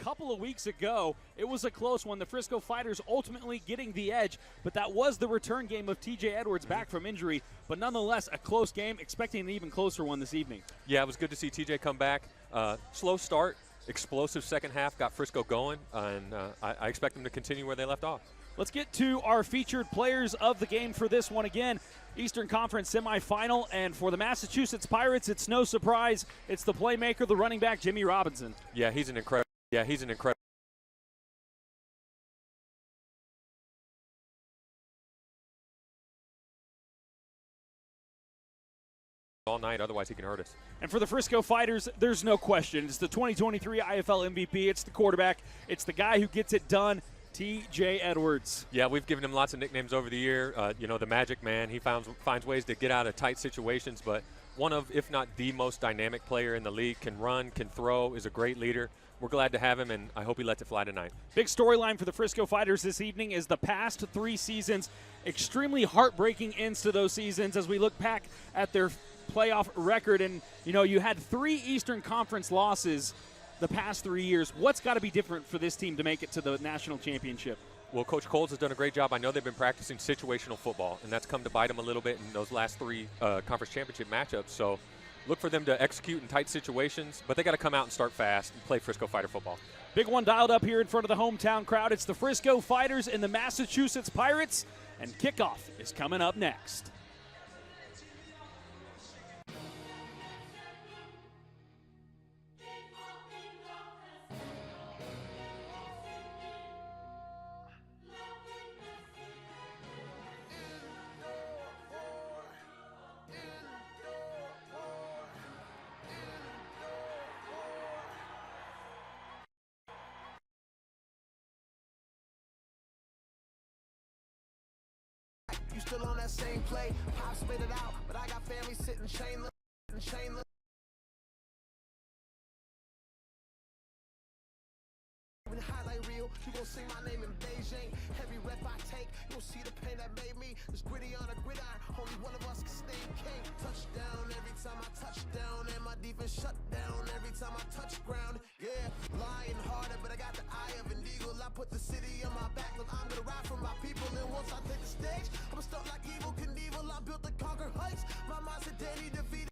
couple of weeks ago. It was a close one. The Frisco Fighters ultimately getting the edge, but that was the return game of TJ Edwards back from injury. But nonetheless, a close game, expecting an even closer one this evening. Yeah, it was good to see TJ come back. Slow start, explosive second half, got Frisco going, and I expect them to continue where they left off. Let's get to our featured players of the game for this one. Again, Eastern Conference semifinal, and for the Massachusetts Pirates, it's no surprise. It's the playmaker, the running back, Jimmy Robinson. Yeah, he's an incredible. All night, otherwise he can hurt us. And for the Frisco Fighters, there's no question. It's the 2023 IFL MVP. It's the quarterback. It's the guy who gets it done, TJ Edwards. Yeah, we've given him lots of nicknames over the year. The Magic Man. He finds ways to get out of tight situations, but one of, if not the most dynamic player in the league, can run, can throw, is a great leader. We're glad to have him, and I hope he lets it fly tonight. Big storyline for the Frisco Fighters this evening is the past 3 seasons. Extremely heartbreaking ends to those seasons as we look back at their playoff record. And, you had 3 Eastern Conference losses the past 3 years. What's got to be different for this team to make it to the national championship? Well, Coach Coles has done a great job. I know they've been practicing situational football, and that's come to bite them a little bit in those last 3 conference championship matchups. So look for them to execute in tight situations, but they got to come out and start fast and play Frisco Fighter football. Big one dialed up here in front of the hometown crowd. It's the Frisco Fighters and the Massachusetts Pirates, and kickoff is coming up next. You still on that same play, pop spit it out, but I got family sitting chainless, When highlight reel, you gon' see my name in Beijing. Every rep I take, you'll see the pain that made me. This gritty on a gridiron, only one of us can stay king. Touchdown every time I touch down, and my defense shut down every time I touch ground. Yeah, lying harder, but I got the eye of an eagle. I put the city on my back, look, I'm gonna ride for my people. And once I take the stage, I'm stuck like evil Knievel. I built the conquer heights. My mind's a daily defeated.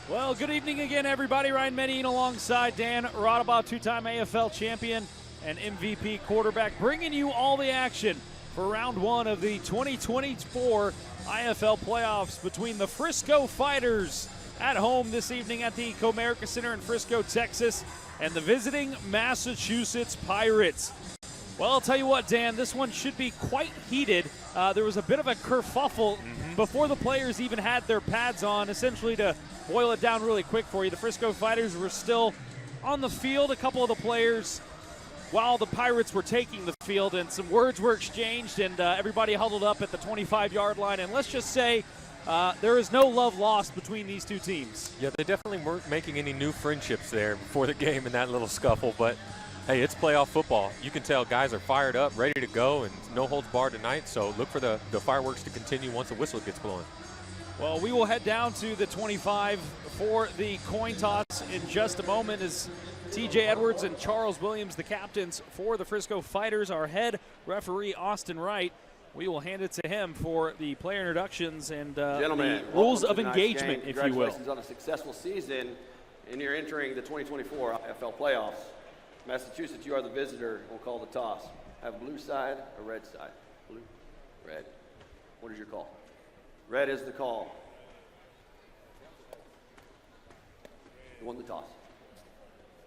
Well, good evening again, everybody. Ryan Medine alongside Dan Rodabaugh, 2-time AFL champion and MVP quarterback, bringing you all the action for round 1 of the 2024 IFL playoffs between the Frisco Fighters at home this evening at the Comerica Center in Frisco, Texas, and the visiting Massachusetts Pirates. Well, I'll tell you what, Dan, this one should be quite heated. There was a bit of a kerfuffle before the players even had their pads on. Essentially, to boil it down really quick for you, the Frisco Fighters were still on the field, a couple of the players, while the Pirates were taking the field, and some words were exchanged, and everybody huddled up at the 25-yard line. And let's just say there is no love lost between these two teams. Yeah, they definitely weren't making any new friendships there before the game in that little scuffle, but hey, it's playoff football. You can tell guys are fired up, ready to go, and no holds barred tonight, so look for the fireworks to continue once the whistle gets blown. Well, we will head down to the 25 for the coin toss in just a moment as TJ Edwards and Charles Williams, the captains for the Frisco Fighters, our head referee, Austin Wright. We will hand it to him for the player introductions and the rules of engagement, if you will. Congratulations on a successful season, and you're entering the 2024 IFL playoffs. Massachusetts, you are the visitor. We'll call the toss. Have a blue side, a red side. Blue, red. What is your call? Red is the call. You won the toss.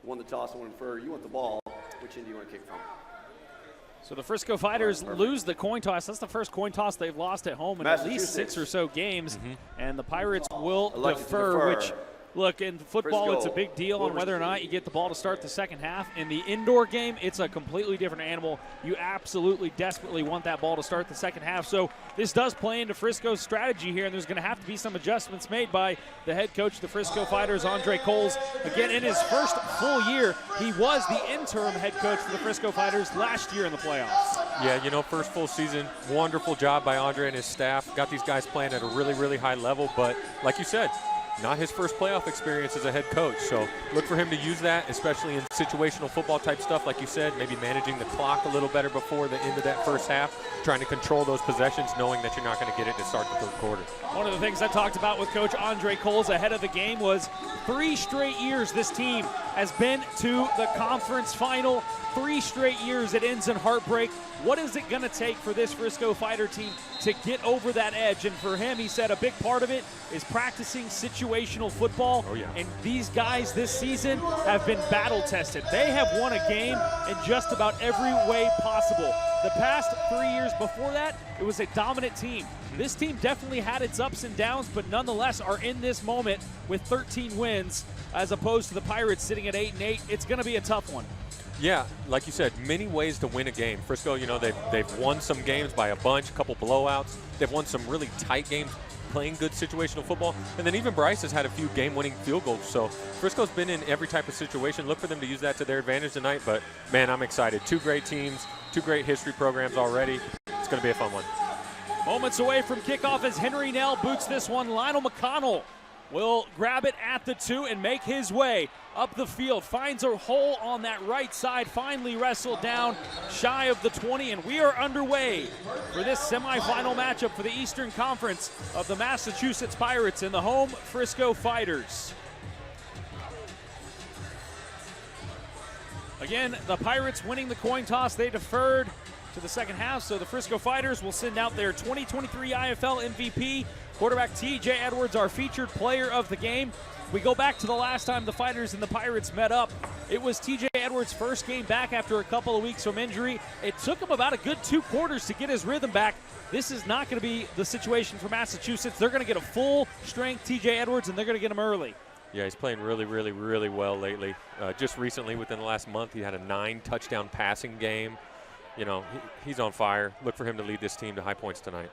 You won the toss. I want to infer you want the ball. Which end do you want to kick from? So the Frisco Fighters lose the coin toss. That's the first coin toss they've lost at home in at least 6 or so games. And the Pirates will defer, which, look, in football, Frisco it's a big deal on whether or not you get the ball to start the second half. In the indoor game, it's a completely different animal. You absolutely desperately want that ball to start the second half. So this does play into Frisco's strategy here, and there's going to have to be some adjustments made by the head coach of the Frisco Fighters, Andre Coles. Again, in his first full year, he was the interim head coach for the Frisco Fighters last year in the playoffs. Yeah, you know, first full season, wonderful job by Andre and his staff. Got these guys playing at a really, really high level, but like you said, not his first playoff experience as a head coach. So look for him to use that, especially in situational football type stuff, like you said, maybe managing the clock a little better before the end of that first half, trying to control those possessions, knowing that you're not going to get it to start the third quarter. One of the things I talked about with Coach Andre Coles ahead of the game was 3 straight years this team has been to the conference final. 3 straight years it ends in heartbreak. What is it going to take for this Frisco Fighter team to get over that edge? And for him, he said a big part of it is practicing situational football. Oh, yeah. And these guys this season have been battle tested. They have won a game in just about every way possible. The past 3 years before that, it was a dominant team. This team definitely had its ups and downs, but nonetheless are in this moment with 13 wins as opposed to the Pirates sitting at 8-8. It's going to be a tough one. Yeah, like you said, many ways to win a game. Frisco, you know, they've won some games by a bunch, a couple blowouts. They've won some really tight games playing good situational football. And then even Bryce has had a few game-winning field goals. So Frisco's been in every type of situation. Look for them to use that to their advantage tonight. But, man, I'm excited. 2 great teams, 2 great history programs already. It's going to be a fun one. Moments away from kickoff as Henry Nell boots this one. Lionel McConnell will grab it at the 2 and make his way up the field. Finds a hole on that right side, finally wrestled down shy of the 20, and we are underway for this semifinal matchup for the Eastern Conference of the Massachusetts Pirates and the home Frisco Fighters. Again, the Pirates winning the coin toss. They deferred to the second half, so the Frisco Fighters will send out their 2023 IFL MVP. Quarterback T.J. Edwards, our featured player of the game. We go back to the last time the Fighters and the Pirates met up. It was T.J. Edwards' first game back after a couple of weeks from injury. It took him about a good 2 quarters to get his rhythm back. This is not going to be the situation for Massachusetts. They're going to get a full-strength T.J. Edwards, and they're going to get him early. Yeah, he's playing really, really, really well lately. Just recently, within the last month, he had a 9-touchdown passing game. You know, he's on fire. Look for him to lead this team to high points tonight.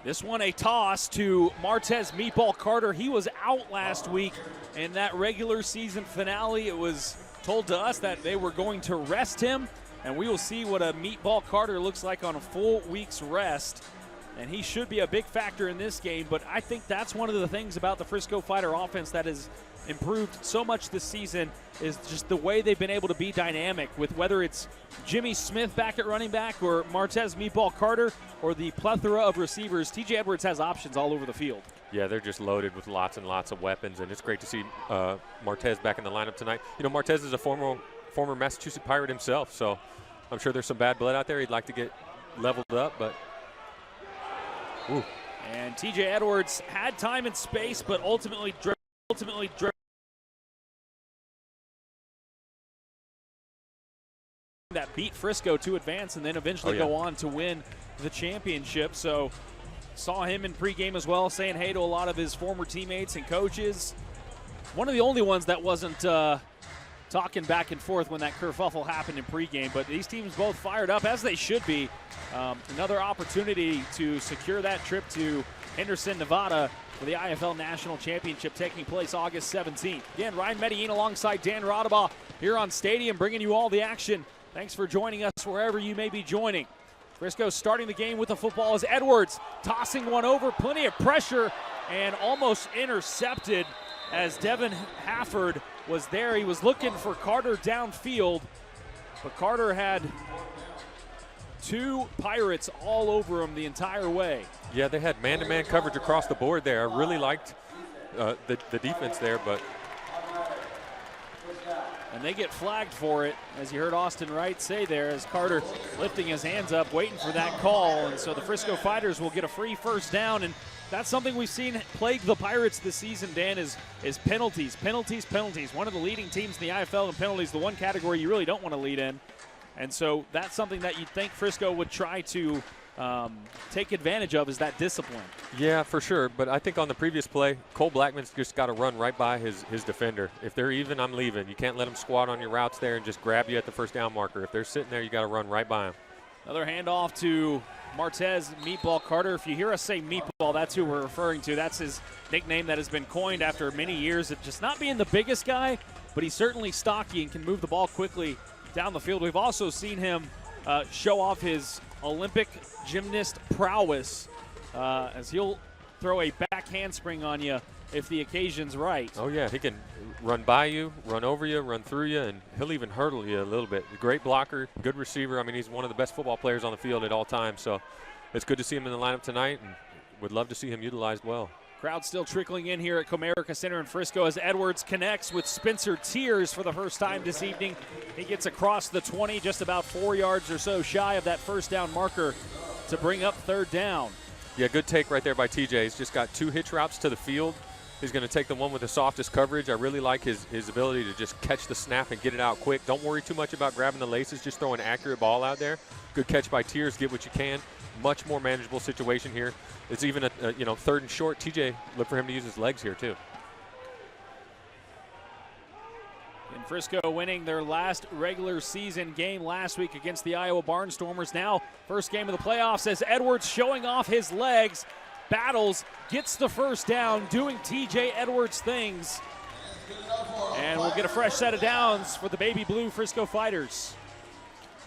This one a toss to Martez Meatball Carter. He was out last week in that regular season finale. It was told to us that they were going to rest him, and we will see what a Meatball Carter looks like on a full week's rest. And he should be a big factor in this game, but I think that's one of the things about the Frisco Fighter offense that has improved so much this season is just the way they've been able to be dynamic with whether it's Jimmy Smith back at running back or Martez Meatball Carter or the plethora of receivers. T.J. Edwards has options all over the field. Yeah, they're just loaded with lots and lots of weapons, and it's great to see Martez back in the lineup tonight. You know, Martez is a former Massachusetts Pirate himself, so I'm sure there's some bad blood out there. He'd like to get leveled up, but ooh. And T.J. Edwards had time and space, but ultimately drove that beat Frisco to advance and then eventually go on to win the championship. So saw him in pregame as well, saying hey to a lot of his former teammates and coaches. One of the only ones that wasn't talking back and forth when that kerfuffle happened in pregame, but these teams both fired up, as they should be. Another opportunity to secure that trip to Henderson, Nevada for the IFL National Championship taking place August 17th. Again, Ryan Medellin alongside Dan Rodabaugh here on Stadium, bringing you all the action. Thanks for joining us wherever you may be joining. Frisco starting the game with the football as Edwards tossing one over, plenty of pressure, and almost intercepted as Devin Hafford was there. He was looking for Carter downfield, but Carter had 2 Pirates all over him the entire way. Yeah, they had man-to-man coverage across the board there. I really liked the defense there, but and they get flagged for it, as you heard Austin Wright say there, as Carter lifting his hands up, waiting for that call. And so the Frisco Fighters will get a free first down, and that's something we've seen plague the Pirates this season, Dan, is penalties, penalties, penalties. One of the leading teams in the IFL in penalties, the one category you really don't want to lead in. And so that's something that you'd think Frisco would try to take advantage of, is that discipline. Yeah, for sure. But I think on the previous play, Cole Blackman's just got to run right by his defender. If they're even, I'm leaving. You can't let them squat on your routes there and just grab you at the first down marker. If they're sitting there, you got to run right by them. Another handoff to Martez Meatball Carter. If you hear us say Meatball, that's who we're referring to. That's his nickname that has been coined after many years of just not being the biggest guy, but he's certainly stocky and can move the ball quickly down the field. We've also seen him show off his Olympic gymnast prowess as he'll throw a back handspring on you if the occasion's right. Oh, yeah, he can run by you, run over you, run through you, and he'll even hurdle you a little bit. Great blocker, good receiver. I mean, he's one of the best football players on the field at all times, so it's good to see him in the lineup tonight, and would love to see him utilized well. Crowd still trickling in here at Comerica Center in Frisco as Edwards connects with Spencer Tiers for the first time this evening. He gets across the 20, just about 4 yards or so shy of that first down marker to bring up third down. Yeah, good take right there by TJ. He's just got 2 hitch routes to the field. He's going to take the one with the softest coverage. I really like his ability to just catch the snap and get it out quick. Don't worry too much about grabbing the laces, just throw an accurate ball out there. Good catch by Tiers, get what you can. Much more manageable situation here. It's even a third and short. TJ, look for him to use his legs here too. In Frisco winning their last regular season game last week against the Iowa Barnstormers. Now first game of the playoffs as Edwards showing off his legs, battles, gets the first down, doing TJ Edwards things. And we'll get a fresh set of downs for the Baby Blue Frisco Fighters.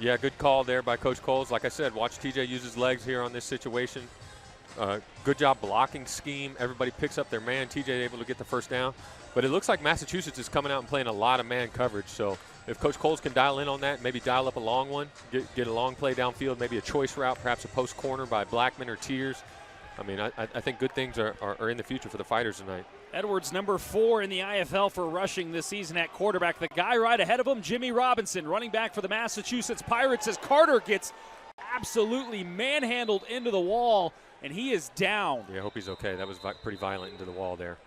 Yeah, good call there by Coach Coles. Like I said, watch TJ use his legs here on this situation. Good job blocking scheme. Everybody picks up their man. TJ able to get the first down. But it looks like Massachusetts is coming out and playing a lot of man coverage. So if Coach Coles can dial in on that, maybe dial up a long one, get a long play downfield, maybe a choice route, perhaps a post corner by Blackman or Tiers. I mean, I think good things are in the future for the Fighters tonight. Edwards, number 4 in the IFL for rushing this season at quarterback. The guy right ahead of him, Jimmy Robinson, running back for the Massachusetts Pirates as Carter gets absolutely manhandled into the wall, and he is down. Yeah, I hope he's okay. That was pretty violent into the wall there.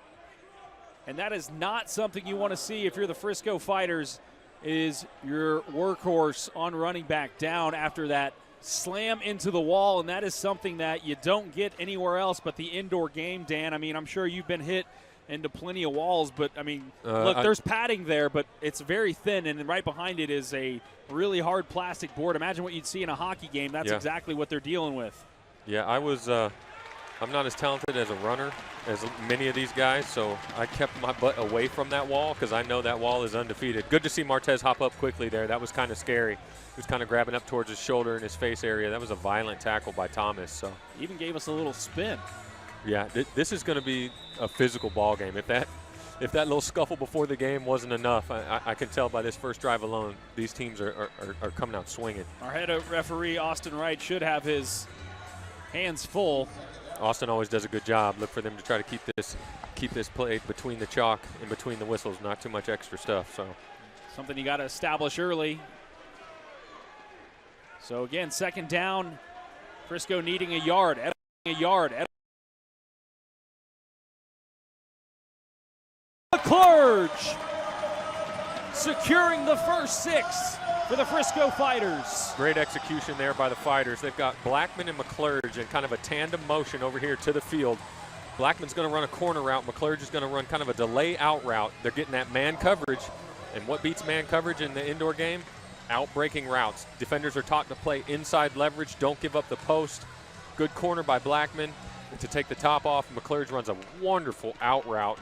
And that is not something you want to see if you're the Frisco Fighters, is your workhorse on running back down after that slam into the wall, and that is something that you don't get anywhere else but the indoor game, Dan. I mean, I'm sure you've been hit into plenty of walls, but I mean, look, there's padding there, but it's very thin, and then right behind it is a really hard plastic board. Imagine what you'd see in a hockey game. That's exactly what they're dealing with. Yeah, I'm not as talented as a runner as many of these guys, so I kept my butt away from that wall because I know that wall is undefeated. Good to see Martez hop up quickly there. That was kind of scary. He was kind of grabbing up towards his shoulder and his face area. That was a violent tackle by Thomas. So even gave us a little spin. Yeah, this is going to be a physical ball game. If that little scuffle before the game wasn't enough, I can tell by this first drive alone, these teams are coming out swinging. Our head referee, Austin Wright, should have his hands full. Austin always does a good job. Look for them to try to keep this play between the chalk and between the whistles, not too much extra stuff. So something you got to establish early. So again, second down, Frisco needing a yard. McClurge securing the first 6 for the Frisco Fighters. Great execution there by the Fighters. They've got Blackman and McClurge in kind of a tandem motion over here to the field. Blackman's going to run a corner route. McClurge is going to run kind of a delay out route. They're getting that man coverage. And what beats man coverage in the indoor game? Out-breaking routes. Defenders are taught to play inside leverage. Don't give up the post. Good corner by Blackman to take the top off. McClurge runs a wonderful out route.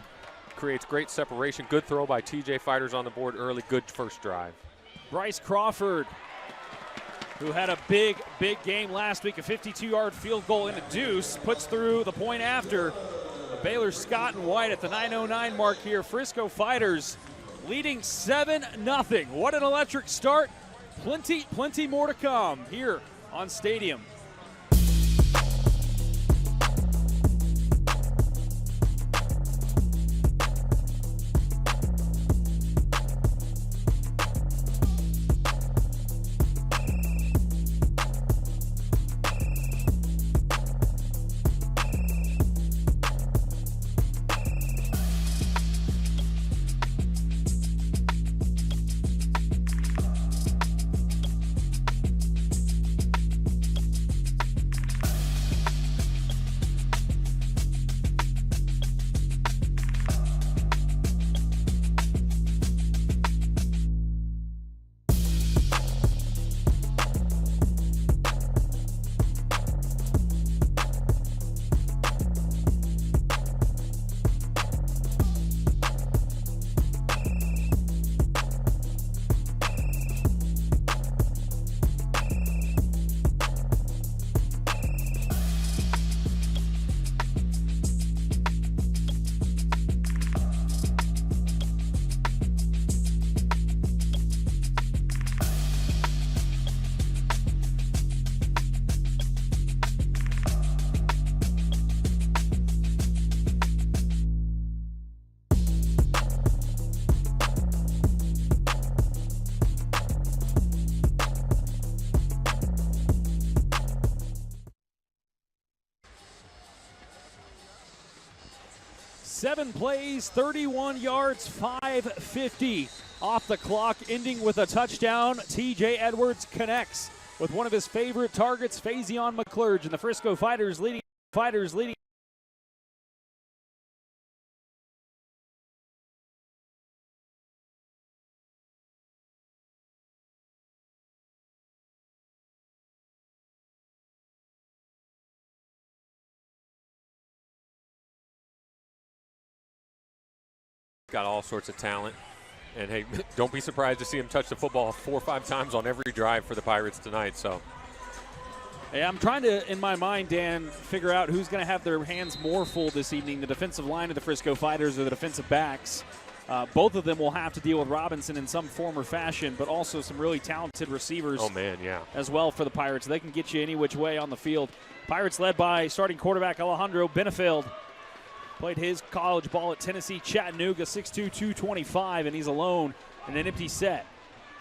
Creates great separation. Good throw by TJ. Fighters on the board early. Good first drive. Bryce Crawford, who had a big game last week, a 52-yard field goal in a deuce, puts through the point after. Baylor Scott and White at the 9:09 mark here. Frisco Fighters leading 7-0. What an electric start. Plenty more to come here on Stadium. 7 plays, 31 yards, 550 off the clock, ending with a touchdown. TJ Edwards connects with one of his favorite targets, Fazion McClurge, and the Frisco Fighters leading. Got all sorts of talent. And, hey, don't be surprised to see him touch the football 4 or 5 times on every drive for the Pirates tonight. So, hey, I'm trying to, in my mind, Dan, figure out who's going to have their hands more full this evening, the defensive line of the Frisco Fighters or the defensive backs. Both of them will have to deal with Robinson in some form or fashion, but also some really talented receivers as well for the Pirates. They can get you any which way on the field. Pirates led by starting quarterback Alejandro Benefield. Played his college ball at Tennessee Chattanooga, 6'2", 225, and he's alone in an empty set.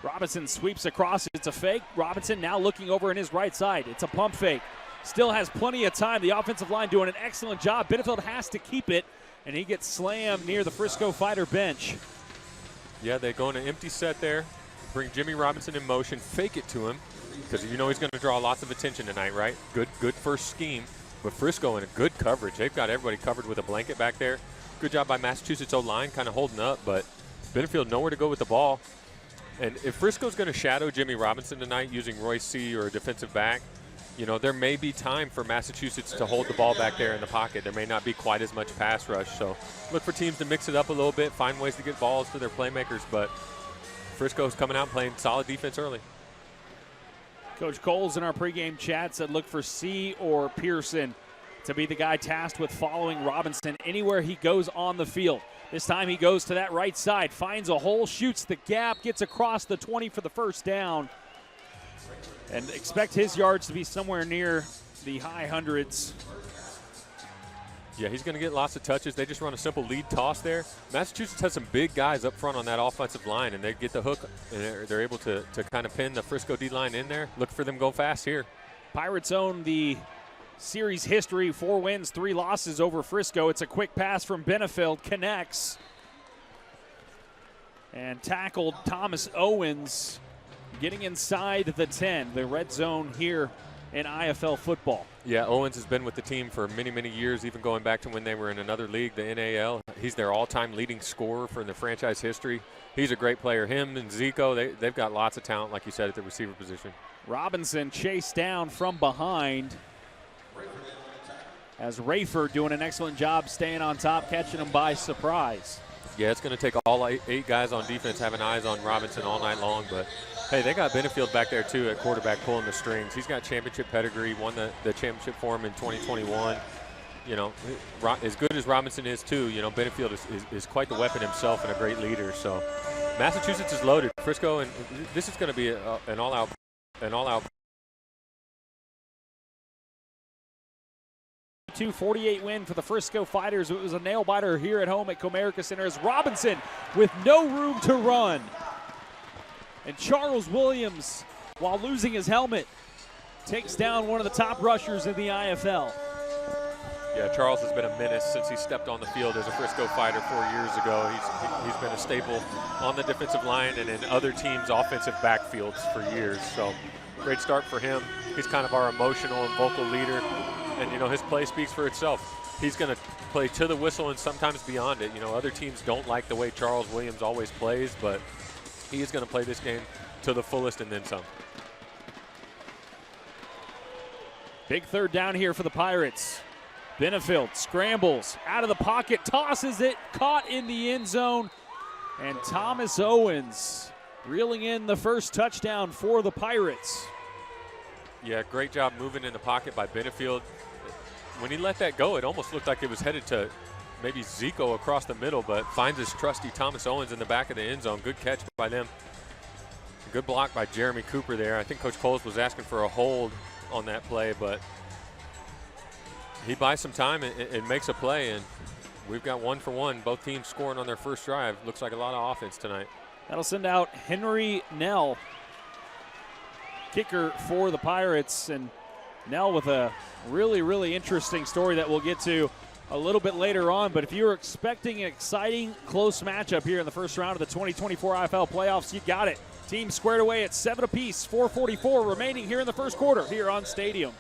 Robinson sweeps across. It's a fake. Robinson now looking over in his right side. It's a pump fake. Still has plenty of time. The offensive line doing an excellent job. Benefield has to keep it, and he gets slammed near the Frisco Fighter bench. Yeah, they go in an empty set there, bring Jimmy Robinson in motion, fake it to him, because you know he's going to draw lots of attention tonight, right? Good first scheme. But Frisco in a good coverage. They've got everybody covered with a blanket back there. Good job by Massachusetts O-line kind of holding up, but Benefield nowhere to go with the ball. And if Frisco's going to shadow Jimmy Robinson tonight using Royce C. or a defensive back, you know, there may be time for Massachusetts to hold the ball back there in the pocket. There may not be quite as much pass rush. So look for teams to mix it up a little bit, find ways to get balls to their playmakers. But Frisco's coming out playing solid defense early. Coach Coles in our pregame chat said look for C or Pearson to be the guy tasked with following Robinson anywhere he goes on the field. This time he goes to that right side, finds a hole, shoots the gap, gets across the 20 for the first down. And expect his yards to be somewhere near the high hundreds. Yeah, he's going to get lots of touches. They just run a simple lead toss there. Massachusetts has some big guys up front on that offensive line, and they get the hook, and they're able to kind of pin the Frisco D-line in there. Look for them to go fast here. Pirates own the series history, 4 wins, 3 losses over Frisco. It's a quick pass from Benefield, connects, and tackled Thomas Owens, getting inside the 10, the red zone here in IFL football. Yeah, Owens has been with the team for many, many years, even going back to when they were in another league, the NAL. He's their all-time leading scorer for the franchise history. He's a great player. Him and Zico, they've got lots of talent, like you said, at the receiver position. Robinson chased down from behind as Rayford doing an excellent job staying on top, catching him by surprise. Yeah, it's going to take all 8 guys on defense having eyes on Robinson all night long, but hey, they got Benefield back there, too, at quarterback pulling the strings. He's got championship pedigree, won the championship for him in 2021. You know, as good as Robinson is, too, you know, Benefield is quite the weapon himself and a great leader. So Massachusetts is loaded. Frisco, and this is going to be an all-out. 48 win for the Frisco Fighters. It was a nail-biter here at home at Comerica Center as Robinson with no room to run. And Charles Williams, while losing his helmet, takes down one of the top rushers in the IFL. Yeah, Charles has been a menace since he stepped on the field as a Frisco Fighter 4 years ago. He's been a staple on the defensive line and in other teams' offensive backfields for years. So great start for him. He's kind of our emotional and vocal leader. And, you know, his play speaks for itself. He's going to play to the whistle and sometimes beyond it. You know, other teams don't like the way Charles Williams always plays, but he is going to play this game to the fullest and then some. Big third down here for the Pirates. Benefield scrambles out of the pocket, tosses it, caught in the end zone. And Thomas Owens reeling in the first touchdown for the Pirates. Yeah, great job moving in the pocket by Benefield. When he let that go, it almost looked like it was headed to maybe Zico across the middle, but finds his trusty Thomas Owens in the back of the end zone. Good catch by them. Good block by Jeremy Cooper there. I think Coach Coles was asking for a hold on that play, but he buys some time and makes a play, and we've got 1 for 1. Both teams scoring on their first drive. Looks like a lot of offense tonight. That'll send out Henry Nell, kicker for the Pirates, and Nell with a really, really interesting story that we'll get to. a little bit later on. But if you're expecting an exciting, close matchup here in the first round of the 2024 IFL playoffs, you got it. Teams squared away at 7 apiece, 4:44 remaining here in the first quarter here on Stadium.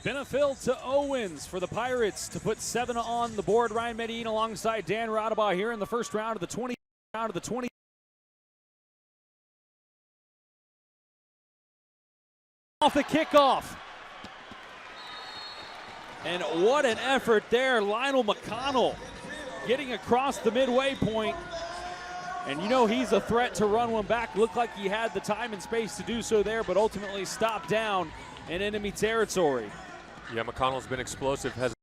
Benefield to Owens for the Pirates to put 7 on the board. Ryan Medine alongside Dan Rodabaugh here in the first round of the 20. Off the kickoff. And what an effort there. Lionel McConnell getting across the midway point. And you know he's a threat to run one back. Looked like he had the time and space to do so there, but ultimately stopped down in enemy territory. Yeah, McConnell's been explosive, has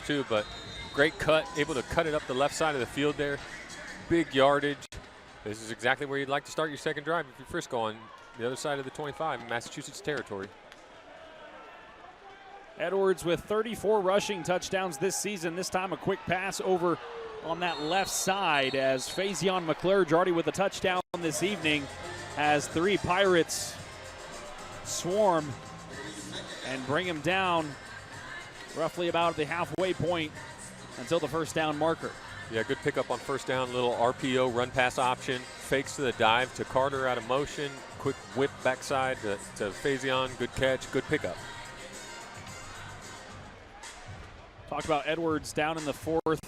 too, but great cut, able to cut it up the left side of the field there. Big yardage. This is exactly where you'd like to start your second drive if you're Frisco on the other side of the 25 in Massachusetts territory. Edwards with 34 rushing touchdowns this season. This time a quick pass over on that left side as Faison McClurge already with a touchdown this evening has 3 Pirates swarm and bring him down roughly about the halfway point until the first down marker. Yeah, good pickup on first down, little RPO run pass option, fakes to the dive to Carter out of motion, quick whip backside to Faison, good catch, good pickup. Talked about Edwards down in the 4th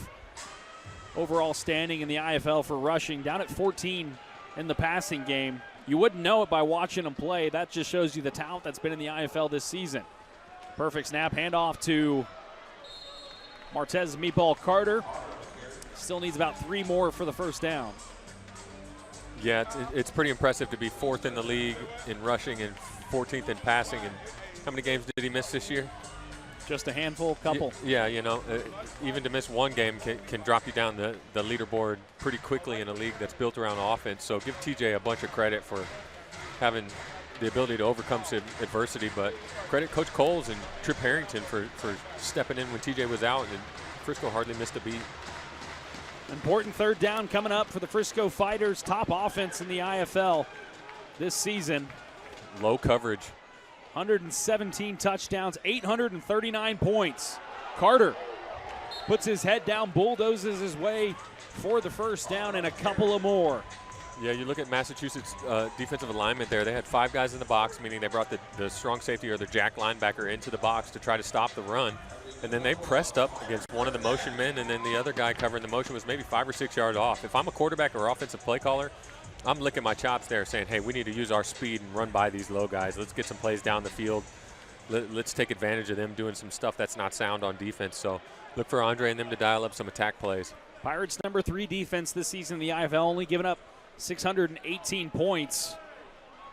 overall standing in the IFL for rushing, down at 14 in the passing game. You wouldn't know it by watching him play. That just shows you the talent that's been in the IFL this season. Perfect snap, handoff to Martez Meatball Carter. Still needs about 3 more for the first down. Yeah, it's pretty impressive to be 4th in the league in rushing and 14th in passing. And how many games did he miss this year? Just a handful, couple. Yeah, you know, even to miss one game can drop you down the leaderboard pretty quickly in a league that's built around offense. So give TJ a bunch of credit for having the ability to overcome some adversity, but credit Coach Coles and Trip Harrington for stepping in when TJ was out, and Frisco hardly missed a beat. Important third down coming up for the Frisco Fighters, top offense in the IFL this season. Low coverage. 117 touchdowns, 839 points. Carter puts his head down, bulldozes his way for the first down and a couple of more. Yeah, you look at Massachusetts defensive alignment there. They had 5 guys in the box, meaning they brought the strong safety or the jack linebacker into the box to try to stop the run. And then they pressed up against one of the motion men, and then the other guy covering the motion was maybe 5 or 6 yards off. If I'm a quarterback or offensive play caller, I'm licking my chops there saying, hey, we need to use our speed and run by these low guys. Let's get some plays down the field. Let's take advantage of them doing some stuff that's not sound on defense. So look for Andre and them to dial up some attack plays. Pirates number 3 defense this season in the IFL, only giving up 618 points.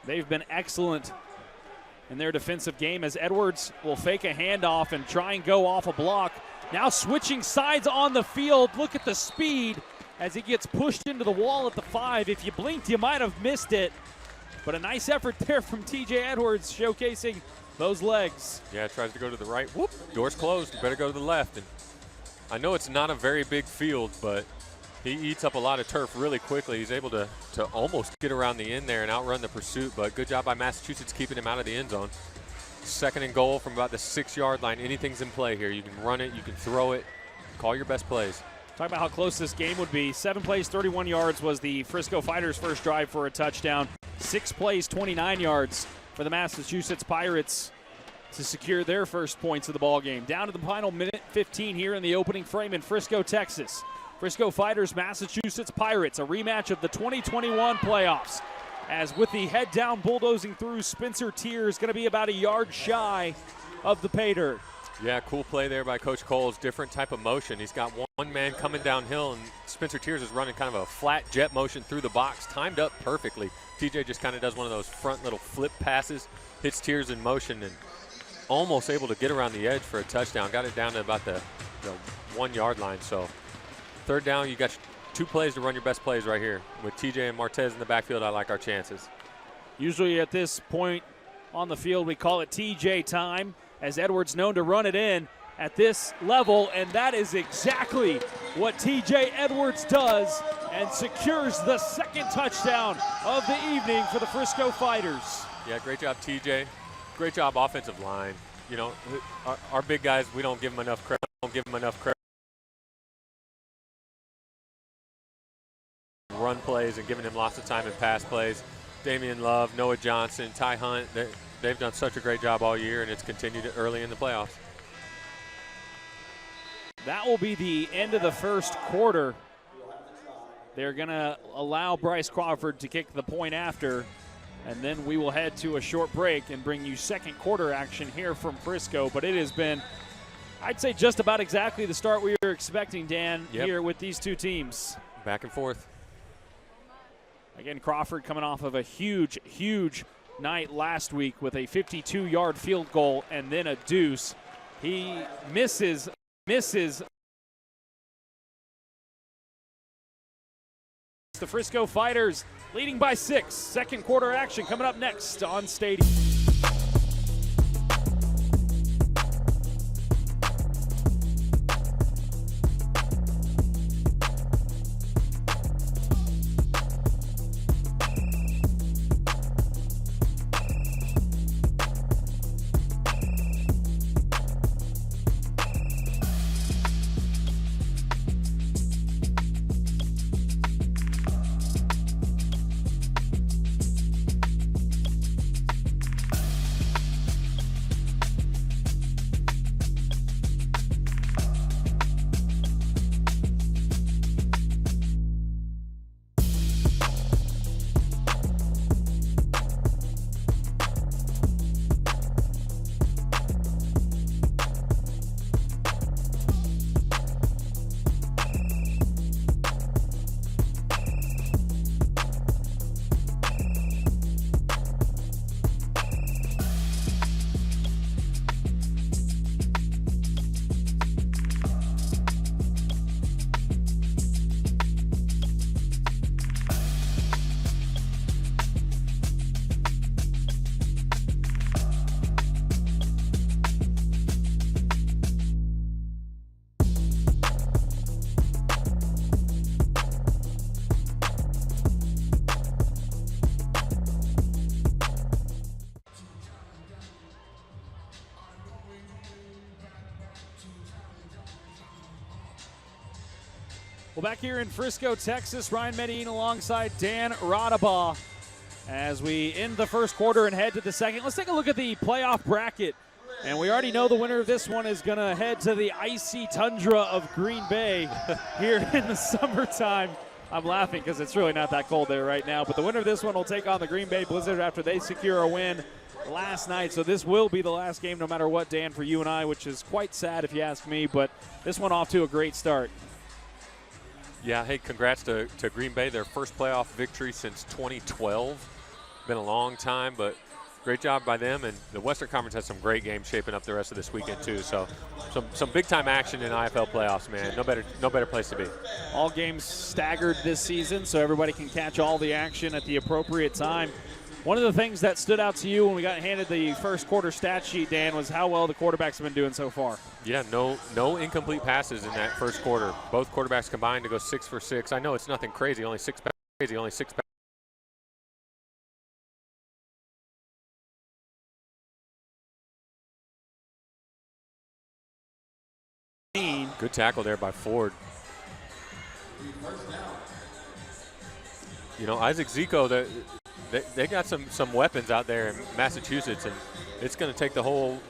They've been excellent in their defensive game as Edwards will fake a handoff and try and go off a block. Now switching sides on the field. Look at the speed as he gets pushed into the wall at the 5. If you blinked, you might have missed it. But a nice effort there from TJ Edwards, showcasing those legs. Yeah, tries to go to the right. Whoop, door's closed. You better go to the left. And I know it's not a very big field, but he eats up a lot of turf really quickly. He's able to almost get around the end there and outrun the pursuit, but good job by Massachusetts keeping him out of the end zone. 2nd and goal from about the 6-yard line. Anything's in play here. You can run it, you can throw it. Call your best plays. Talk about how close this game would be. 7 plays, 31 yards was the Frisco Fighters' first drive for a touchdown. 6 plays, 29 yards for the Massachusetts Pirates to secure their first points of the ball game. Down to the final minute 15 here in the opening frame in Frisco, Texas. Frisco Fighters, Massachusetts Pirates, a rematch of the 2021 playoffs. As with the head down bulldozing through, Spencer Tier is going to be about a yard shy of the pay dirt. Yeah, cool play there by Coach Coles. Different type of motion. He's got one man coming downhill, and Spencer Tiers is running kind of a flat jet motion through the box, timed up perfectly. TJ just kind of does one of those front little flip passes, hits Tiers in motion, and almost able to get around the edge for a touchdown. Got it down to about the 1 yard line. So 3rd down, you got 2 plays to run your best plays right here. With TJ and Martez in the backfield, I like our chances. Usually at this point on the field, we call it TJ time, as Edwards known to run it in at this level, and that is exactly what TJ Edwards does and secures the 2nd touchdown of the evening for the Frisco Fighters. Yeah, great job, TJ. Great job, offensive line. You know, our big guys, we don't give them enough credit. Run plays and giving him lots of time in pass plays. Damian Love, Noah Johnson, Ty Hunt, they've done such a great job all year, and it's continued early in the playoffs. That will be the end of the first quarter. They're going to allow Bryce Crawford to kick the point after, and then we will head to a short break and bring you second quarter action here from Frisco. But it has been, I'd say, just about exactly the start we were expecting, Dan, here with these two teams. Back and forth. Again, Crawford coming off of a huge, huge night last week with a 52-yard field goal and then a deuce. He misses. The Frisco Fighters leading by 6. Second quarter action coming up next on Stadium. Well, back here in Frisco, Texas, Ryan Medellin alongside Dan Rodabaugh as we end the first quarter and head to the second. Let's take a look at the playoff bracket. And we already know the winner of this one is going to head to the icy tundra of Green Bay here in the summertime. I'm laughing because it's really not that cold there right now. But the winner of this one will take on the Green Bay Blizzard after they secure a win last night. So this will be the last game no matter what, Dan, for you and I, which is quite sad if you ask me. But this one off to a great start. Yeah, hey, congrats to Green Bay, their first playoff victory since 2012. Been a long time, but great job by them. And the Western Conference has some great games shaping up the rest of this weekend too. So some big time action in IFL playoffs, man. No better place to be. All games staggered this season, so everybody can catch all the action at the appropriate time. One of the things that stood out to you when we got handed the first quarter stat sheet, Dan, was how well the quarterbacks have been doing so far. Yeah, no incomplete passes in that first quarter. Both quarterbacks combined to go 6 for 6. I know it's nothing crazy, only six passes. Good tackle there by Ford. You know, Isaac Zico, they got some weapons out there in Massachusetts, and it's going to take the whole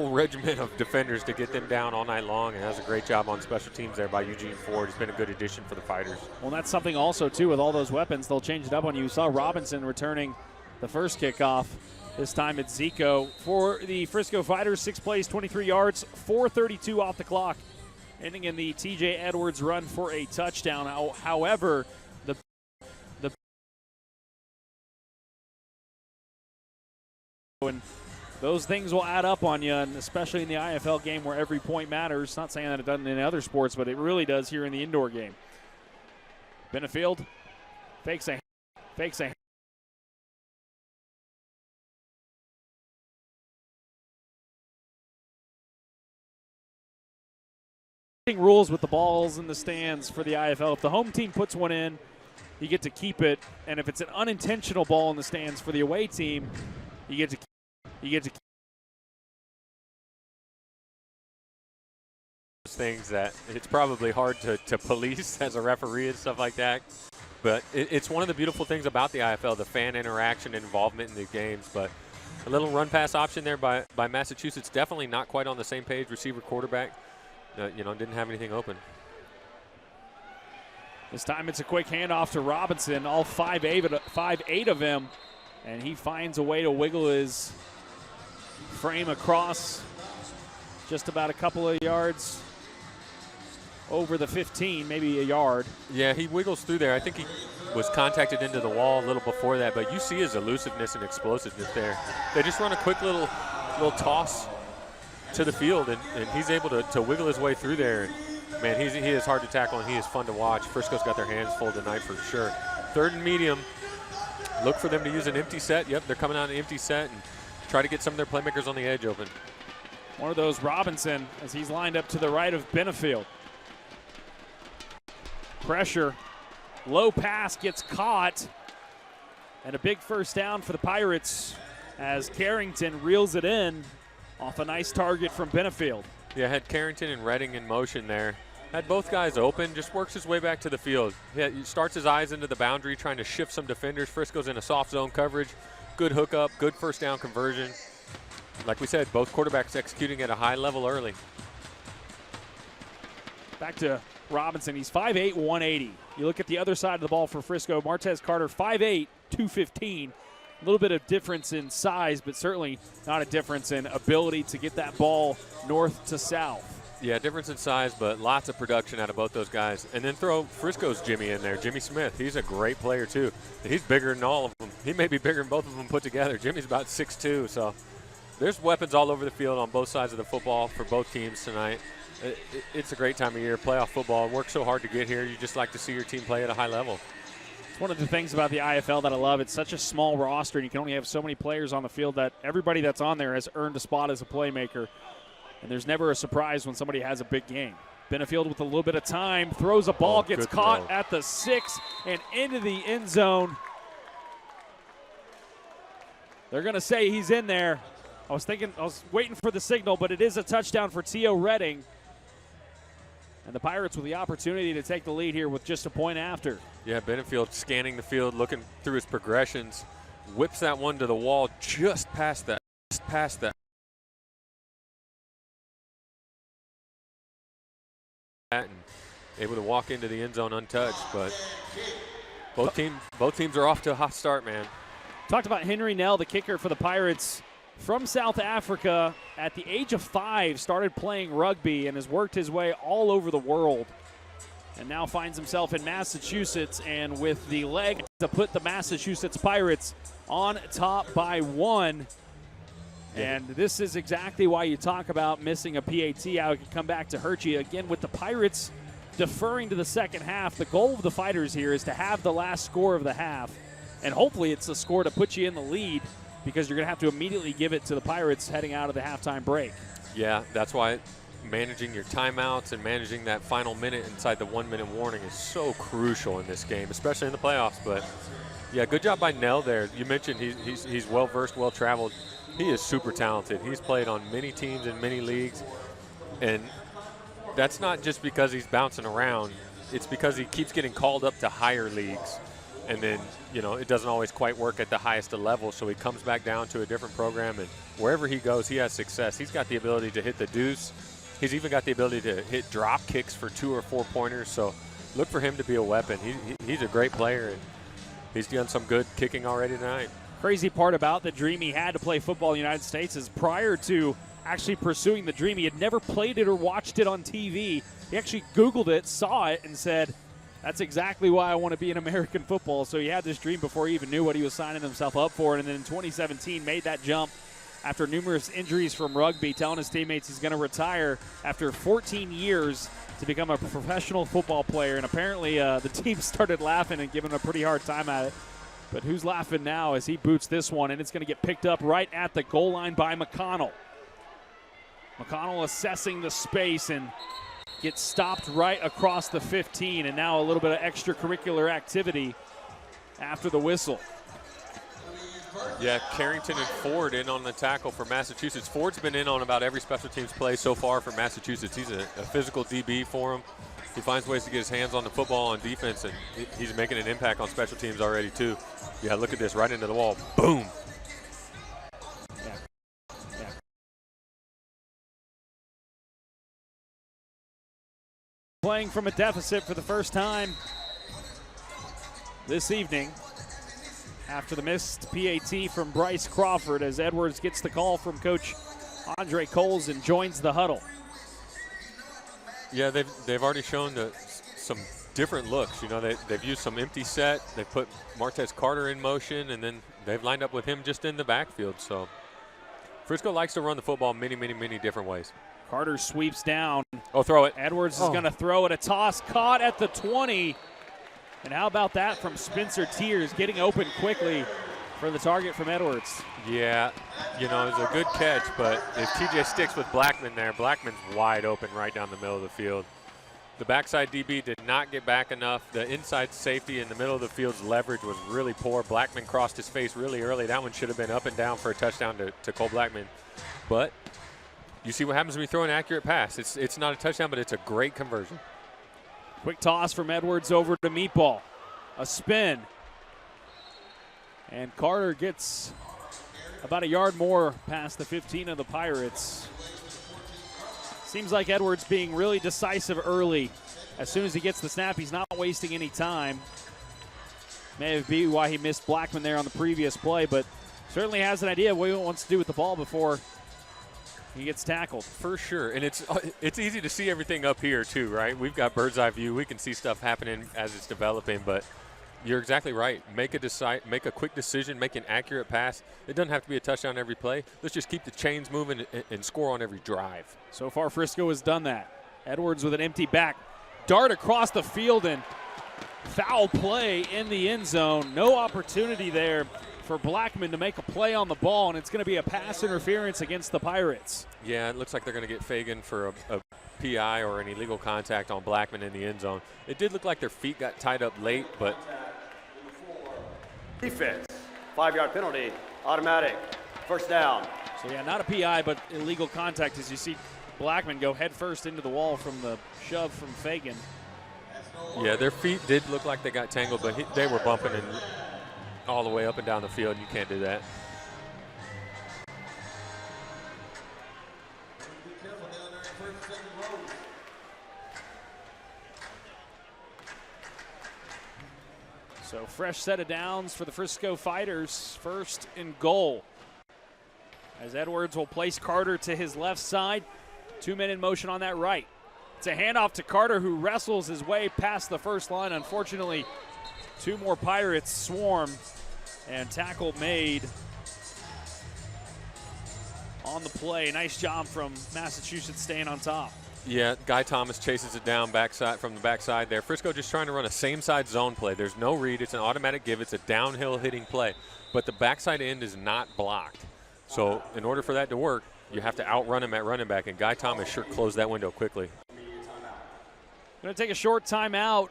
regiment of defenders to get them down all night long. And that's a great job on special teams there by Eugene Ford. He's been a good addition for the Fighters. Well, that's something also, too, with all those weapons. They'll change it up on you. You saw Robinson returning the first kickoff. This time it's Zico. For the Frisco Fighters, 6 plays, 23 yards, 4:32 off the clock, ending in the TJ Edwards run for a touchdown. However, and those things will add up on you, and especially in the IFL game where every point matters. Not saying that it doesn't in other sports, but it really does here in the indoor game. Benefield fakes a rules with the balls in the stands for the IFL. If the home team puts one in, you get to keep it, and if it's an unintentional ball in the stands for the away team, you get to things that it's probably hard to police as a referee and stuff like that. But it's one of the beautiful things about the IFL, the fan interaction and involvement in the games. But a little run pass option there by Massachusetts, definitely not quite on the same page. Receiver, quarterback, didn't have anything open. This time it's a quick handoff to Robinson, all 5'8" of him, and he finds a way to wiggle his frame across just about a couple of yards over the 15, maybe a yard. Yeah, he wiggles through there. I think he was contacted into the wall a little before that, but you see his elusiveness and explosiveness there. They just run a quick little toss to the field, and he's able to wiggle his way through there. Man, he is hard to tackle, and he is fun to watch. Frisco's got their hands full tonight for sure. 3rd and medium. Look for them to use an empty set. Yep, they're coming out an empty set and try to get some of their playmakers on the edge open. One of those Robinson as he's lined up to the right of Benefield. Pressure. Low pass gets caught. And a big first down for the Pirates as Carrington reels it in off a nice target from Benefield. Yeah, had Carrington and Redding in motion there. Had both guys open, just works his way back to the field. Yeah, he starts his eyes into the boundary, trying to shift some defenders. Frisco's in a soft zone coverage. Good hookup, good first down conversion. Like we said, both quarterbacks executing at a high level early. Back to Robinson. He's 5'8", 180. You look at the other side of the ball for Frisco. Martez Carter, 5'8", 215. A little bit of difference in size, but certainly not a difference in ability to get that ball north to south. Yeah, difference in size, but lots of production out of both those guys. And then throw Frisco's Jimmy in there, Jimmy Smith. He's a great player, too. He's bigger than all of them. He may be bigger than both of them put together. Jimmy's about 6'2", so there's weapons all over the field on both sides of the football for both teams tonight. It's a great time of year. Playoff football works so hard to get here. You just like to see your team play at a high level. It's one of the things about the IFL that I love. It's such a small roster, and you can only have so many players on the field that everybody that's on there has earned a spot as a playmaker. And there's never a surprise when somebody has a big game. Benefield with a little bit of time, throws a ball, gets caught at the 6 and into the end zone. They're going to say he's in there. I was waiting for the signal, but it is a touchdown for T.O. Redding. And the Pirates with the opportunity to take the lead here with just a point after. Yeah, Benefield scanning the field, looking through his progressions, whips that one to the wall just past that. And able to walk into the end zone untouched, but both teams are off to a hot start, man. Talked about Henry Nell, the kicker for the Pirates, from South Africa. At the age of 5, started playing rugby and has worked his way all over the world. and now finds himself in Massachusetts, and with the leg to put the Massachusetts Pirates on top by 1. And this is exactly why you talk about missing a PAT, how it can come back to hurt you. Again, with the Pirates deferring to the second half, the goal of the Fighters here is to have the last score of the half, and hopefully it's a score to put you in the lead, because you're going to have to immediately give it to the Pirates heading out of the halftime break. Yeah, that's why managing your timeouts and managing that final minute inside the 1 minute warning is so crucial in this game, especially in the playoffs. But yeah, good job by Nell there. You mentioned he's well-versed, well-traveled. He is super talented. He's played on many teams in many leagues, and that's not just because he's bouncing around. It's because he keeps getting called up to higher leagues, and then, you know, it doesn't always quite work at the highest of levels, so he comes back down to a different program, and wherever he goes, he has success. He's got the ability to hit the deuce. He's even got the ability to hit drop kicks for 2 or 4 pointers, so look for him to be a weapon. He's a great player, and he's done some good kicking already tonight. Crazy part about the dream he had to play football in the United States is prior to actually pursuing the dream, he had never played it or watched it on TV. He actually Googled it, saw it, and said, that's exactly why I want to be in American football. So he had this dream before he even knew what he was signing himself up for, and then in 2017 made that jump after numerous injuries from rugby, telling his teammates he's going to retire after 14 years to become a professional football player. And apparently the team started laughing and giving him a pretty hard time at it. But who's laughing now as he boots this one, and it's going to get picked up right at the goal line by McConnell. McConnell assessing the space and gets stopped right across the 15, and now a little bit of extracurricular activity after the whistle. Yeah, Carrington and Ford in on the tackle for Massachusetts. Ford's been in on about every special teams play so far for Massachusetts. He's a physical DB for him. He finds ways to get his hands on the football on defense, and he's making an impact on special teams already too. Yeah, look at this, right into the wall. Boom. Yeah. Playing from a deficit for the first time this evening after the missed PAT from Bryce Crawford, as Edwards gets the call from Coach Andre Coles and joins the huddle. Yeah, they've already shown some different looks. You know, they've used some empty set. They put Martez Carter in motion, and then they've lined up with him just in the backfield. So Frisco likes to run the football many, many, many different ways. Carter sweeps down. Oh, throw it. Edwards is going to throw it. A toss caught at the 20. And how about that from Spencer Tears, getting open quickly for the target from Edwards. Yeah, you know, it's a good catch, but if TJ sticks with Blackman there, Blackman's wide open right down the middle of the field. The backside DB did not get back enough. The inside safety in the middle of the field's leverage was really poor. Blackman crossed his face really early. That one should have been up and down for a touchdown to Cole Blackman. But you see what happens when you throw an accurate pass. It's not a touchdown, but it's a great conversion. Quick toss from Edwards over to Meatball. A spin. And Carter gets about a yard more past the 15 of the Pirates. Seems like Edwards being really decisive early. As soon as he gets the snap, he's not wasting any time. May be why he missed Blackman there on the previous play, but certainly has an idea of what he wants to do with the ball before he gets tackled. For sure, and it's easy to see everything up here too, right? We've got bird's eye view. We can see stuff happening as it's developing, but you're exactly right. Make a quick decision, make an accurate pass. It doesn't have to be a touchdown every play. Let's just keep the chains moving and score on every drive. So far, Frisco has done that. Edwards with an empty back. Dart across the field and foul play in the end zone. No opportunity there for Blackman to make a play on the ball, and it's going to be a pass interference against the Pirates. Yeah, it looks like they're going to get Fagan for a PI or an illegal contact on Blackman in the end zone. It did look like their feet got tied up late, but Defense, 5-yard penalty, automatic, first down. So yeah, not a PI, but illegal contact as you see Blackman go head first into the wall from the shove from Fagan. Yeah, their feet did look like they got tangled, but they were bumping and all the way up and down the field. You can't do that. So fresh set of downs for the Frisco Fighters, 1st and goal. As Edwards will place Carter to his left side. 2 men in motion on that right. It's a handoff to Carter, who wrestles his way past the first line. Unfortunately, 2 more Pirates swarm, and tackle made on the play. Nice job from Massachusetts staying on top. Yeah, Guy Thomas chases it down backside from the backside there. Frisco just trying to run a same-side zone play. There's no read. It's an automatic give. It's a downhill hitting play. But the backside end is not blocked. So in order for that to work, you have to outrun him at running back, and Guy Thomas sure closed that window quickly. Going to take a short timeout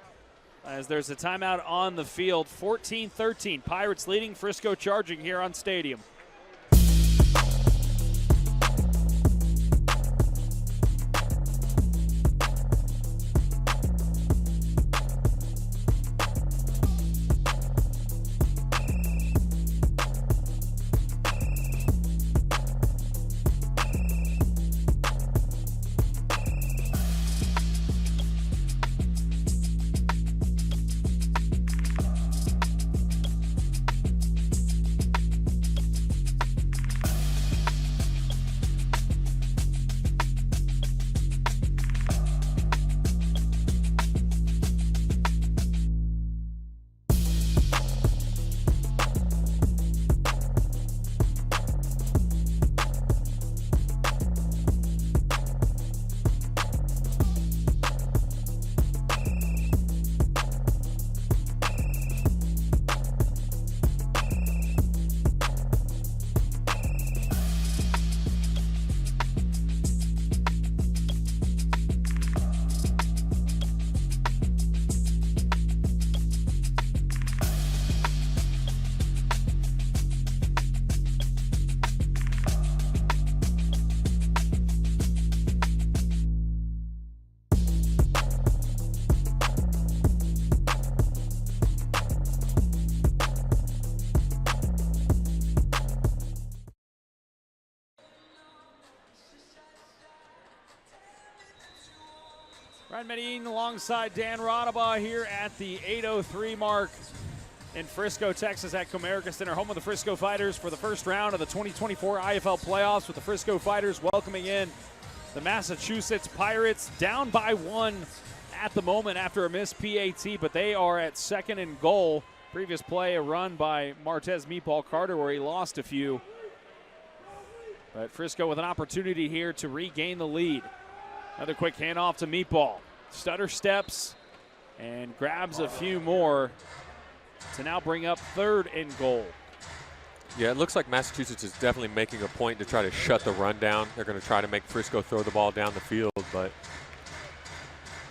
as there's a timeout on the field. 14-13, Pirates leading, Frisco charging here on Stadium. Ryan Medellin alongside Dan Rodabaugh here at the 8:03 mark in Frisco, Texas at Comerica Center, home of the Frisco Fighters for the first round of the 2024 IFL playoffs, with the Frisco Fighters welcoming in the Massachusetts Pirates, down by 1 at the moment after a missed PAT, but they are at 2nd and goal. Previous play, a run by Martez Meatball Carter where he lost a few. But Frisco with an opportunity here to regain the lead. Another quick handoff to Meatball. Stutter steps and grabs a few more to now bring up 3rd and goal. Yeah, it looks like Massachusetts is definitely making a point to try to shut the run down. They're going to try to make Frisco throw the ball down the field, but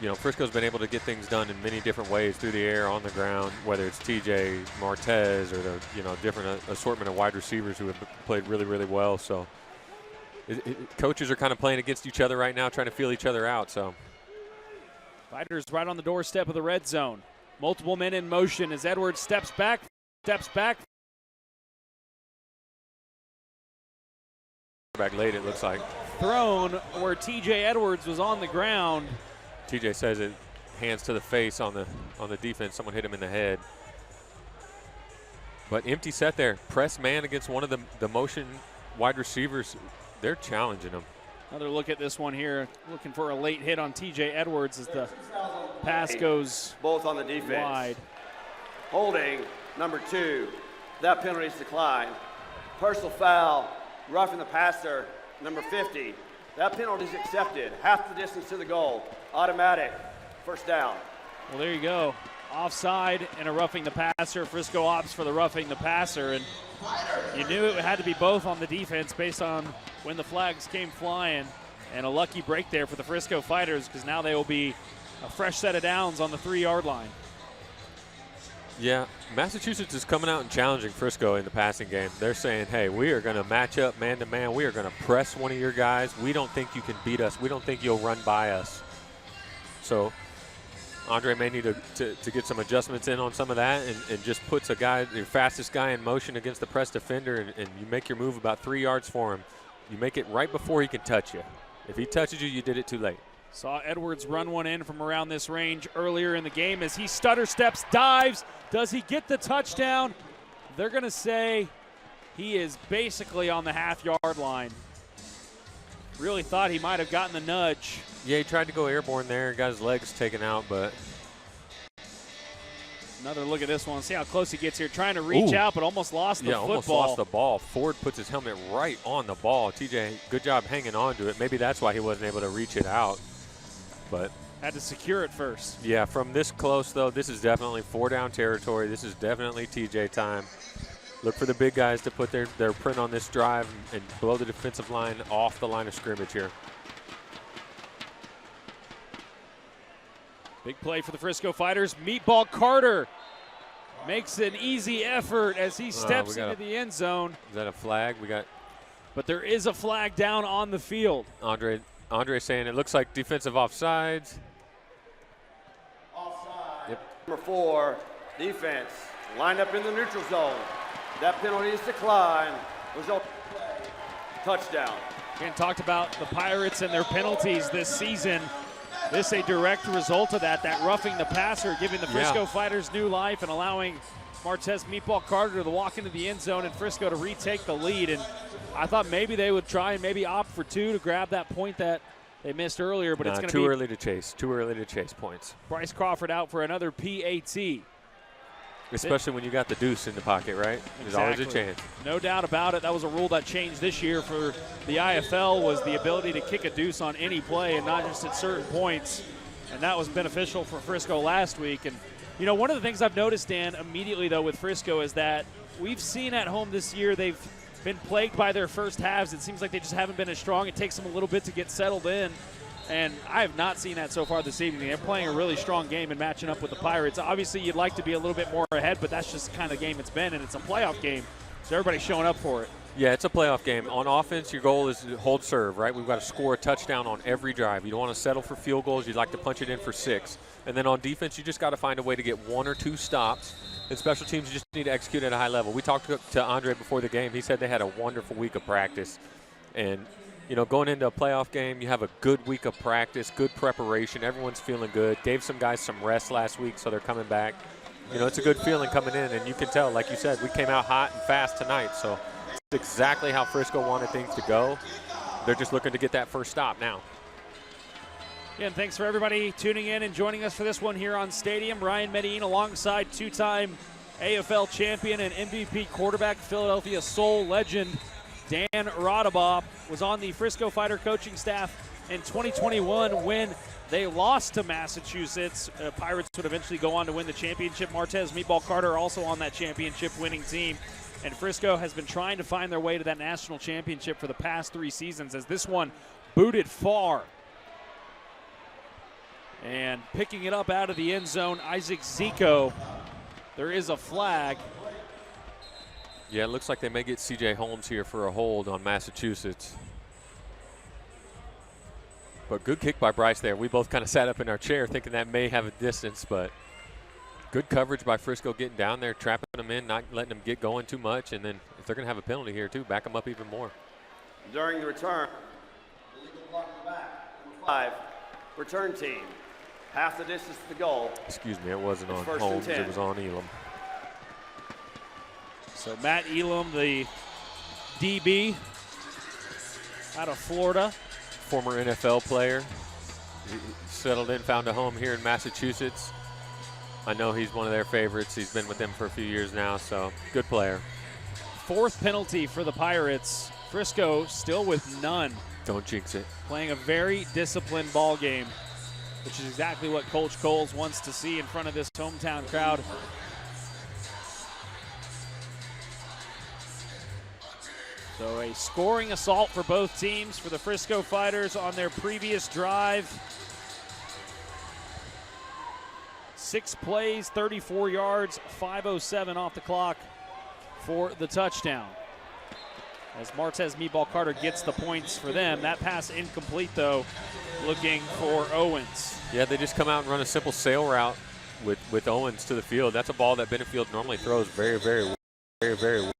you know, Frisco's been able to get things done in many different ways through the air, on the ground, whether it's TJ, Martez, or the different assortment of wide receivers who have played really, really well. So coaches are kind of playing against each other right now, trying to feel each other out. So Fighters right on the doorstep of the red zone. Multiple men in motion as Edwards steps back. Back late, it looks like. Thrown where TJ Edwards was on the ground. TJ says it, hands to the face on the defense. Someone hit him in the head. But empty set there. Press man against one of the motion wide receivers. They're challenging him. Another look at this one here. Looking for a late hit on TJ Edwards as the pass goes both on the defense. Wide. Holding, number 2. That penalty is declined. Personal foul, roughing the passer, number 50. That penalty is accepted. Half the distance to the goal. Automatic. First down. Well, there you go. Offside and a roughing the passer. Frisco opts for the roughing the passer, and you knew it had to be both on the defense based on when the flags came flying. And a lucky break there for the Frisco Fighters, because now they will be a fresh set of downs on the 3-yard line. Yeah, Massachusetts is coming out and challenging Frisco in the passing game. They're saying, hey, we are going to match up man-to-man. We are going to press one of your guys. We don't think you can beat us. We don't think you'll run by us. So Andre may need to get some adjustments in on some of that, and just puts a guy, your fastest guy, in motion against the press defender, and you make your move about 3 yards for him. You make it right before he can touch you. If he touches you, you did it too late. Saw Edwards run one in from around this range earlier in the game as he stutter steps, dives. Does he get the touchdown? They're going to say he is basically on the half-yard line. Really thought he might have gotten the nudge. Yeah, he tried to go airborne there, got his legs taken out, but. Another look at this one. See how close he gets here. Trying to reach out, but almost lost the football. Almost lost the ball. Ford puts his helmet right on the ball. TJ, good job hanging on to it. Maybe that's why he wasn't able to reach it out. But had to secure it first. Yeah, from this close, though, this is definitely 4-down territory. This is definitely TJ time. Look for the big guys to put their print on this drive and blow the defensive line off the line of scrimmage here. Big play for the Frisco Fighters. Meatball Carter makes an easy effort as he steps into the end zone. Is that a flag? But there is a flag down on the field. Andre saying it looks like defensive offsides. Offside. Yep. Number 4, defense, lined up in the neutral zone. That penalty is declined. Result, touchdown. Again, talked about the Pirates and their penalties this season. This a direct result of that roughing the passer, giving the Frisco Fighters new life and allowing Martez Meatball Carter to walk into the end zone and Frisco to retake the lead. And I thought maybe they would try and maybe opt for 2 to grab that point that they missed earlier, but it's going to be too early to chase. Too early to chase points. Bryce Crawford out for another PAT. Especially when you got the deuce in the pocket, right? There's always a chance. No doubt about it. That was a rule that changed this year for the IFL, was the ability to kick a deuce on any play and not just at certain points. And that was beneficial for Frisco last week. And, you know, one of the things I've noticed, Dan, immediately, though, with Frisco is that we've seen at home this year they've been plagued by their first halves. It seems like they just haven't been as strong. It takes them a little bit to get settled in. And I have not seen that so far this evening. They're playing a really strong game and matching up with the Pirates. Obviously, you'd like to be a little bit more ahead, but that's just the kind of game it's been, and it's a playoff game, so everybody's showing up for it. Yeah, it's a playoff game. On offense, your goal is to hold serve, right? We've got to score a touchdown on every drive. You don't want to settle for field goals. You'd like to punch it in for 6. And then on defense, you just got to find a way to get 1 or 2 stops. And special teams, you just need to execute at a high level. We talked to Andre before the game. He said they had a wonderful week of practice. And you know, going into a playoff game, you have a good week of practice, good preparation. Everyone's feeling good. Gave some guys some rest last week, so they're coming back. You know, it's a good feeling coming in, and you can tell, like you said, we came out hot and fast tonight. So it's exactly how Frisco wanted things to go. They're just looking to get that first stop now. Again, thanks for everybody tuning in and joining us for this one here on Stadium. Ryan Medellin alongside 2-time AFL champion and MVP quarterback, Philadelphia Soul legend Dan Rodabaugh was on the Frisco Fighter coaching staff in 2021 when they lost to Massachusetts. Pirates would eventually go on to win the championship. Martez Meatball Carter also on that championship winning team. And Frisco has been trying to find their way to that national championship for the past 3 seasons, as this one booted far. And picking it up out of the end zone, Isaac Zico. There is a flag. Yeah, it looks like they may get C.J. Holmes here for a hold on Massachusetts. But good kick by Bryce there. We both kind of sat up in our chair thinking that may have a distance, but good coverage by Frisco getting down there, trapping them in, not letting them get going too much. And then if they're going to have a penalty here too, back them up even more. During the return, illegal block in the back, number 5, return team. Half the distance to the goal. Excuse me, it wasn't on First Holmes, and 10. it was on Elam. So Matt Elam, the DB out of Florida. Former NFL player. He settled in, found a home here in Massachusetts. I know he's one of their favorites. He's been with them for a few years now, so good player. 4th penalty for the Pirates. Frisco still with none. Don't jinx it. Playing a very disciplined ball game, which is exactly what Coach Coles wants to see in front of this hometown crowd. So a scoring assault for both teams for the Frisco Fighters on their previous drive. 6 plays, 34 yards, 5:07 off the clock for the touchdown. As Martez Meatball Carter gets the points for them. That pass incomplete, though, looking for Owens. Yeah, they just come out and run a simple sail route with Owens to the field. That's a ball that Benefield normally throws very well.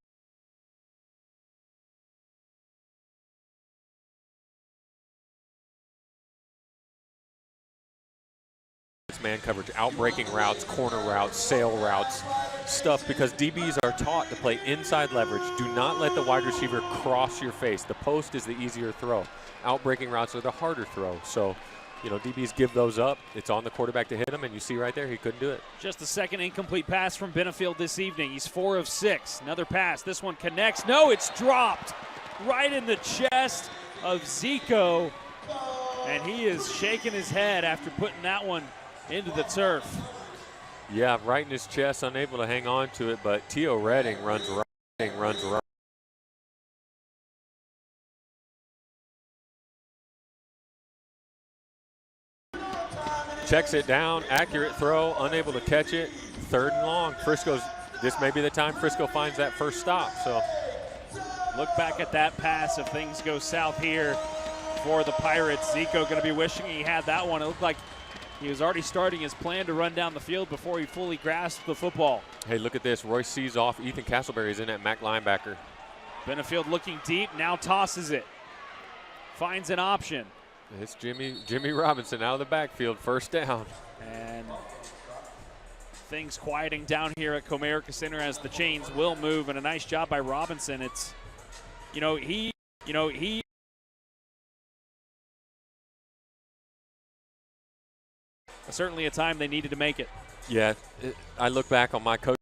Man coverage, out-breaking routes, corner routes, sail routes, stuff, because DBs are taught to play inside leverage. Do not let the wide receiver cross your face. The post is the easier throw. Out-breaking routes are the harder throw. So DBs give those up. It's on the quarterback to hit them, and you see right there he couldn't do it. Just the second incomplete pass from Benefield this evening. He's 4 of 6. Another pass. This one connects. No, it's dropped right in the chest of Zico, and he is shaking his head after putting that one into the turf. Yeah, right in his chest, unable to hang on to it, but Tio Redding runs right. Checks it down, accurate throw, unable to catch it. 3rd and long. This may be the time Frisco finds that first stop. So look back at that pass if things go south here for the Pirates. Zico going to be wishing he had that one. It looked like he was already starting his plan to run down the field before he fully grasped the football. Hey, look at this. Royce sees off. Ethan Castleberry's in at Mac linebacker. Benefield looking deep, now tosses it. Finds an option. It's Jimmy Robinson out of the backfield, 1st down. And things quieting down here at Comerica Center as the chains will move, and a nice job by Robinson. It's, he certainly a time they needed to make it. Yeah, I look back on my coach.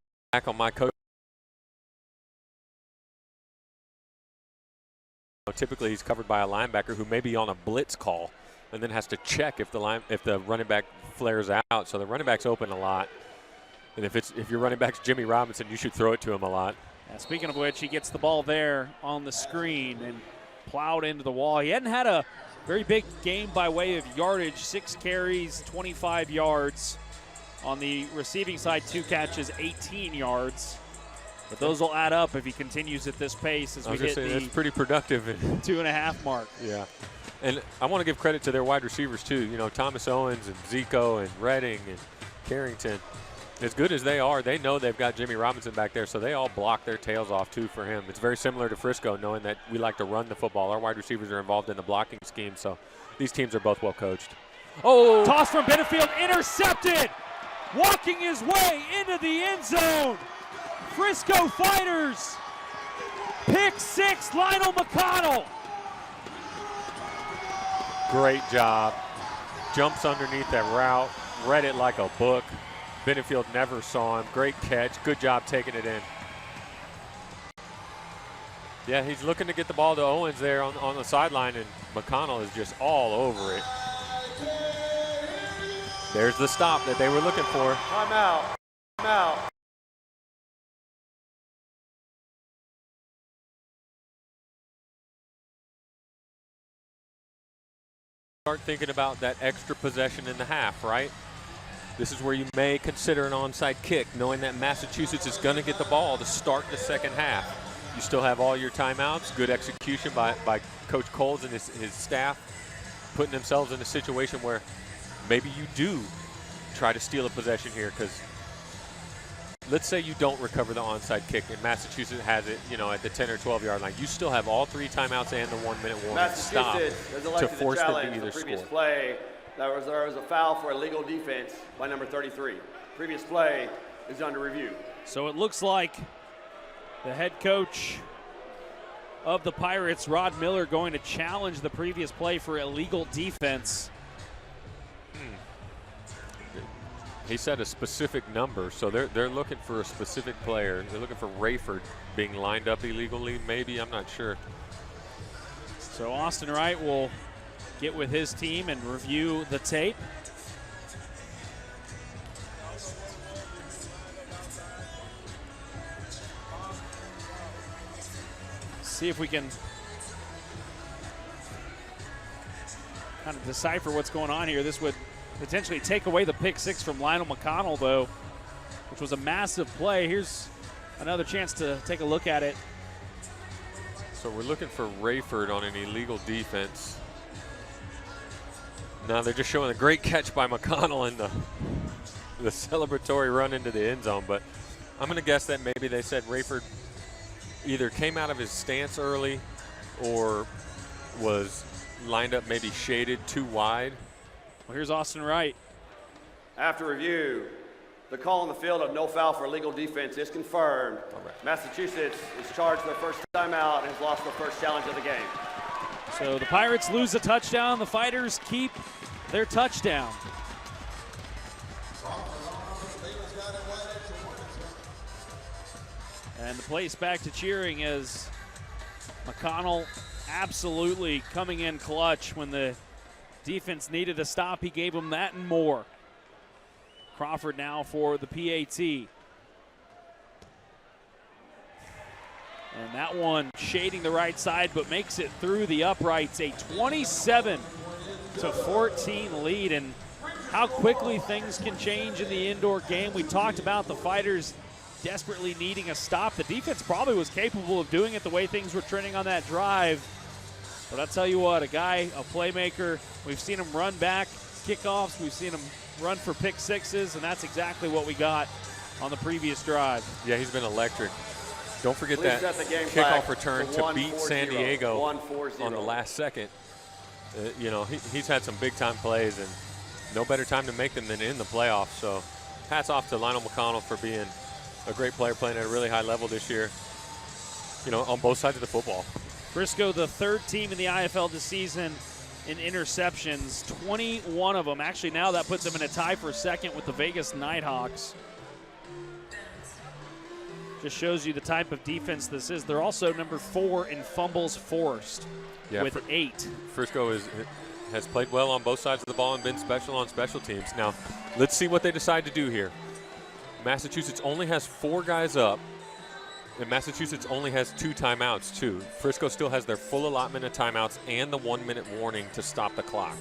Typically, he's covered by a linebacker who may be on a blitz call, and then has to check if the running back flares out. So the running back's open a lot, and if your running back's Jimmy Robinson, you should throw it to him a lot. Speaking of which, he gets the ball there on the screen and plowed into the wall. He hadn't had a very big game by way of yardage. 6 carries, 25 yards. On the receiving side, 2 catches, 18 yards. But those will add up if he continues at this pace as we hit that's pretty productive. 2.5 mark. Yeah. And I want to give credit to their wide receivers, too. Thomas Owens and Zico and Redding and Carrington. As good as they are, they know they've got Jimmy Robinson back there, so they all block their tails off, too, for him. It's very similar to Frisco, knowing that we like to run the football. Our wide receivers are involved in the blocking scheme, so these teams are both well coached. Oh! Toss from Benefield, intercepted! Walking his way into the end zone. Frisco Fighters, pick 6, Lionel McConnell. Great job. Jumps underneath that route, read it like a book. Benefield never saw him. Great catch. Good job taking it in. Yeah, he's looking to get the ball to Owens there on the sideline, and McConnell is just all over it. There's the stop that they were looking for. Timeout. Timeout. Start thinking about that extra possession in the half, right? This is where you may consider an onside kick, knowing that Massachusetts is going to get the ball to start the second half. You still have all your timeouts. Good execution by Coach Coles and his staff, putting themselves in a situation where maybe you do try to steal a possession here, because let's say you don't recover the onside kick and Massachusetts has it, at the 10 or 12 yard line. You still have all 3 timeouts and the 1 minute warning stop to force them to either score. Play, there was a foul for illegal defense by number 33. Previous play is under review. So it looks like the head coach of the Pirates, Rod Miller, going to challenge the previous play for illegal defense. He said a specific number, so they're looking for a specific player. They're looking for Rayford being lined up illegally, maybe. I'm not sure. So Austin Wright will get with his team and review the tape. See if we can kind of decipher what's going on here. This would potentially take away the pick 6 from Lionel McConnell, though, which was a massive play. Here's another chance to take a look at it. So we're looking for Rayford on an illegal defense. Now they're just showing a great catch by McConnell and the celebratory run into the end zone, but I'm going to guess that maybe they said Rayford either came out of his stance early or was lined up maybe shaded too wide. Well, here's Austin Wright. After review, the call on the field of no foul for illegal defense is confirmed. Right. Massachusetts is charged their first timeout and has lost the first challenge of the game. So the Pirates lose a touchdown. The Fighters keep their touchdown. And the place back to cheering as McConnell absolutely coming in clutch when the defense needed a stop. He gave them that and more. Crawford now for the PAT. And that one shading the right side, but makes it through the uprights. A 27-14 lead, and how quickly things can change in the indoor game. We talked about the Fighters desperately needing a stop. The defense probably was capable of doing it the way things were trending on that drive. But I'll tell you what, a guy, a playmaker, we've seen him run back kickoffs, we've seen him run for pick sixes, and that's exactly what we got on the previous drive. Yeah, he's been electric. Don't forget Please that set the game kickoff flag return for to beat San 1-4-0. Diego 1-4-0. on the last second. You know, he's had some big-time plays, and no better time to make them than in the playoffs. So hats off to Lionel McConnell for being a great player, playing at a really high level this year, you know, on both sides of the football. Frisco, the third team in the IFL this season in interceptions, 21 of them. Actually, now that puts them in a tie for second with the Vegas Nighthawks. Just shows you the type of defense this is. They're also number 4 in fumbles forced with 8. Frisco has played well on both sides of the ball and been special on special teams. Now, let's see what they decide to do here. Massachusetts only has 4 guys up, and Massachusetts only has 2 timeouts, too. Frisco still has their full allotment of timeouts and the 1-minute warning to stop the clock.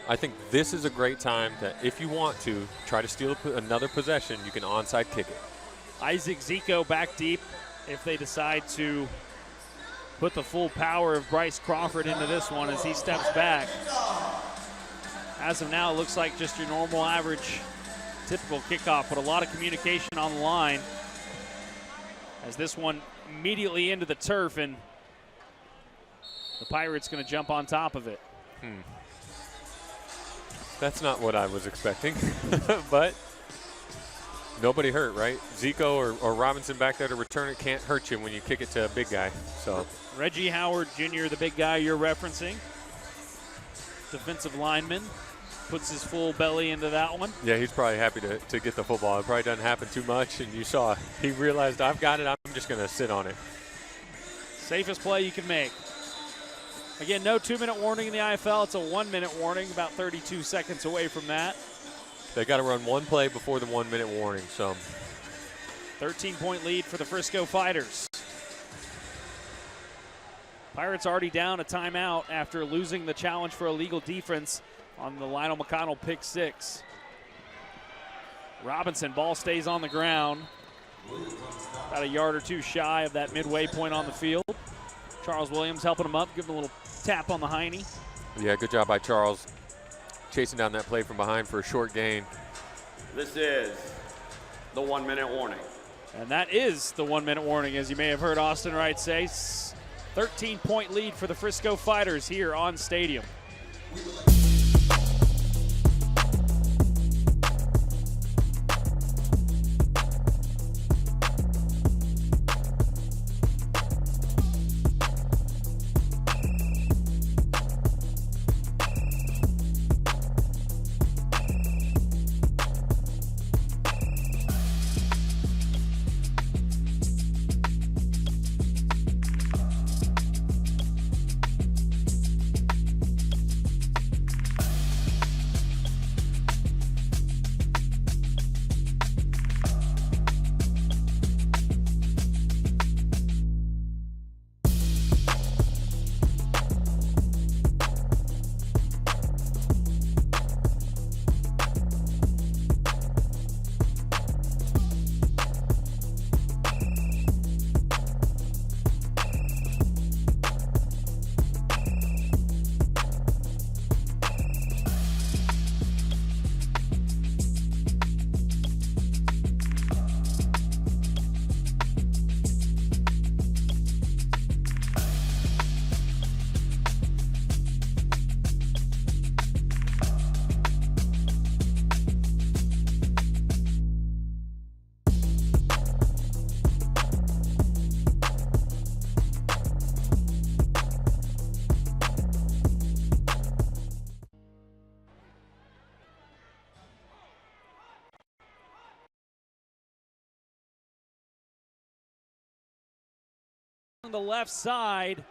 I think this is a great time that if you want to try to steal another possession, you can onside kick it. Isaac Zico back deep if they decide to put the full power of Bryce Crawford into this one as he steps back. As of now, it looks like just your normal average typical kickoff, but a lot of communication on the line as this one immediately into the turf, and the Pirates going to jump on top of it. That's not what I was expecting, but nobody hurt, right? Zico or Robinson back there to return it can't hurt you when you kick it to a big guy. So Reggie Howard Jr., the big guy you're referencing, defensive lineman, puts his full belly into that one. yeah, he's probably happy to get the football. It probably doesn't happen too much, and you saw he realized, I've got it, I'm just going to sit on it. Safest play you can make. Again, no 2-minute warning in the IFL. It's a 1-minute warning, about 32 seconds away from that. They got to run one play before the 1-minute warning. So 13-point lead for the Frisco Fighters. Pirates already down a timeout after losing the challenge for illegal defense on the Lionel McConnell pick 6. Robinson, ball stays on the ground. About a yard or two shy of that midway point on the field. Charles Williams helping him up, giving him a little tap on the hiney. yeah, good job by Charles, chasing down that play from behind for a short gain. This is the 1-minute warning. And that is the 1-minute warning, as you may have heard Austin Wright say. 13-point lead for the Frisco Fighters here on Stadium. On the left side.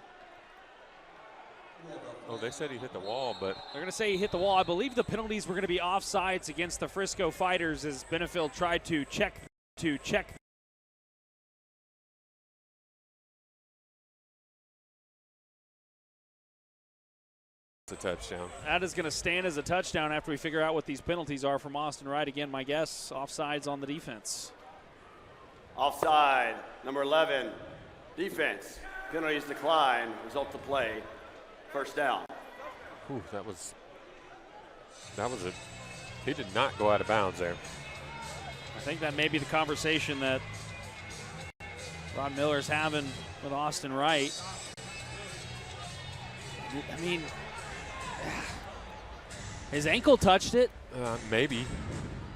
Oh, they said he hit the wall, but They're going to say he hit the wall. I believe the penalties were going to be offsides against the Frisco Fighters as Benefield tried to check. it's a touchdown. That is going to stand as a touchdown after we figure out what these penalties are from Austin Wright. Again, my guess, offsides on the defense. Offside, number 11, defense. Penalties decline, result to play. First down. Ooh, that was he did not go out of bounds there. I think that may be the conversation that Ron Miller's having with Austin Wright. I mean, his ankle touched it. Maybe.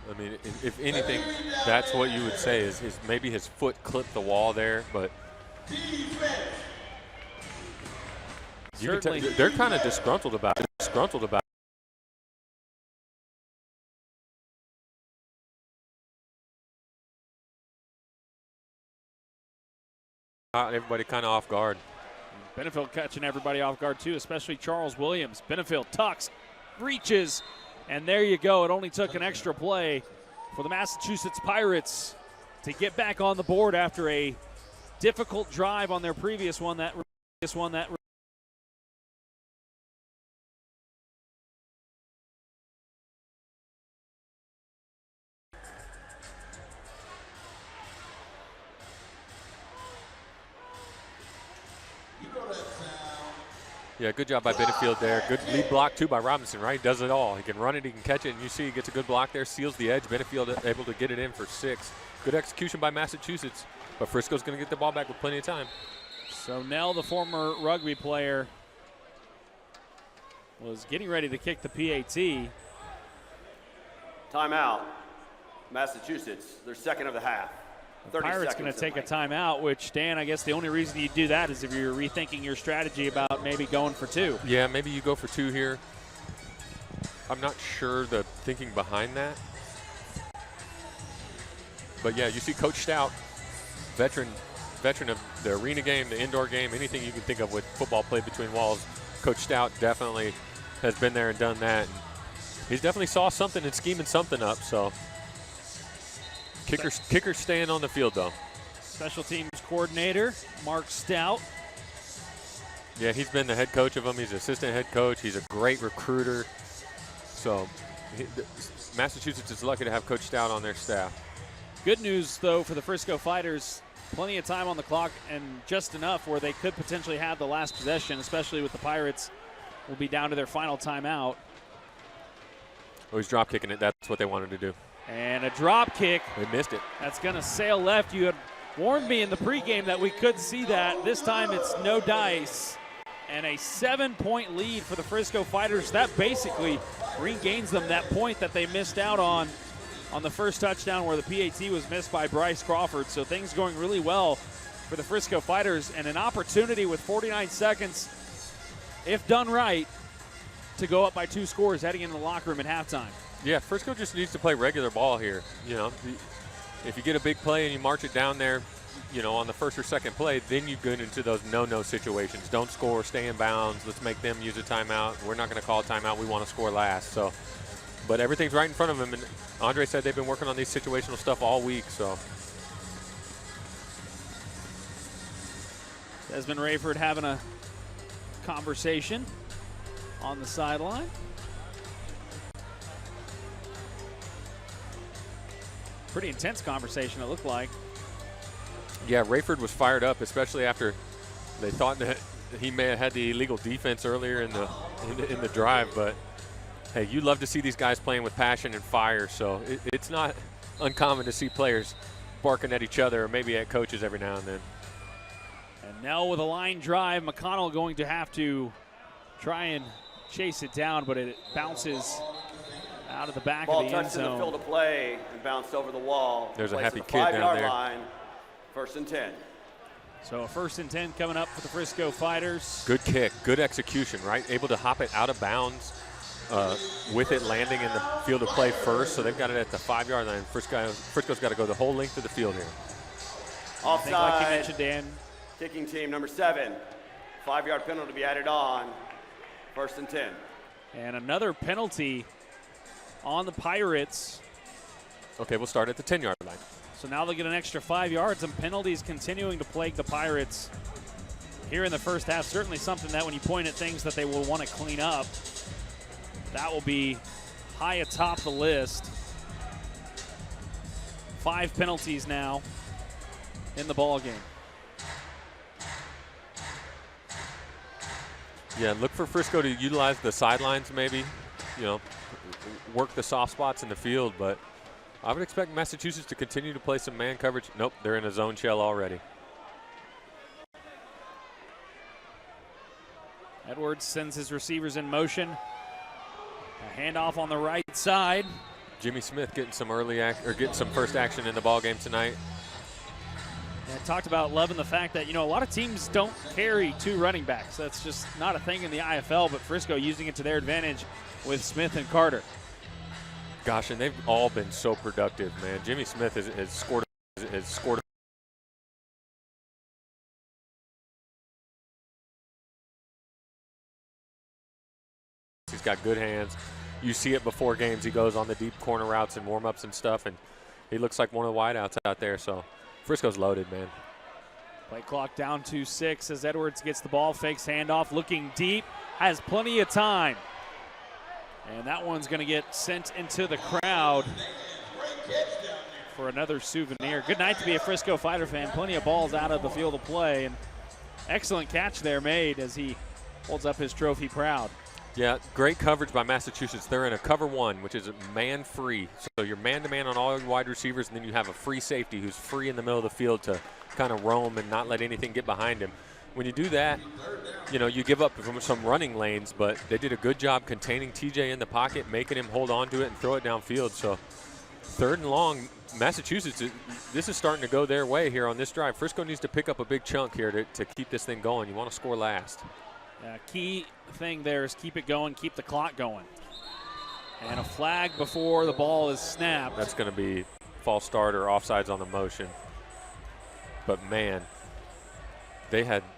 I mean, if anything, that's what you would say is maybe his foot clipped the wall there, but you can tell, they're kind of disgruntled about it. Everybody kind of off guard. Benefield catching everybody off guard too, especially Charles Williams. Benefield tucks, reaches, and there you go. It only took an extra play for the Massachusetts Pirates to get back on the board after a difficult drive on their previous one. Yeah, good job by Benefield there. Good lead block, too, by Robinson, right? He does it all. He can run it, he can catch it, and you see he gets a good block there, seals the edge. Benefield able to get it in for 6. Good execution by Massachusetts, but Frisco's going to get the ball back with plenty of time. So Nell, the former rugby player, was getting ready to kick the PAT. Timeout, Massachusetts, their second of the half. The Pirates going to take a timeout, which, Dan, I guess the only reason you do that is if you're rethinking your strategy about maybe going for 2. Yeah, maybe you go for 2 here. I'm not sure the thinking behind that. But, yeah, you see Coach Stout, veteran of the arena game, the indoor game, anything you can think of with football played between walls. Coach Stout definitely has been there and done that. And he's definitely saw something and scheming something up, so. Kicker staying on the field, though. Special teams coordinator, Mark Stout. Yeah, he's been the head coach of them. He's assistant head coach. He's a great recruiter. So Massachusetts is lucky to have Coach Stout on their staff. Good news, though, for the Frisco Fighters. Plenty of time on the clock and just enough where they could potentially have the last possession, especially with the Pirates will be down to their final timeout. Oh, he's drop kicking it. That's what they wanted to do. And a drop kick. They missed it. That's going to sail left. You had warned me in the pregame that we could see that. This time it's no dice. And a 7-point lead for the Frisco Fighters. That basically regains them that point that they missed out on the first touchdown where the PAT was missed by Bryce Crawford. So things going really well for the Frisco Fighters and an opportunity with 49 seconds, if done right, to go up by 2 scores heading into the locker room at halftime. Yeah, Frisco just needs to play regular ball here. You know, if you get a big play and you march it down there, you know, on the first or second play, then you get into those no-no situations. Don't score, stay in bounds. Let's make them use a timeout. We're not going to call a timeout. We want to score last. So, but everything's right in front of them. And Andre said they've been working on these situational stuff all week. So, Desmond Rayford having a conversation on the sideline. Pretty intense conversation, it looked like. Yeah, Rayford was fired up, especially after they thought that he may have had the illegal defense earlier in the drive. But hey, you love to see these guys playing with passion and fire. So it's not uncommon to see players barking at each other or maybe at coaches every now and then. And Nell with a line drive. McConnell going to have to try and chase it down, but it bounces out of the back Ball of the end touched in the zone. field of play and bounced over the wall. There's a Place happy at the kid down 5-yard there. line, 1st and 10. So a 1st and 10 coming up for the Frisco Fighters. Good kick, good execution, right? Able to hop it out of bounds with it landing in the field of play first. So they've got it at the 5-yard line. Frisco's got to go the whole length of the field here. I think, like you Offside, mentioned, Dan, Kicking team number 7. 5-yard penalty to be added on. 1st and 10. And another penalty on the Pirates. Okay, we'll start at the 10-yard line. So now they'll get an extra 5 yards, and penalties continuing to plague the Pirates here in the first half. Certainly something that when you point at things that they will want to clean up, that will be high atop the list. 5 penalties now in the ball game. Yeah, look for Frisco to utilize the sidelines maybe, you know, work the soft spots in the field, but I would expect Massachusetts to continue to play some man coverage. Nope, they're in a zone shell already. Edwards sends his receivers in motion. A handoff on the right side. Jimmy Smith getting some getting some first action in the ball game tonight. I talked about loving the fact that, you know, a lot of teams don't carry 2 running backs. That's just not a thing in the IFL, but Frisco using it to their advantage with Smith and Carter. Gosh, and they've all been so productive, man. Jimmy Smith has scored. He's got good hands. You see it before games. He goes on the deep corner routes and warm-ups and stuff, and he looks like one of the wideouts out there. So Frisco's loaded, man. Play clock down to 6 as Edwards gets the ball, fakes handoff, looking deep, has plenty of time. And that one's going to get sent into the crowd for another souvenir. Good night to be a Frisco Fighter fan. Plenty of balls out of the field of play, and excellent catch there made as he holds up his trophy proud. Yeah, great coverage by Massachusetts. They're in a cover 1, which is man-free. So you're man-to-man on all your wide receivers, and then you have a free safety who's free in the middle of the field to kind of roam and not let anything get behind him. When you do that, you know, you give up from some running lanes, but they did a good job containing TJ in the pocket, making him hold on to it and throw it downfield. So 3rd and long, Massachusetts, this is starting to go their way here on this drive. Frisco needs to pick up a big chunk here to keep this thing going. You want to score last. Key thing there is keep it going, keep the clock going. And a flag before the ball is snapped. That's going to be false start or offsides on the motion. But, man, they had –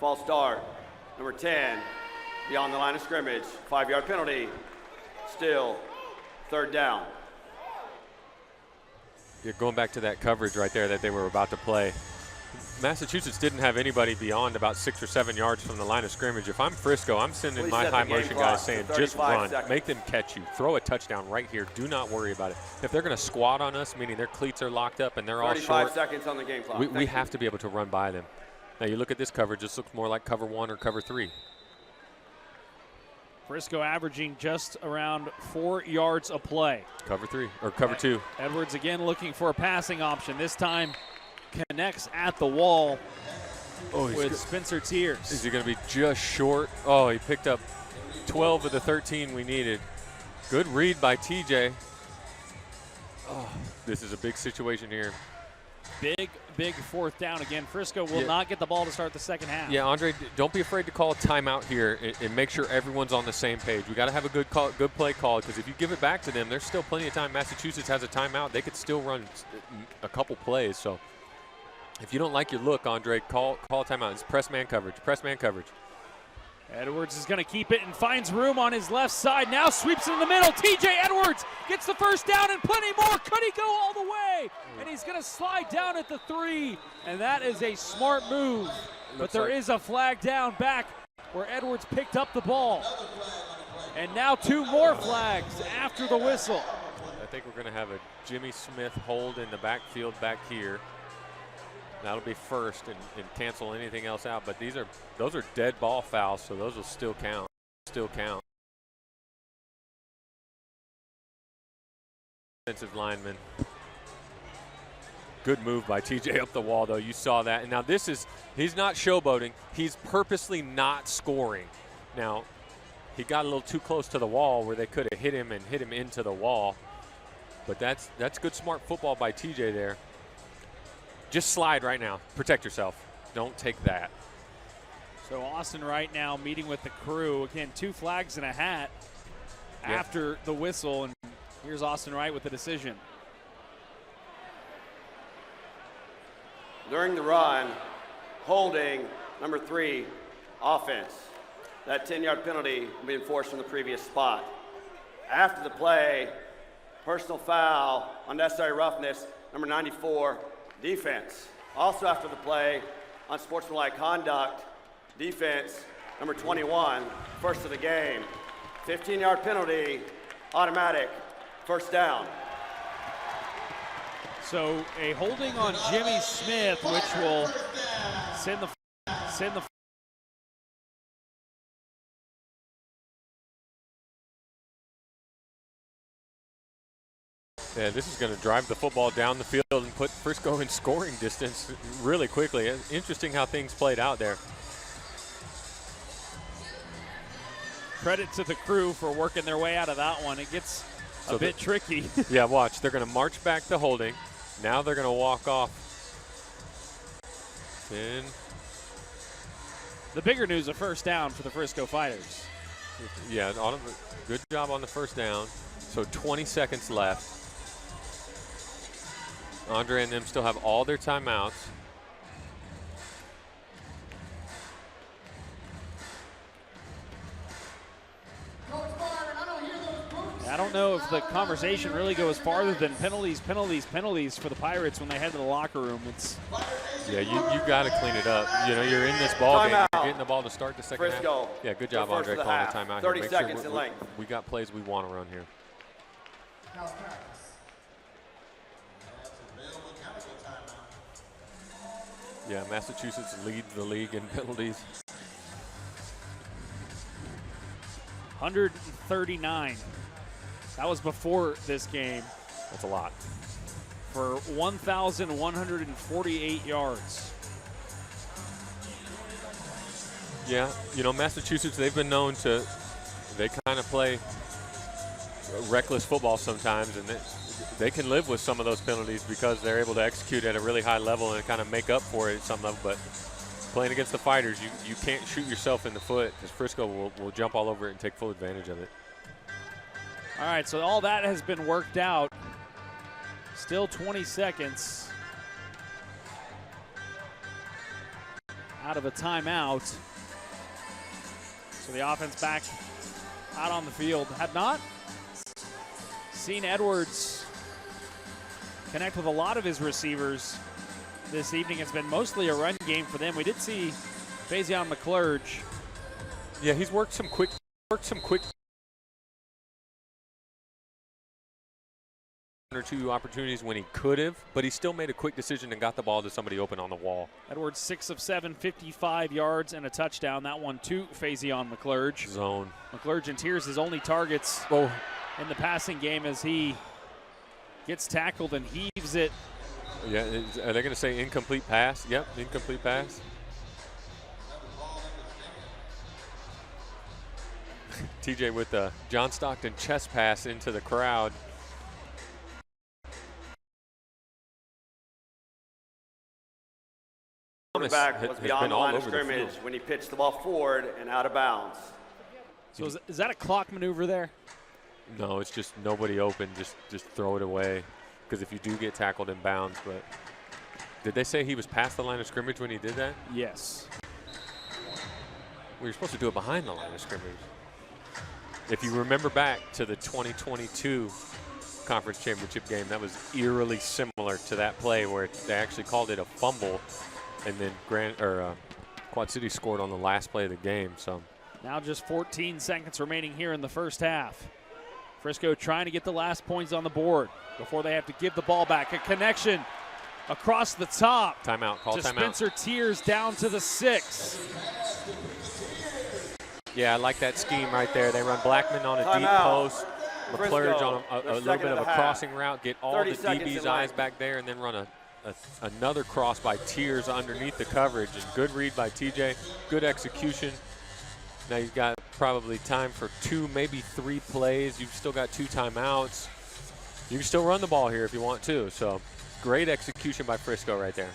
False start. Number 10, beyond the line of scrimmage. 5-yard penalty. Still 3rd down. You're going back to that coverage right there that they were about to play. Massachusetts didn't have anybody beyond about 6 or 7 yards from the line of scrimmage. If I'm Frisco, I'm sending my high motion guys saying, just run, make them catch you, throw a touchdown right here. Do not worry about it. If they're going to squat on us, meaning their cleats are locked up and they're all short, 35 seconds on the game clock. we have to be able to run by them. Now you look at this coverage, this looks more like cover 1 or cover 3. Frisco averaging just around 4 yards a play. Cover 3 or cover 2. Edwards again looking for a passing option. This time connects at the wall with Spencer Tears. Is he going to be just short? Oh, he picked up 12 of the 13 we needed. Good read by TJ. Oh, this is a big situation here. Big 4th down again. Frisco will not get the ball to start the second half. Yeah, Andre, don't be afraid to call a timeout here and make sure everyone's on the same page. We got to have a good play call, because if you give it back to them, there's still plenty of time. Massachusetts has a timeout. They could still run a couple plays. So if you don't like your look, Andre, call a timeout. It's press man coverage. Press man coverage. Edwards is going to keep it and finds room on his left side. Now sweeps in the middle. TJ Edwards gets the first down and plenty more. Could he go all the way? And he's going to slide down at the 3. And that is a smart move. But there is a flag down back where Edwards picked up the ball. And now 2 more flags after the whistle. I think we're going to have a Jimmy Smith hold in the backfield back here. That'll be first and cancel anything else out. But those are dead ball fouls, so those will still count. Defensive lineman. Good move by TJ up the wall, though. You saw that. And now he's not showboating. He's purposely not scoring. Now, he got a little too close to the wall where they could have hit him and hit him into the wall. But that's good, smart football by TJ there. Just slide right now. Protect yourself. Don't take that. So Austin right now meeting with the crew. Again, 2 flags and a hat after the whistle. And here's Austin Wright with the decision. during the run, holding number 3, offense. That 10-yard penalty will be enforced from the previous spot. After the play, personal foul, unnecessary roughness, number 94, defense. Also after the play, unsportsmanlike conduct, defense, number 21, first of the game. 15-yard penalty, automatic, first down. So a holding on Jimmy Smith, which will send the Yeah, this is going to drive the football down the field and put Frisco in scoring distance really quickly. Interesting how things played out there. credit to the crew for working their way out of that one. It gets a bit tricky. Yeah, watch. They're going to march back to holding. Now they're going to walk off. 10. The bigger news, a first down for the Frisco Fighters. Yeah, good job on the first down. So 20 seconds left. Andre and them still have all their timeouts. I don't know if the conversation really goes farther than penalties for the Pirates when they head to the locker room. Yeah, you got to clean it up. You know, you're in this ball game. You're getting the ball to start the second Frisco. half. Yeah, good job, Andre, calling a timeout 30 here. seconds in length. We got plays we want around here. Yeah, Massachusetts leads the league in penalties. 139. That was before this game. That's a lot. For 1,148 yards. Yeah, you know, Massachusetts, they've been known to, they kind of play reckless football sometimes, and they can live with some of those penalties because they're able to execute at a really high level and kind of make up for it at some level. But playing against the Fighters, you can't shoot yourself in the foot because Frisco will jump all over it and take full advantage of it. All right, so all that has been worked out. Still 20 seconds out of a timeout. So the offense back out on the field. Have not seen Edwards connect with a lot of his receivers this evening. It's been mostly a run game for them. We did see Faison McClurge. Yeah, he's worked some quick one or two opportunities when he could have, but he still made a quick decision and got the ball to somebody open on the wall. Edwards 6 of 7, 55 yards and a touchdown. That one to Faison McClurge. Zone. McClurge and Tears his only targets in the passing game as he gets tackled and heaves it. Yeah, are they going to say incomplete pass? Yep, incomplete pass. TJ with the John Stockton chest pass into the crowd. Quarterback was beyond the line of scrimmage when he pitched the ball forward and out of bounds. So is that a clock maneuver there? No, it's just nobody open. Just throw it away. Because if you do get tackled in bounds, but did they say he was past the line of scrimmage when he did that? Yes. We were supposed to do it behind the line of scrimmage. If you remember back to the 2022 conference championship game, that was eerily similar to that play where they actually called it a fumble, and then Quad City scored on the last play of the game. So now just 14 seconds remaining here in the first half. Frisco trying to get the last points on the board before they have to give the ball back. A connection across the top. Timeout. Call to timeout. Spencer Tears down to the 6. Yeah, I like that scheme right there. They run Blackman on a deep post, McClurge on a little bit of a crossing route, get all the DB's eyes back there, and then run another cross by Tears underneath the coverage. And good read by TJ, good execution. Now you've got probably time for 2, maybe 3 plays. You've still got 2 timeouts. You can still run the ball here if you want to. So great execution by Frisco right there.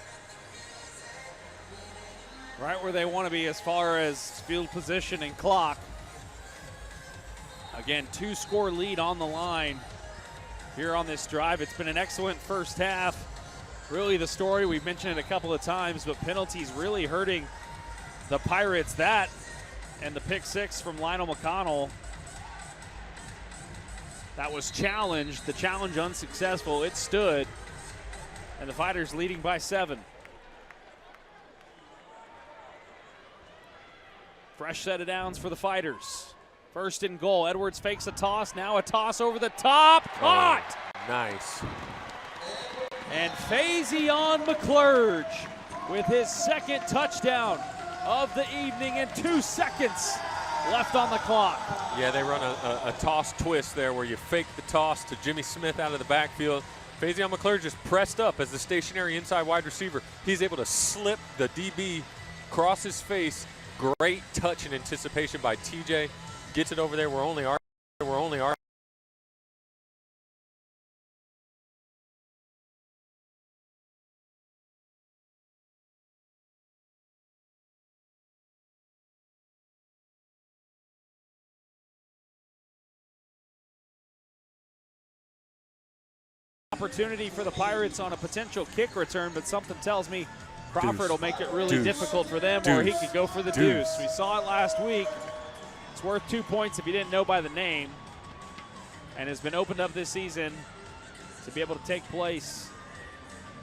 Right where they want to be as far as field position and clock. Again, 2-score lead on the line here on this drive. It's been an excellent first half Really the story, we've mentioned it a couple of times, but penalties really hurting the Pirates. That and the pick six from Lionel McConnell. That was challenged. The challenge unsuccessful. It stood. And the Fighters leading by 7. Fresh set of downs for the Fighters. First and goal. Edwards fakes a toss. Now a toss over the top. Caught! Oh, nice. And Faison McClurge with his second touchdown of the evening and 2 seconds left on the clock. Yeah, they run a toss twist there where you fake the toss to Jimmy Smith out of the backfield. Faison McClurge just pressed up as the stationary inside wide receiver. He's able to slip the DB across his face. Great touch and anticipation by TJ. Gets it over there. We're only opportunity for the Pirates on a potential kick return, but something tells me Crawford will make it really difficult for them, or he could go for the deuce. We saw it last week. It's worth 2 points if you didn't know by the name, and has been opened up this season to be able to take place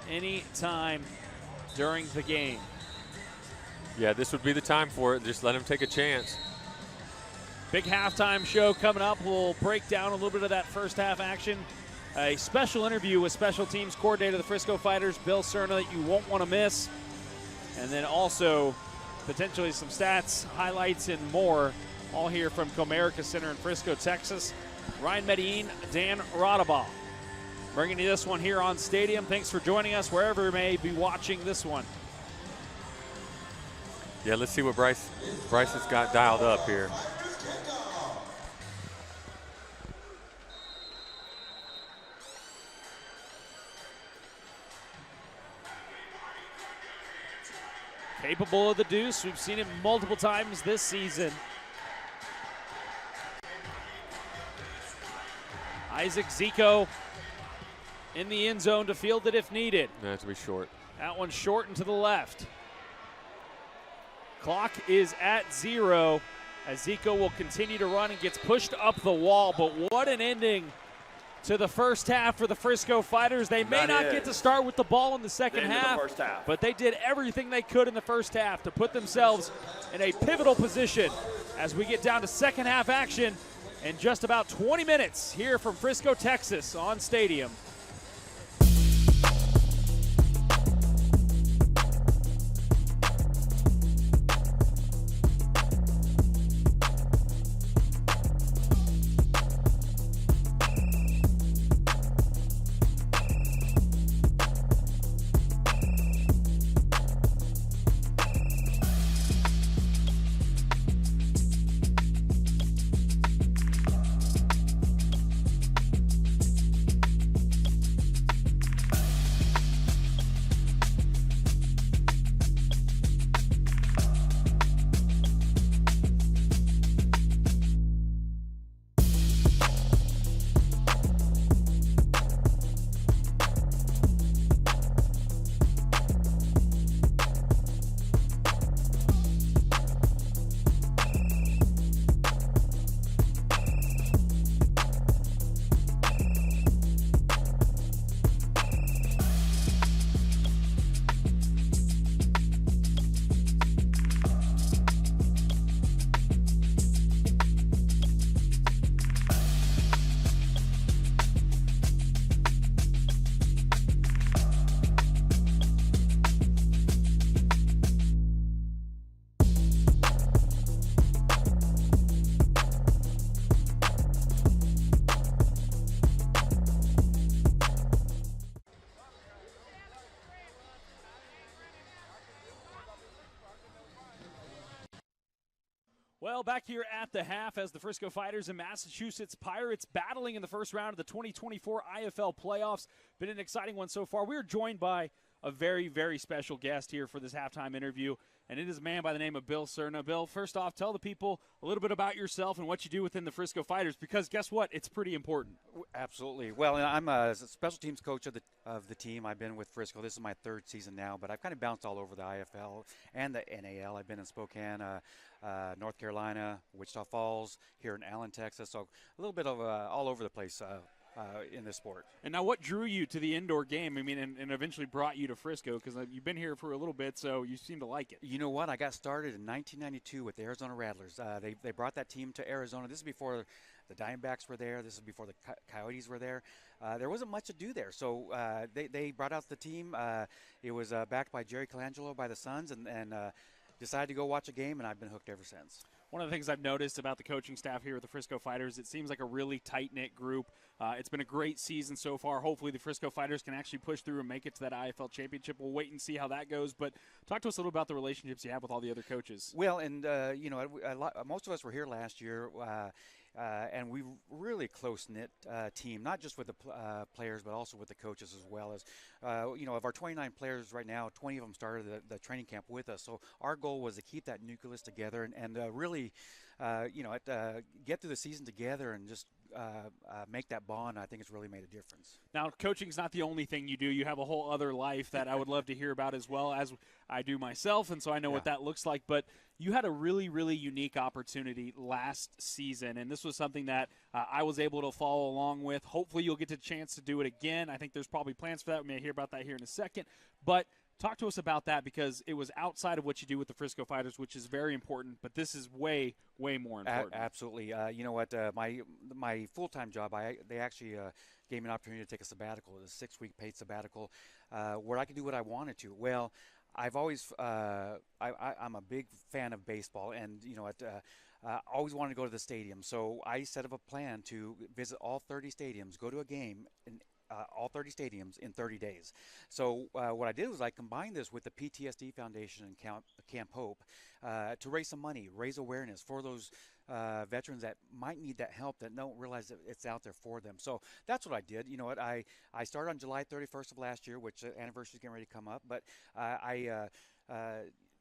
any time during the game. Yeah, this would be the time for it. Just let him take a chance. Big halftime show coming up. We'll break down a little bit of that first half action. A special interview with special teams coordinator of the Frisco Fighters, Bill Cerna, that you won't want to miss. And then also potentially some stats, highlights, and more, all here from Comerica Center in Frisco, Texas. Ryan Medellin, Dan Rodabaugh, bringing you this one here on Stadium. Thanks for joining us wherever you may be watching this one. Yeah, let's see what Bryce has got dialed up here. Capable of the deuce. We've seen it multiple times this season. Isaac Zico in the end zone to field it if needed. That's to be short. That one's short and to the left. Clock is at 0 as Zico will continue to run and gets pushed up the wall. But what an ending to the first half for the Frisco Fighters. They may not get to start with the ball in the second half, but they did everything they could in the first half to put themselves in a pivotal position as we get down to second half action in just about 20 minutes here from Frisco, Texas on Stadium. Well, back here at the half as the Frisco Fighters and Massachusetts Pirates battling in the first round of the 2024 IFL playoffs. Been an exciting one so far. We're joined by a very, very special guest here for this halftime interview. and it is a man by the name of Bill Cerna. Bill, first off, tell the people a little bit about yourself and what you do within the Frisco Fighters, because guess what? It's pretty important. Absolutely. Well, I'm a special teams coach of the team. I've been with Frisco. This is my third season now, but I've kind of bounced all over the IFL and the NAL. I've been in Spokane, North Carolina, Wichita Falls, here in Allen, Texas. So a little bit of all over the place in this sport. And now what drew you to the indoor game? I mean, and eventually brought you to Frisco, because you've been here for a little bit, so you seem to like it. You know what? I got started in 1992 with the Arizona Rattlers. They brought that team to Arizona. This is before the Diamondbacks were there. This is before the Coyotes were there. There wasn't much to do there, so they brought out the team. It was backed by Jerry Colangelo by the Suns, and decided to go watch a game, and I've been hooked ever since. One of the things I've noticed about the coaching staff here at the Frisco Fighters, it seems like a really tight-knit group. It's been a great season so far. Hopefully the Frisco Fighters can actually push through and make it to that IFL championship. We'll wait and see how that goes. But talk to us a little about the relationships you have with all the other coaches. Well, and, most of us were here last year, and we really close-knit team, not just with the players, but also with the coaches as well. As of our 29 players right now, 20 of them started the training camp with us. So our goal was to keep that nucleus together and really, get through the season together and just make that bond. I think it's really made a difference. Now, coaching is not the only thing you do. You have a whole other life that I would love to hear about as well, as I do myself, and so I know what that looks like. But you had a really, really unique opportunity last season, and this was something that I was able to follow along with. Hopefully you'll get the chance to do it again. I think there's probably plans for that. We may hear about that here in a second. But talk to us about that, because it was outside of what you do with the Frisco Fighters, which is very important, but this is way, way more important. Absolutely. You know what? My full-time job, they actually gave me an opportunity to take a sabbatical, a 6-week paid sabbatical, where I could do what I wanted to. Well, I've always I'm a big fan of baseball, and always wanted to go to the stadium. So I set up a plan to visit all 30 stadiums, go to a game in all 30 stadiums in 30 days. So what I did was I combined this with the PTSD Foundation and Camp Hope to raise some money, raise awareness for those veterans that might need that help, that don't realize that it's out there for them. So that's what I did. You know what? I started on July 31st of last year, which anniversary is getting ready to come up, but I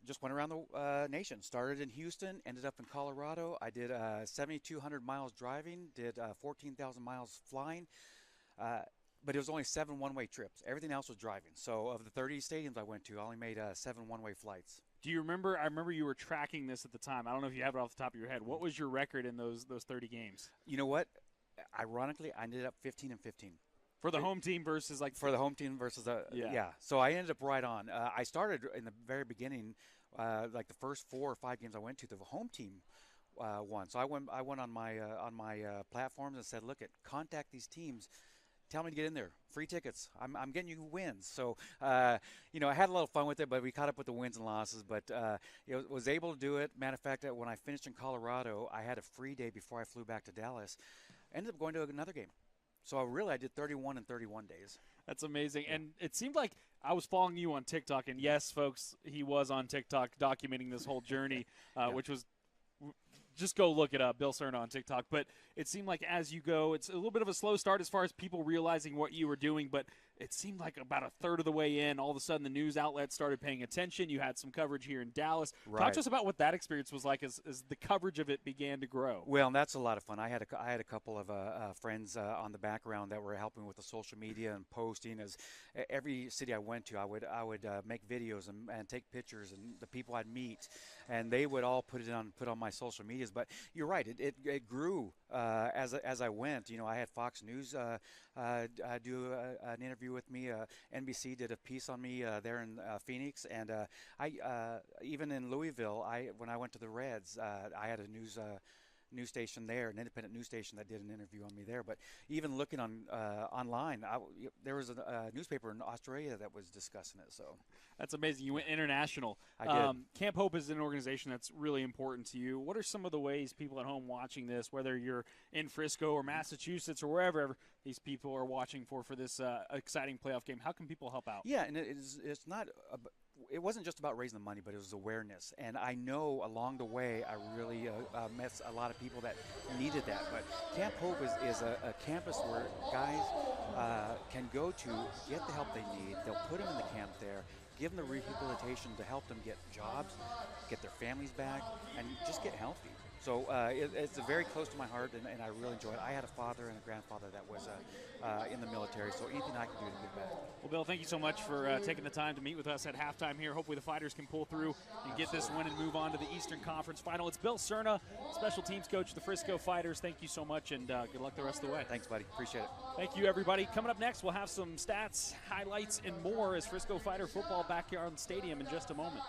just went around the nation. Started in Houston, ended up in Colorado. I did 7,200 miles driving, did 14,000 miles flying. But it was only 7 one-way trips. Everything else was driving. So of the 30 stadiums I went to, I only made 7 one-way flights. Do you remember? I remember you were tracking this at the time. I don't know if you have it off the top of your head. What was your record in those 30 games? You know what? Ironically, I ended up 15-15. For the home team versus for the home team versus So I ended up right on. I started in the very beginning, like the first 4 or 5 games I went to, the home team won. So I went on my platforms and said, look, contact these teams. Tell me to get in there. Free tickets. I'm getting you wins. So, I had a little fun with it, but we caught up with the wins and losses. But was able to do it. Matter of fact, when I finished in Colorado, I had a free day before I flew back to Dallas. Ended up going to another game. So I did 31 in 31 days. That's amazing. And it seemed like I was following you on TikTok. And yes, folks, he was on TikTok documenting this whole journey, which was – just go look it up, Bill Cerna on TikTok. But it seemed like as you go, it's a little bit of a slow start as far as people realizing what you were doing, but it seemed like about a third of the way in, all of a sudden the news outlets started paying attention. You had some coverage here in Dallas. Right. Talk to us about what that experience was like as the coverage of it began to grow. Well, that's a lot of fun. I had a couple of friends on the background that were helping with the social media and posting. As every city I went to, I would make videos and take pictures, and the people I'd meet, and they would all put on my social medias. But you're right, it grew as I went. I had Fox News do an interview with me. NBC did a piece on me there in Phoenix, and I even in Louisville. When I went to the Reds, I had a news station there, an independent news station that did an interview on me there. But even looking online, there was a newspaper in Australia that was discussing it. So that's amazing. You went international. I did. Camp Hope is an organization that's really important to you. What are some of the ways people at home watching this, whether you're in Frisco or Massachusetts or wherever these people are watching for this exciting playoff game, how can people help out? Yeah, and it's not it wasn't just about raising the money, but it was awareness. And I know along the way I really met a lot of people that needed that. But Camp Hope is a campus where guys can go to, get the help they need. They'll put them in the camp there, give them the rehabilitation to help them get jobs, get their families back, and just get healthy. So it's very close to my heart, and I really enjoy it. I had a father and a grandfather that was in the military, so anything I can do to give back. Well, Bill, thank you so much for taking the time to meet with us at halftime here. Hopefully the Fighters can pull through and get this win and move on to the Eastern Conference Final. It's Bill Cerna, special teams coach of the Frisco Fighters. Thank you so much, and good luck the rest of the way. Thanks, buddy. Appreciate it. Thank you, everybody. Coming up next, we'll have some stats, highlights, and more as Frisco Fighter football back here on the stadium in just a moment.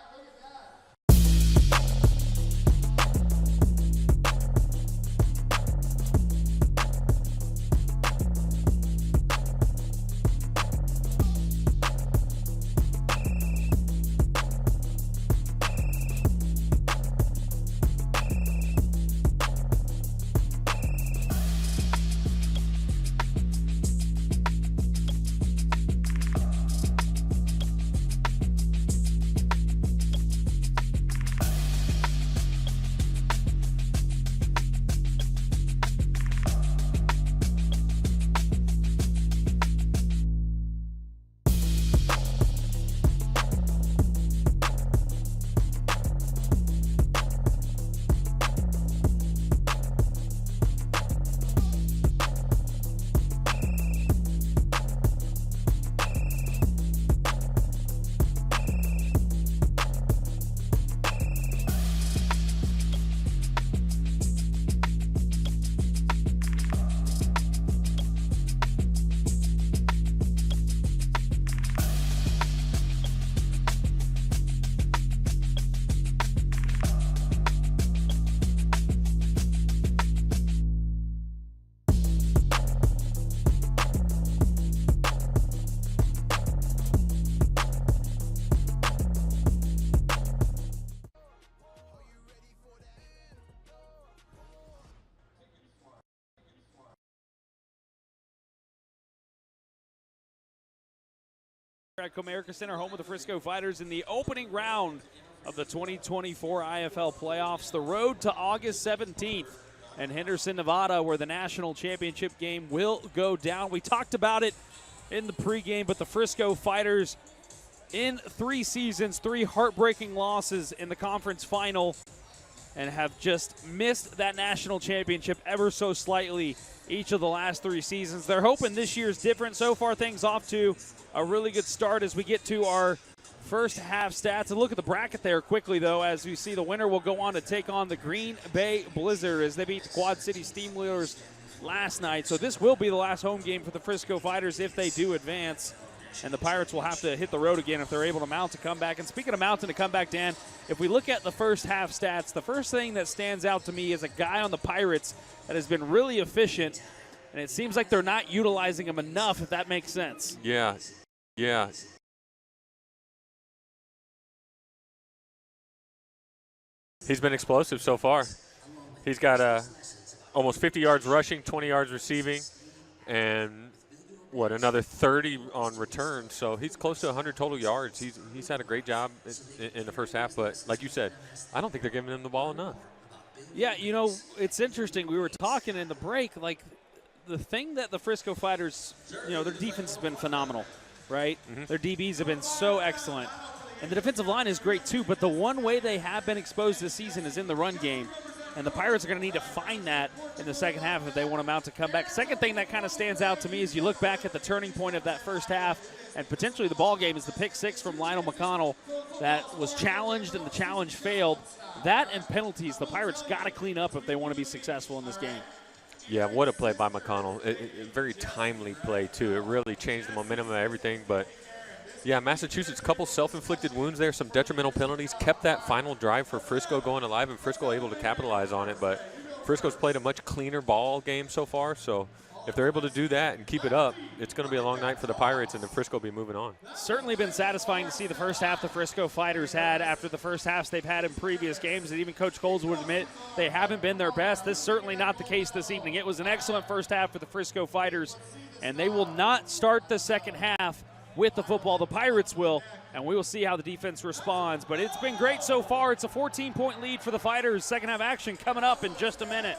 At Comerica Center, home of the Frisco Fighters in the opening round of the 2024 IFL playoffs. The road to August 17th in Henderson, Nevada, where the national championship game will go down. We talked about it in the pregame, but the Frisco Fighters in 3 seasons, 3 heartbreaking losses in the conference final, and have just missed that national championship ever so slightly each of the last 3 seasons. They're hoping this year's different. So far, things off to a really good start as we get to our first half stats. And look at the bracket there quickly, though, as we see the winner will go on to take on the Green Bay Blizzard as they beat the Quad City Steamwheelers last night. So this will be the last home game for the Frisco Fighters if they do advance. And the Pirates will have to hit the road again if they're able to mount a comeback. And speaking of mounting a comeback, Dan, if we look at the first half stats, the first thing that stands out to me is a guy on the Pirates that has been really efficient, and it seems like they're not utilizing him enough, if that makes sense. Yeah. He's been explosive so far. He's got almost 50 yards rushing, 20 yards receiving, and another 30 on return. So he's close to 100 total yards. He's had a great job in the first half, but like you said, I don't think they're giving him the ball enough. Yeah, you know, it's interesting. We were talking in the break, like the thing that the Frisco Fighters, you know, their defense has been phenomenal, right? Mm-hmm. Their DBs have been so excellent. And the defensive line is great too, but the one way they have been exposed this season is in the run game. And the Pirates are going to need to find that in the second half if they want to mount a comeback. Second thing that kind of stands out to me is you look back at the turning point of that first half, and potentially the ball game is the pick 6 from Lionel McConnell that was challenged, and the challenge failed. That and penalties, the Pirates got to clean up if they want to be successful in this game. Yeah, what a play by McConnell. A very timely play, too. It really changed the momentum of everything, but yeah, Massachusetts, couple self-inflicted wounds there, some detrimental penalties, kept that final drive for Frisco going alive, and Frisco able to capitalize on it. But Frisco's played a much cleaner ball game so far, so if they're able to do that and keep it up, it's going to be a long night for the Pirates, and the Frisco will be moving on. Certainly been satisfying to see the first half the Frisco Fighters had after the first halves they've had in previous games, and even Coach Coles would admit they haven't been their best. This is certainly not the case this evening. It was an excellent first half for the Frisco Fighters, and they will not start the second half with the football. The Pirates will, and we will see how the defense responds. But it's been great so far. It's a 14-point lead for the Fighters. Second half action coming up in just a minute.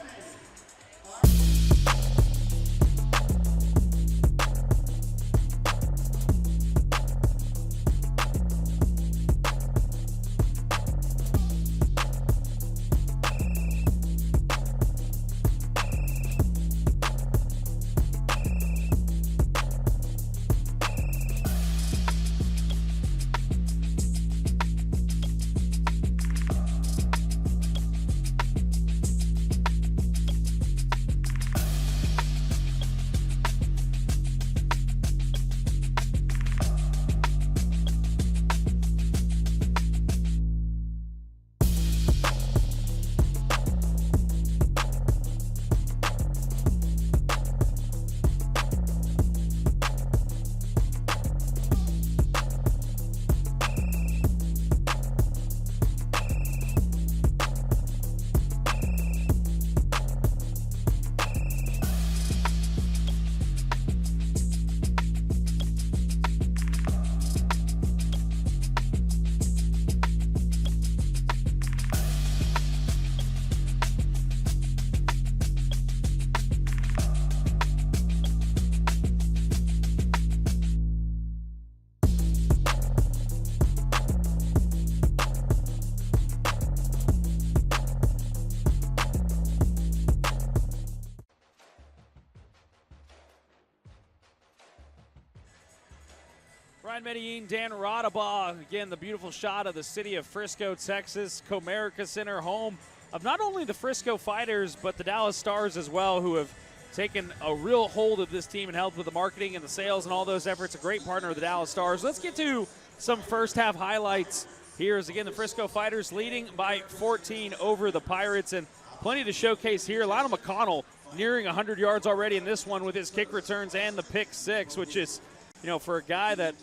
Ryan Medellin, Dan Rodabaugh. Again, the beautiful shot of the city of Frisco, Texas, Comerica Center, home of not only the Frisco Fighters, but the Dallas Stars as well, who have taken a real hold of this team and helped with the marketing and the sales and all those efforts. A great partner of the Dallas Stars. Let's get to some first half highlights. Here is again the Frisco Fighters leading by 14 over the Pirates, and plenty to showcase here. Lionel McConnell nearing 100 yards already in this one with his kick returns and the pick six, which is, you know, for a guy that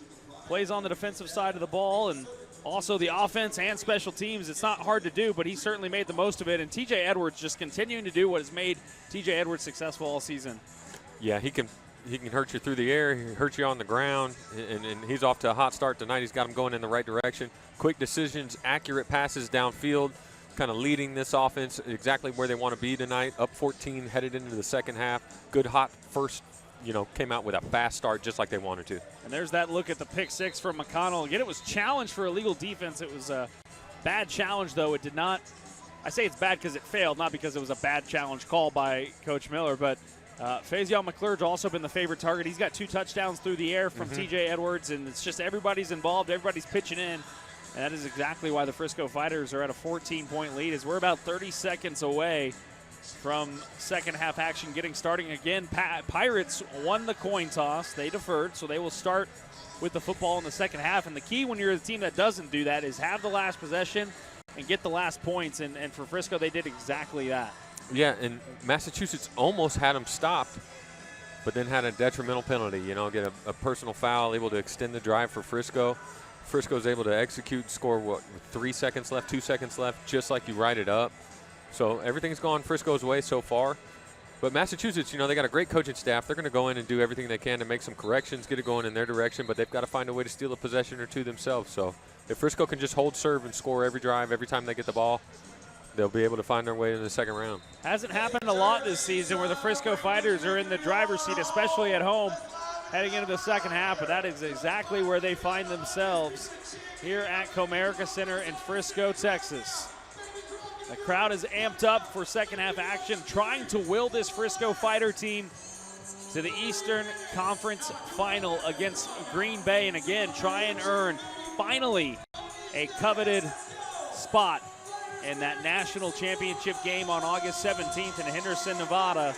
plays on the defensive side of the ball and also the offense and special teams, it's not hard to do, but he certainly made the most of it. And TJ Edwards just continuing to do what has made TJ Edwards successful all season. Yeah, he can hurt you through the air, he hurt you on the ground, and he's off to a hot start tonight. He's got him going in the right direction. Quick decisions, accurate passes downfield, kind of leading this offense exactly where they want to be tonight. Up 14, headed into the second half. Good hot first, came out with a fast start just like they wanted to. And there's that look at the pick six from McConnell. Again, it was challenged for illegal defense. It was a bad challenge, though. It did not – I say it's bad because it failed, not because it was a bad challenge call by Coach Miller. But Faison McClurge also been the favorite target. He's got 2 touchdowns through the air from TJ Edwards, and it's just everybody's involved. Everybody's pitching in. And that is exactly why the Frisco Fighters are at a 14-point lead, as we're about 30 seconds away from second half action getting starting again. Pirates won the coin toss. They deferred, so they will start with the football in the second half. And the key when you're the team that doesn't do that is have the last possession and get the last points. And for Frisco, they did exactly that. Yeah, and Massachusetts almost had them stopped, but then had a detrimental penalty. Get a personal foul, able to extend the drive for Frisco. Frisco's able to execute, score, with 3 seconds left, 2 seconds left, just like you write it up. So everything's gone Frisco's way so far. But Massachusetts, they got a great coaching staff. They're going to go in and do everything they can to make some corrections, get it going in their direction, but they've got to find a way to steal a possession or two themselves. So if Frisco can just hold serve and score every drive, every time they get the ball, they'll be able to find their way in the second round. Hasn't happened a lot this season where the Frisco Fighters are in the driver's seat, especially at home, heading into the second half, but that is exactly where they find themselves here at Comerica Center in Frisco, Texas. The crowd is amped up for second half action, trying to will this Frisco Fighter team to the Eastern Conference Final against Green Bay, and again, try and earn finally a coveted spot in that national championship game on August 17th in Henderson, Nevada.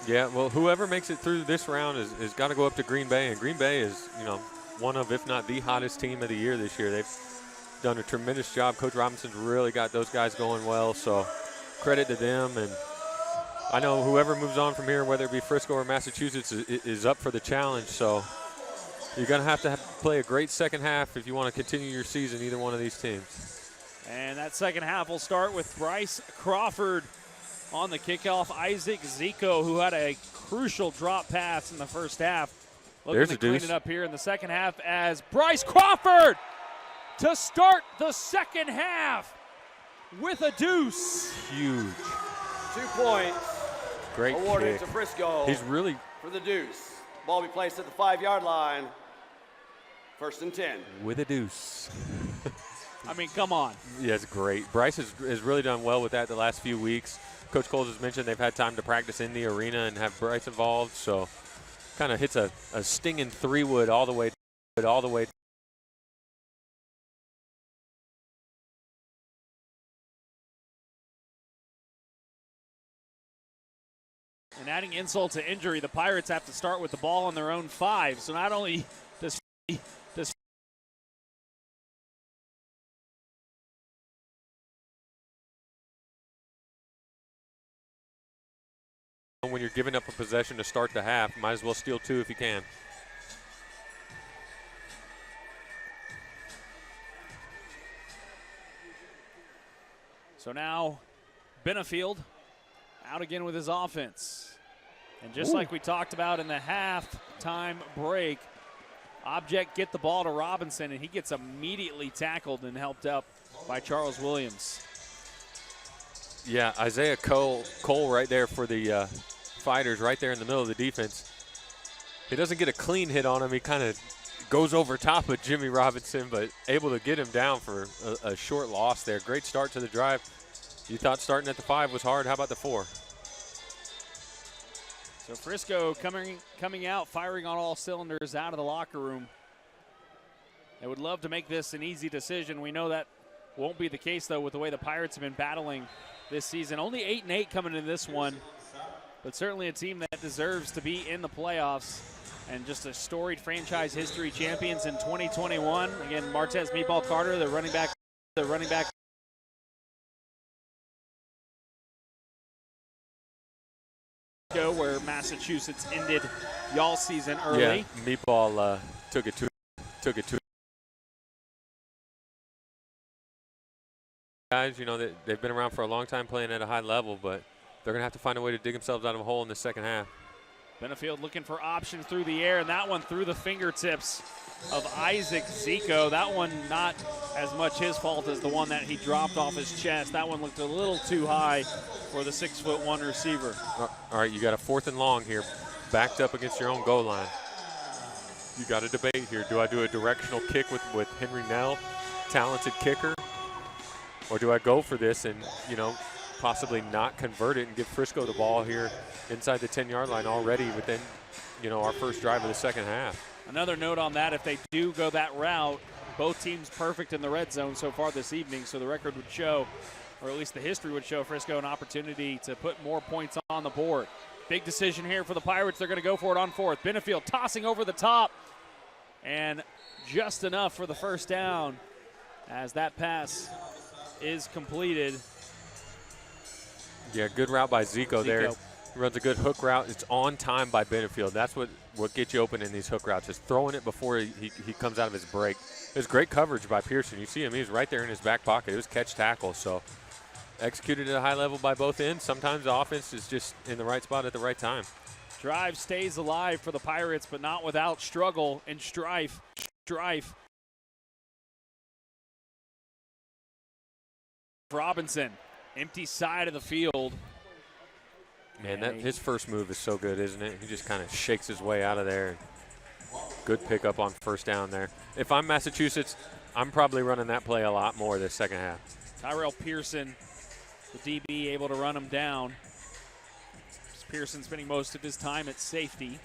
Yeah, well, whoever makes it through this round is got to go up to Green Bay, and Green Bay is, one of, if not the hottest team of the year this year. They've done a tremendous job. Coach Robinson's really got those guys going well, so credit to them. And I know whoever moves on from here, whether it be Frisco or Massachusetts, is up for the challenge. So you're going to have to play a great second half if you want to continue your season, either one of these teams. And that second half will start with Bryce Crawford on the kickoff. Isaac Zico, who had a crucial drop pass in the first half, looking to clean it up here in the second half as Bryce Crawford to start the second half with a deuce. Huge. 2 points. Great awarded kick. to Frisco. He's really for the deuce. Ball be placed at the 5-yard line. 1st and 10. With a deuce. I mean, come on. Yeah, it's great. Bryce has really done well with that the last few weeks. Coach Coles has mentioned they've had time to practice in the arena and have Bryce involved, so kind of hits a stinging 3-wood all the way. And adding insult to injury, the Pirates have to start with the ball on their own 5. So not only does when you're giving up a possession to start the half, might as well steal 2 if you can. So now Benefield out again with his offense. And just like we talked about in the halftime break, Object get the ball to Robinson, and he gets immediately tackled and helped up by Charles Williams. Yeah, Isaiah Cole right there for the Fighters, right there in the middle of the defense. He doesn't get a clean hit on him. He kind of goes over top of Jimmy Robinson, but able to get him down for a short loss there. Great start to the drive. You thought starting at the 5 was hard. How about the 4? So Frisco coming out, firing on all cylinders out of the locker room. They would love to make this an easy decision. We know that won't be the case, though, with the way the Pirates have been battling this season. Only 8-8 coming into this one, but certainly a team that deserves to be in the playoffs, and just a storied franchise history champions in 2021. Again, Martez Meatball Carter, the running back where Massachusetts ended y'all season early. Yeah, Meatball took it to guys. You know, they've been around for a long time playing at a high level, but they're going to have to find a way to dig themselves out of a hole in the second half. Benefield looking for options through the air, and that one through the fingertips of Isaac Zico. That one not as much his fault as the one that he dropped off his chest. That one looked a little too high for the 6'1" receiver. All right, you got a 4th and long here, backed up against your own goal line. You got a debate here. Do I do a directional kick with Henry Nell, talented kicker, or do I go for this and, you know, possibly not convert it and give Frisco the ball here inside the 10-yard line already within, you know, our first drive of the second half? Another note on that, if they do go that route, both teams perfect in the red zone so far this evening, so the record would show, or at least the history would show, Frisco an opportunity to put more points on the board. Big decision here for the Pirates. They're going to go for it on 4th. Benefield tossing over the top, and just enough for the first down as that pass is completed. Yeah, good route by Zico there. He runs a good hook route. It's on time by Benefield. That's what gets you open in these hook routes, is throwing it before he comes out of his break. There's great coverage by Pearson. You see him, he's right there in his back pocket. It was catch tackle, so executed at a high level by both ends. Sometimes the offense is just in the right spot at the right time. Drive stays alive for the Pirates, but not without struggle and strife. Robinson, empty side of the field. Man, his first move is so good, isn't it? He just kind of shakes his way out of there. Good pickup on first down there. If I'm Massachusetts, I'm probably running that play a lot more this second half. Tyrell Pearson, the DB, able to run him down. Pearson spending most of his time at safety.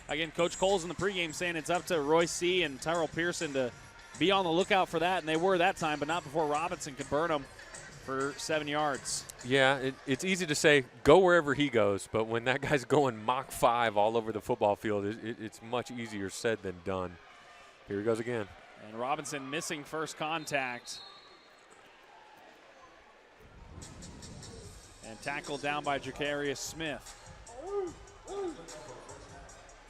Again, Coach Cole's in the pregame saying it's up to Royce C. and Tyrell Pearson to be on the lookout for that, and they were that time, but not before Robinson could burn them for 7 yards. Yeah, it's easy to say go wherever he goes, but when that guy's going Mach 5 all over the football field, it's much easier said than done. Here he goes again. And Robinson missing first contact. And tackled down by Jacarius Smith.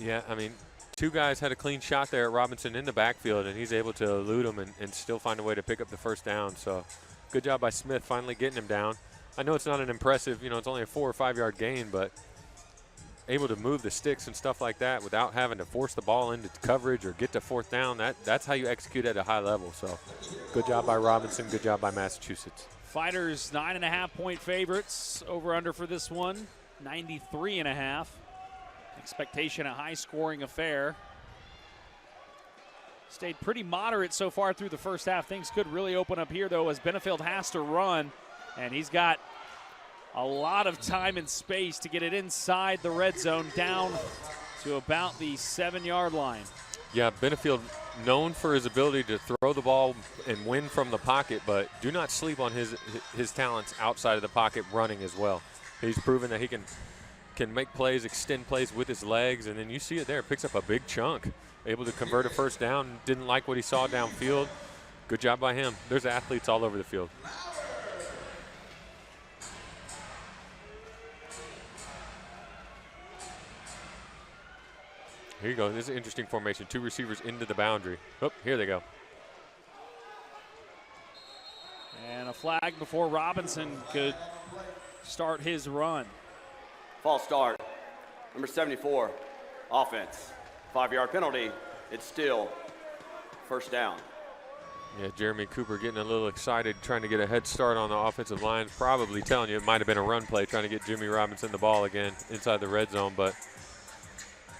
Yeah, I mean, 2 guys had a clean shot there at Robinson in the backfield, and he's able to elude them and still find a way to pick up the first down. So good job by Smith finally getting him down. I know it's not an impressive, you know, it's only a 4 or 5 yard gain, but able to move the sticks and stuff like that without having to force the ball into coverage or get to 4th down, that's how you execute at a high level. So good job by Robinson, good job by Massachusetts. Fighters 9.5-point favorites. Over under for this one, 93.5. Expectation a high-scoring affair. Stayed pretty moderate so far through the first half. Things could really open up here, though, as Benefield has to run, and he's got a lot of time and space to get it inside the red zone down to about the 7-yard line. Yeah, Benefield known for his ability to throw the ball and win from the pocket, but do not sleep on his talents outside of the pocket running as well. He's proven that he can make plays, extend plays with his legs, and then you see it there, picks up a big chunk. Able to convert a first down, didn't like what he saw downfield. Good job by him. There's athletes all over the field. Here you go. This is an interesting formation. 2 receivers into the boundary. Oh, here they go. And a flag before Robinson could start his run. False start. Number 74, offense. 5-yard penalty. It's still first down. Yeah, Jeremy Cooper getting a little excited, trying to get a head start on the offensive line. Probably telling you it might have been a run play, trying to get Jimmy Robinson the ball again inside the red zone. But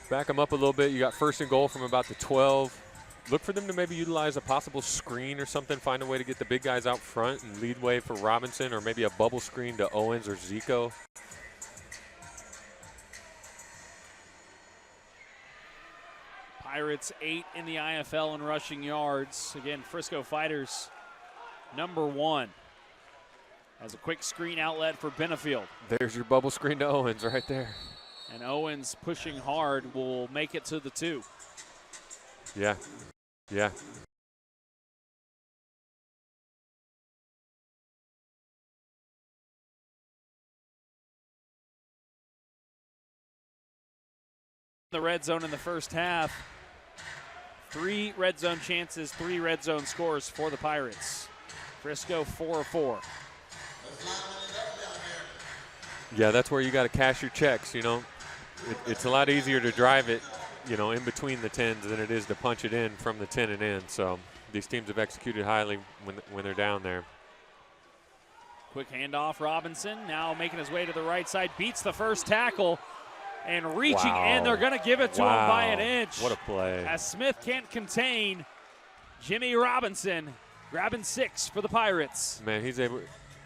back them up a little bit. You got 1st and goal from about the 12. Look for them to maybe utilize a possible screen or something, find a way to get the big guys out front and lead way for Robinson, or maybe a bubble screen to Owens or Zico. Pirates 8 in the IFL in rushing yards. Again, Frisco Fighters #1. As a quick screen outlet for Benefield. There's your bubble screen to Owens right there. And Owens pushing hard will make it to the 2. Yeah. Yeah. The red zone in the first half. 3 red zone chances, 3 red zone scores for the Pirates. Frisco 4 of 4. Yeah, that's where you got to cash your checks, you know. It's a lot easier to drive it, you know, in between the 10s than it is to punch it in from the 10 and in. So these teams have executed highly when they're down there. Quick handoff, Robinson now making his way to the right side, beats the first tackle and reaching, and they're going to give it to him by an inch. What a play. As Smith can't contain Jimmy Robinson, grabbing 6 for the Pirates. Man, he's able.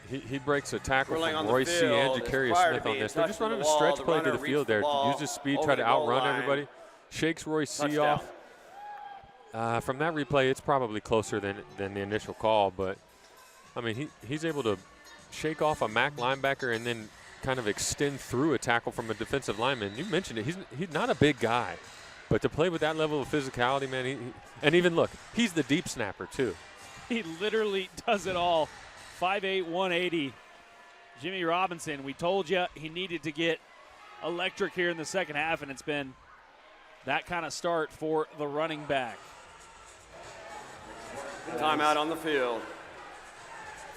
He breaks a tackle Rolling from on the Royce C. and field, Jacarius prior to Smith on being this. They're just touched on running the a wall, stretch the play to runner the field reached there. the ball Use his speed, over try to the goal outrun line. everybody. Shakes Royce C. Touchdown. off. From that replay, it's probably closer than the initial call, but I mean he's able to shake off a MAC linebacker and then kind of extend through a tackle from a defensive lineman. You mentioned it. He's not a big guy, but to play with that level of physicality, man, and even look, he's the deep snapper too. He literally does it all. 5'8", 180. Jimmy Robinson, we told you he needed to get electric here in the second half, and it's been that kind of start for the running back. Timeout on the field.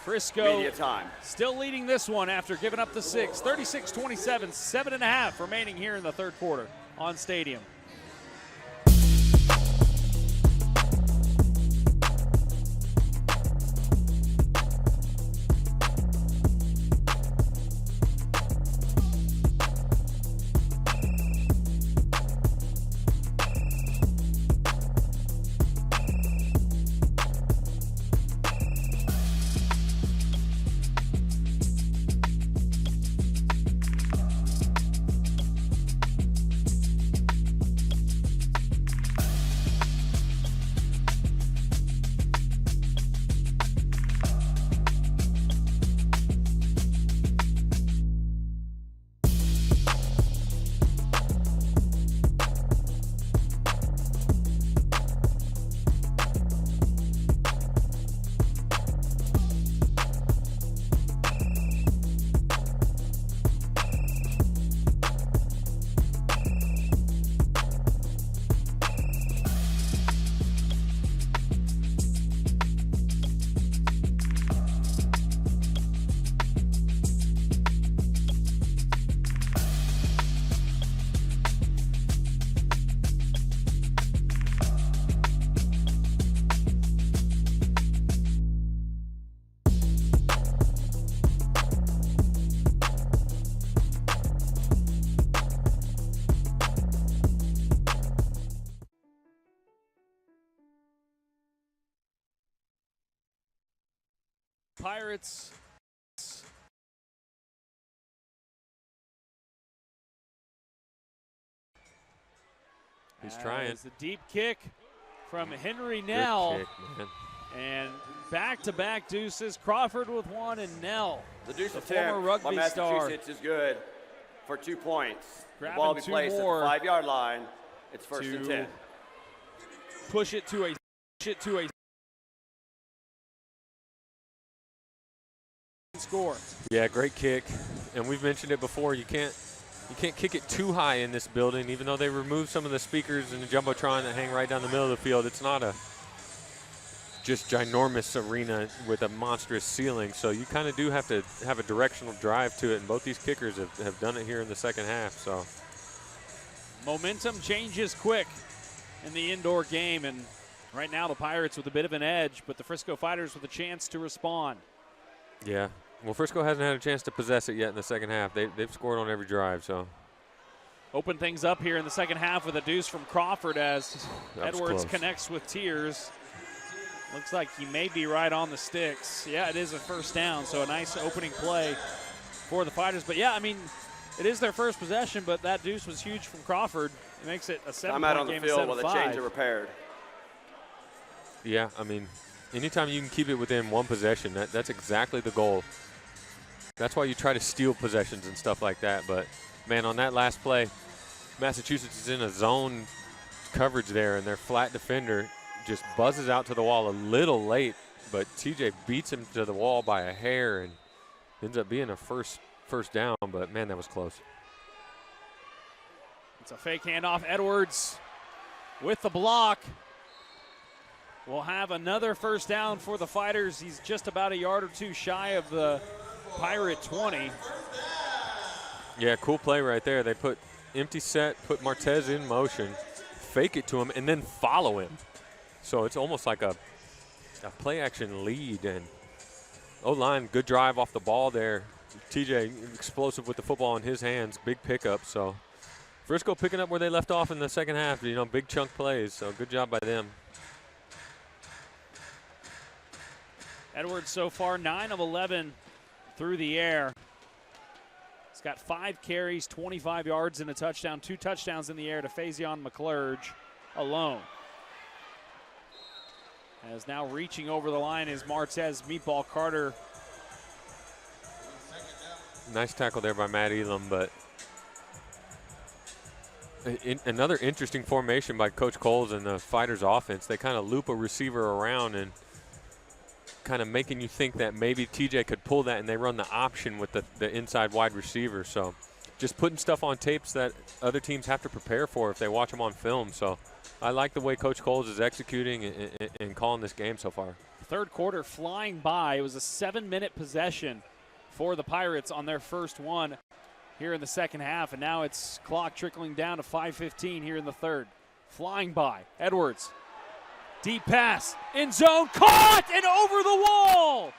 Frisco Media time. still leading this one after giving up the 6. 36-27, 7.5 remaining here in the third quarter on Stadium. Pirates He's trying. It's a deep kick from Henry Nell. Good kick, man. And back-to-back deuces. Crawford with 1 and Nell, The deuce the attempt former by rugby star. Massachusetts is good for 2 points. Grabbing the ball will be 2 placed more at the 5-yard line. It's first and to 10. Push it to a score. Yeah, great kick. And we've mentioned it before. You can't kick it too high in this building, even though they removed some of the speakers and the jumbotron that hang right down the middle of the field. It's not a just ginormous arena with a monstrous ceiling, so you kind of do have to have a directional drive to it, and both these kickers have done it here in the second half. So Momentum changes quick in the indoor game, and right now the Pirates with a bit of an edge, but the Frisco Fighters with a chance to respond. yeah, well, Frisco hasn't had a chance to possess it yet in the second half. They've scored on every drive, so. Open things up here in the second half with a deuce from Crawford as Edwards close. connects with Tiers. Looks like he may be right on the sticks. Yeah, it is a first down, so a nice opening play for the Fighters. But yeah, I mean, It is their first possession, but that deuce was huge from Crawford. It makes it a 7-point Timeout on the game field instead while of the 5. chains are repaired. Yeah, I mean, anytime you can keep it within one possession, that's exactly the goal. That's why you try to steal possessions and stuff like that. But, man, on that last play, Massachusetts is in a zone coverage there, and their flat defender just buzzes out to the wall a little late, but TJ beats him to the wall by a hair and ends up being a first down, but, man, that was close. It's a fake handoff. Edwards with the block. We'll have another first down for the Fighters. He's just about a yard or two shy of the Pirate 20. Yeah, cool play right there. They put empty set, put Martez in motion, fake it to him, and then follow him. So it's almost like a play-action lead. And O-line, good drive off the ball there. TJ explosive with the football in his hands, big pickup. So Frisco picking up where they left off in the second half, big chunk plays. So good job by them. Edwards so far 9 of 11 through the air. He's got 5 carries, 25 yards and a touchdown, 2 touchdowns in the air to Faison McClurge alone. As now reaching over the line is Martez Meatball Carter. Nice tackle there by Matt Elam, but another interesting formation by Coach Coles and the Fighters offense. They kind of loop a receiver around and kind of making you think that maybe TJ could pull that, and they run the option with the inside wide receiver. So just putting stuff on tapes that other teams have to prepare for if they watch them on film. So I like the way Coach Coles is executing and calling this game so far. Third quarter flying by. It was a 7-minute possession for the Pirates on their first one here in the second half, and now it's clock trickling down to 5:15 here in the third. Flying by. Edwards. Deep pass, in zone, caught and over the wall.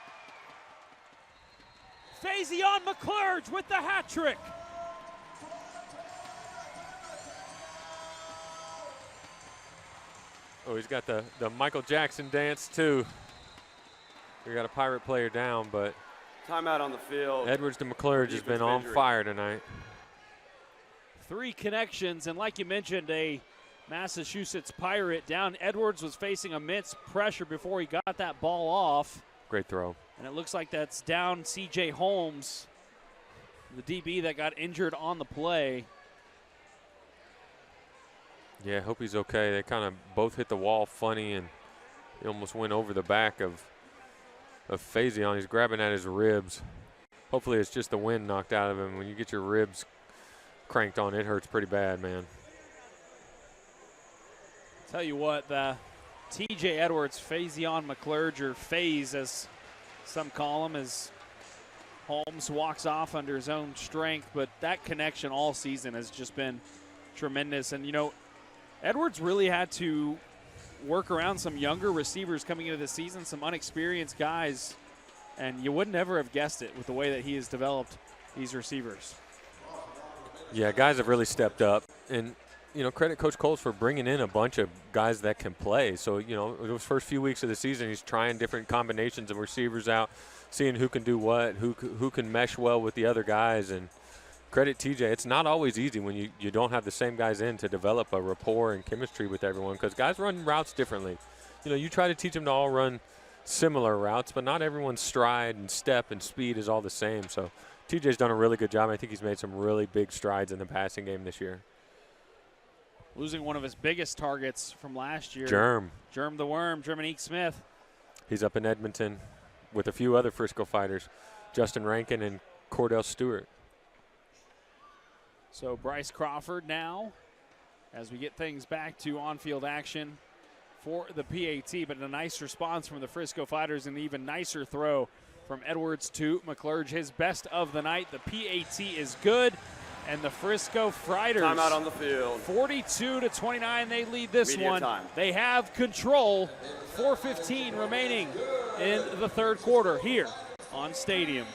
Faison McClurge with the hat trick. Oh, he's got the Michael Jackson dance too. We got a Pirate player down, but Timeout on the field. Edwards to McClurge has been on fire tonight. 3 connections, and like you mentioned, a Massachusetts Pirate down. Edwards was facing immense pressure before he got that ball off. Great throw. And it looks like that's down C.J. Holmes, the DB that got injured on the play. Yeah, hope he's okay. They kind of both hit the wall funny, and he almost went over the back of Faison. He's grabbing at his ribs. Hopefully it's just the wind knocked out of him. When you get your ribs cranked on, it hurts pretty bad, man. Tell you what, the T.J. Edwards, Faison McClurge, or Faze as some call him, as Holmes walks off under his own strength, but that connection all season has just been tremendous. And, Edwards really had to work around some younger receivers coming into the season, some unexperienced guys, and you would never have guessed it with the way that he has developed these receivers. Yeah, guys have really stepped up, and credit Coach Coles for bringing in a bunch of guys that can play. So those first few weeks of the season, he's trying different combinations of receivers out, seeing who can do what, who can mesh well with the other guys. And credit TJ. It's not always easy when you don't have the same guys in to develop a rapport and chemistry with everyone, because guys run routes differently. You try to teach them to all run similar routes, but not everyone's stride and step and speed is all the same. So TJ's done a really good job. I think he's made some really big strides in the passing game this year. Losing one of his biggest targets from last year. Germ the Worm, Jermanique Smith. He's up in Edmonton with a few other Frisco Fighters, Justin Rankin and Cordell Stewart. So Bryce Crawford now, as we get things back to on-field action for the PAT, but a nice response from the Frisco Fighters, and an even nicer throw from Edwards to McClurge, his best of the night. The PAT is good, and the Frisco Fighters, Timeout on the field. 42-29, they lead this Media one. time. They have control. 4:15 remaining in the third quarter here on Stadium.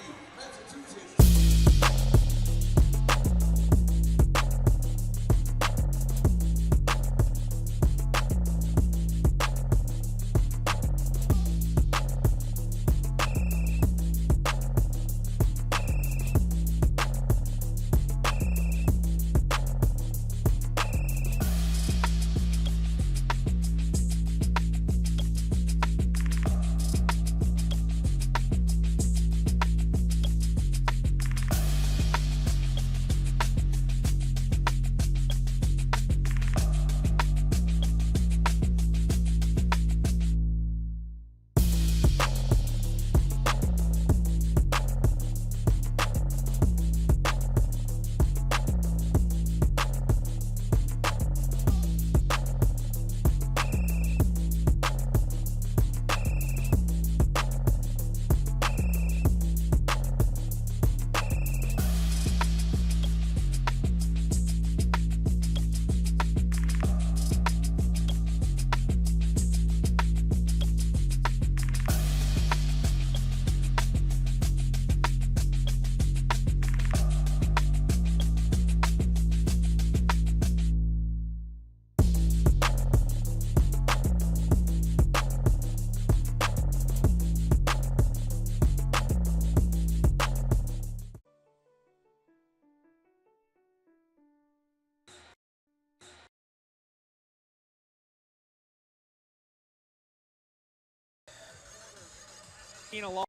along.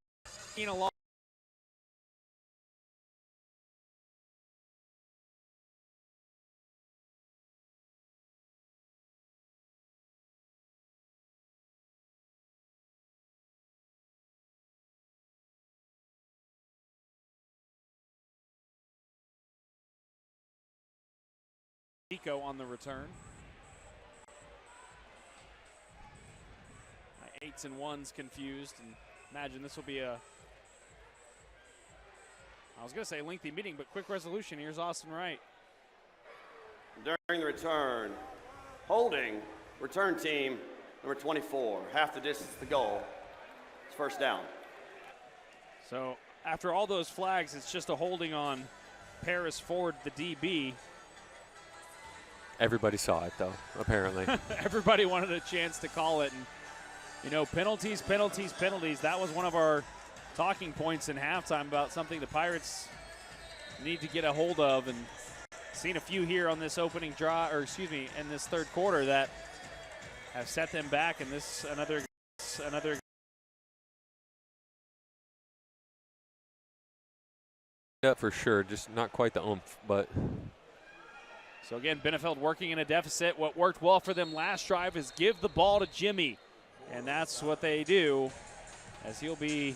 Nico on the return. My 8s and 1s confused, and imagine this will be a, I was going to say lengthy meeting, but quick resolution. Here's Austin Wright. During the return, holding return team number 24, half the distance to the goal. It's first down. So after all those flags, it's just a holding on Paris Ford, the DB. Everybody saw it, though, apparently. Everybody wanted a chance to call it. And, you know, penalties. That was one of our talking points in halftime about something the Pirates need to get a hold of. And seen a few here on this opening draw, or excuse me, in this third quarter that have set them back. And this another. Yeah, for sure. Just not quite the oomph, but. So again, Benefeld working in a deficit. What worked well for them last drive is give the ball to Jimmy. And that's what they do, as he'll be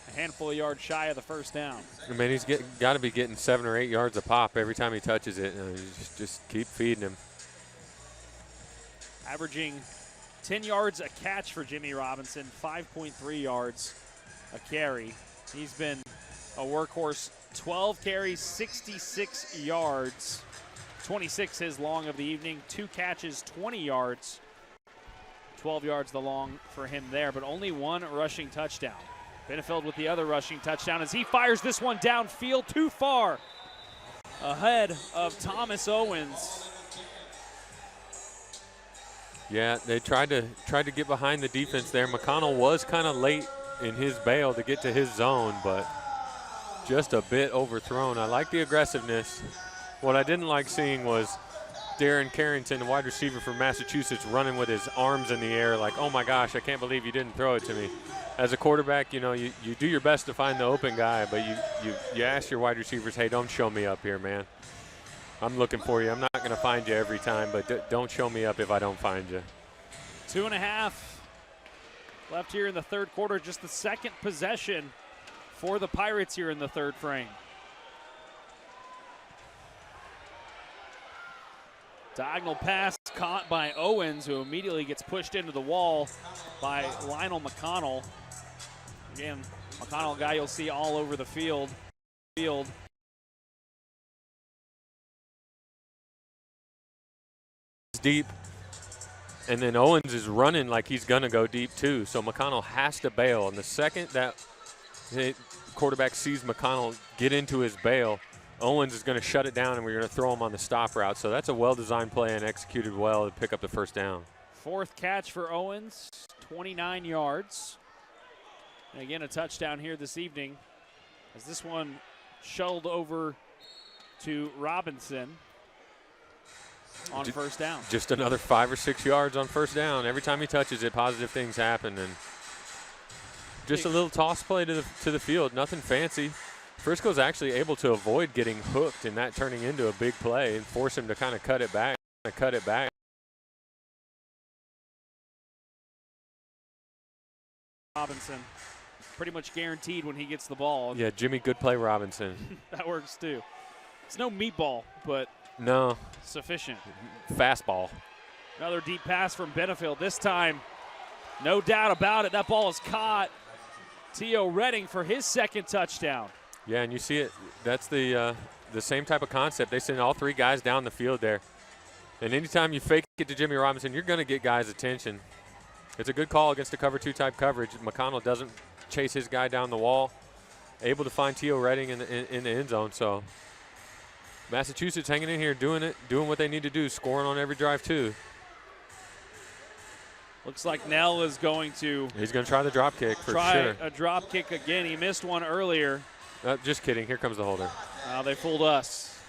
a handful of yards shy of the first down. I mean, he's got to be getting 7 or 8 yards a pop every time he touches it. Just keep feeding him. Averaging 10 yards a catch for Jimmy Robinson, 5.3 yards a carry. He's been a workhorse, 12 carries, 66 yards. 26 his long of the evening, 2 catches, 20 yards. 12 yards the long for him there, but only 1 rushing touchdown. Benefeld with the other rushing touchdown as he fires this one downfield too far ahead of Thomas Owens. Yeah, they tried to get behind the defense there. McConnell was kind of late in his bail to get to his zone, but just a bit overthrown. I like the aggressiveness. What I didn't like seeing was Darren Carrington, the wide receiver from Massachusetts, running with his arms in the air like, oh my gosh, I can't believe you didn't throw it to me. As a quarterback, you know, you do your best to find the open guy, but you ask your wide receivers, hey, don't show me up here, man. I'm looking for you. I'm not going to find you every time, but don't show me up if I don't find you. 2.5 left here in the third quarter, just the second possession for the Pirates here in the third frame. Diagonal pass caught by Owens, who immediately gets pushed into the wall by Lionel McConnell. Again, McConnell, a guy you'll see all over the field. Deep, and then Owens is running like he's going to go deep too, so McConnell has to bail. And the second that the quarterback sees McConnell get into his bail, Owens is going to shut it down, and we're going to throw him on the stop route. So that's a well-designed play and executed well to pick up the first down. Fourth catch for Owens, 29 yards. And again, a touchdown here this evening as this one shuttled over to Robinson on first down. Just another 5 or 6 yards on first down. Every time he touches it, positive things happen. And just a little toss play to the field, nothing fancy. Frisco's actually able to avoid getting hooked and that turning into a big play and force him to kind of cut it back. Robinson, pretty much guaranteed when he gets the ball. Yeah, Jimmy, good play, Robinson. That works too. It's no meatball, but no, sufficient. Fastball. Another deep pass from Benefeld. This time, no doubt about it, that ball is caught. T.O. Redding for his second touchdown. Yeah, and you see it. That's the same type of concept. They send all 3 guys down the field there. And anytime you fake it to Jimmy Robinson, you're going to get guys' attention. It's a good call against the cover 2 type coverage. McConnell doesn't chase his guy down the wall. Able to find T.O. Redding in the end zone. So Massachusetts hanging in here, doing what they need to do, scoring on every drive too. Looks like Nell is going to. He's going to try the drop kick for sure. Try a drop kick again. He missed one earlier. Just kidding. Here comes the holder. They fooled us.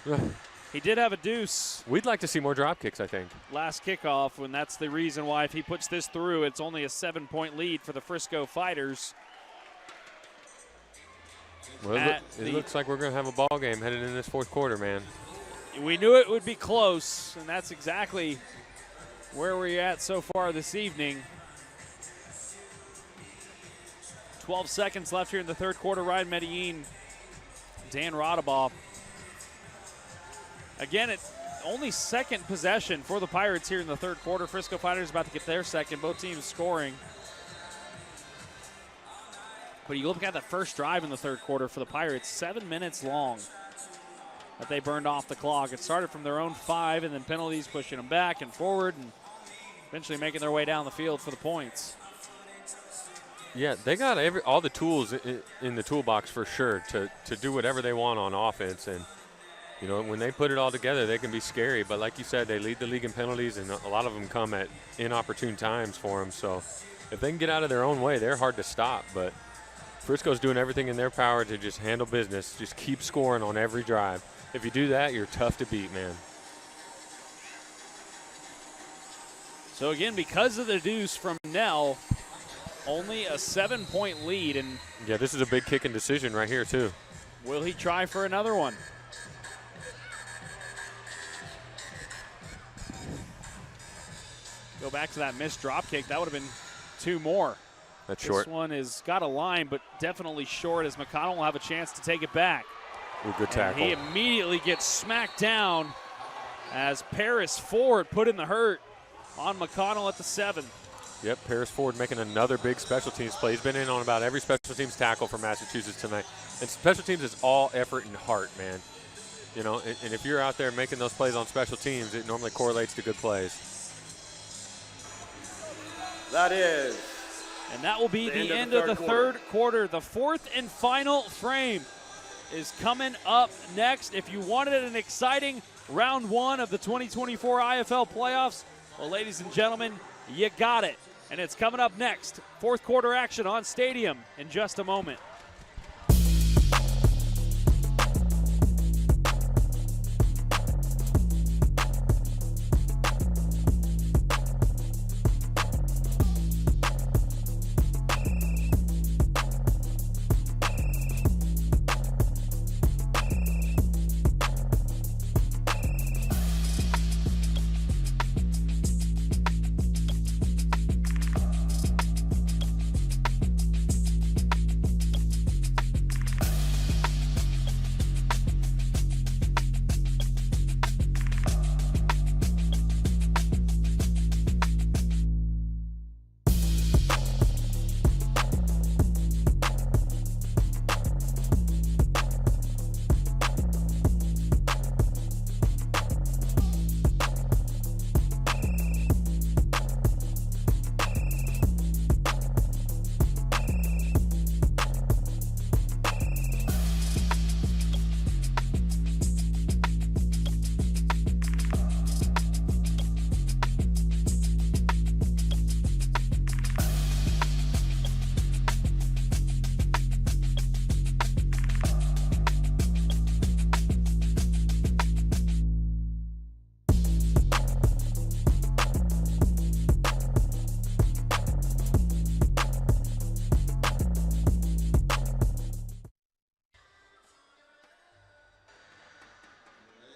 He did have a deuce. We'd like to see more drop kicks, I think. Last kickoff, and that's the reason why if he puts this through, it's only a 7-point lead for the Frisco Fighters. Well, it looks like we're going to have a ball game headed in this fourth quarter, man. We knew it would be close, and that's exactly where we're at so far this evening. 12 seconds left here in the third quarter. Ryan Medellin, Dan Rodabaugh. Again, it's only second possession for the Pirates here in the third quarter. Frisco Fighters about to get their second. Both teams scoring. But you look at the first drive in the third quarter for the Pirates, 7 minutes long that they burned off the clock. It started from their own 5, and then penalties pushing them back and forward, and eventually making their way down the field for the points. Yeah, they got all the tools in the toolbox for sure to do whatever they want on offense. And, you know, when they put it all together, they can be scary. But like you said, they lead the league in penalties, and a lot of them come at inopportune times for them. So if they can get out of their own way, they're hard to stop. But Frisco's doing everything in their power to just handle business, just keep scoring on every drive. If you do that, you're tough to beat, man. So again, because of the deuce from Nell, only a 7-point lead. And yeah, this is a big kicking decision right here, too. Will he try for another one? Go back to that missed drop kick. That would have been 2 more. That's short. This one has got a line, but definitely short, as McConnell will have a chance to take it back. Ooh, good tackle. And he immediately gets smacked down as Paris Ford put in the hurt on McConnell at the 7. Yep, Paris Ford making another big special teams play. He's been in on about every special teams tackle for Massachusetts tonight. And special teams is all effort and heart, man. You know, and if you're out there making those plays on special teams, it normally correlates to good plays. That is. And that will be the end of the third quarter. The fourth and final frame is coming up next. If you wanted an exciting round 1 of the 2024 IFL playoffs, well, ladies and gentlemen, you got it. And it's coming up next. Fourth quarter action on Stadium in just a moment.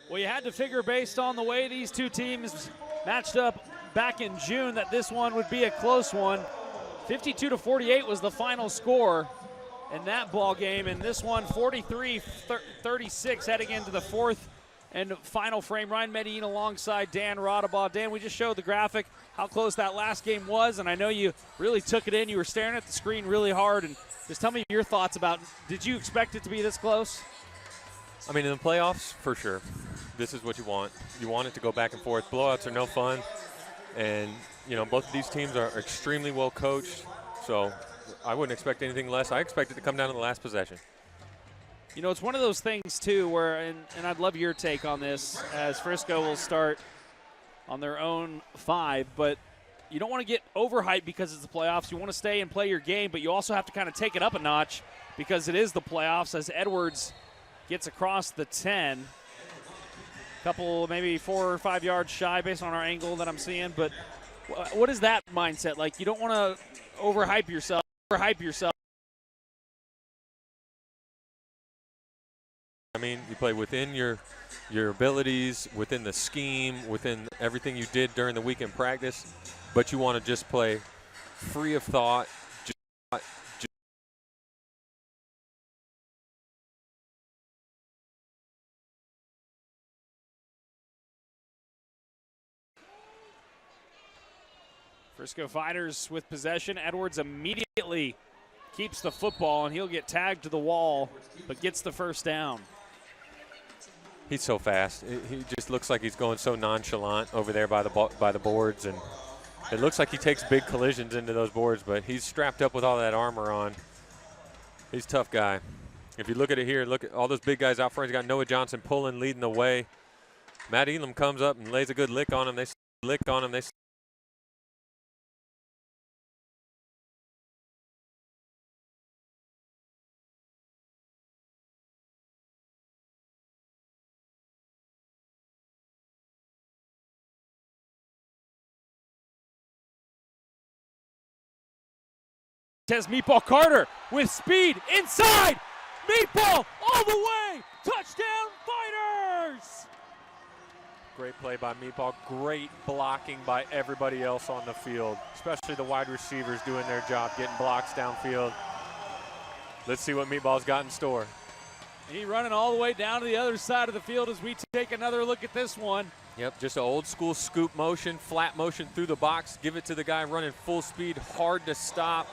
Well, you had to figure, based on the way these two teams matched up back in June, that this one would be a close one. 52-48 was the final score in that ball game, and this one 43-36 heading into the fourth and final frame. Ryan Medellin alongside Dan Rodabaugh. Dan, we just showed the graphic how close that last game was, and I know you really took it in. You were staring at the screen really hard, and just tell me your thoughts about, did you expect it to be this close? I mean, in the playoffs, for sure. This is what you want. You want it to go back and forth. Blowouts are no fun. And, you know, both of these teams are extremely well coached. So I wouldn't expect anything less. I expect it to come down to the last possession. You know, it's one of those things, too, where, and I'd love your take on this, as Frisco will start on their own 5, but you don't want to get overhyped because it's the playoffs. You want to stay and play your game, but you also have to kind of take it up a notch because it is the playoffs, as Edwards gets across the 10. Couple, maybe 4 or 5 yards shy based on our angle that I'm seeing. But what is that mindset? Like, you don't want to overhype yourself. You play within your abilities, within the scheme, within everything you did during the week in practice, but you want to just play free of thought. Frisco Fighters with possession. Edwards immediately keeps the football, and he'll get tagged to the wall, but gets the first down. He's so fast. He just looks like he's going so nonchalant over there by the boards, and it looks like he takes big collisions into those boards, but he's strapped up with all that armor on. He's a tough guy. If you look at it here, look at all those big guys out front. He's got Noah Johnson pulling, leading the way. Matt Elam comes up and lays a good lick on him. They lick on him. They Tez Meatball Carter with speed inside. Meatball all the way. Touchdown Fighters! Great play by Meatball. Great blocking by everybody else on the field, especially the wide receivers doing their job, getting blocks downfield. Let's see what Meatball's got in store. He running all the way down to the other side of the field as we take another look at this one. Yep, just an old school scoop motion, flat motion through the box. Give it to the guy running full speed, hard to stop.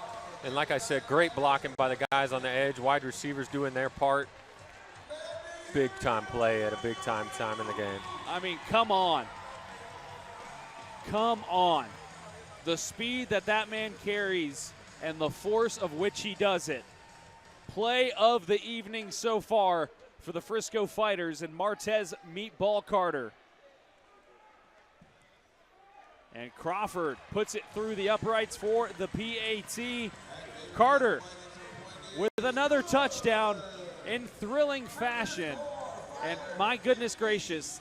And like I said, great blocking by the guys on the edge. Wide receivers doing their part. Big time play at a big time in the game. I mean, come on. Come on. The speed that man carries and the force of which he does it. Play of the evening so far for the Frisco Fighters and Martez Meatball Carter. And Crawford puts it through the uprights for the PAT. Carter with another touchdown in thrilling fashion. And my goodness gracious,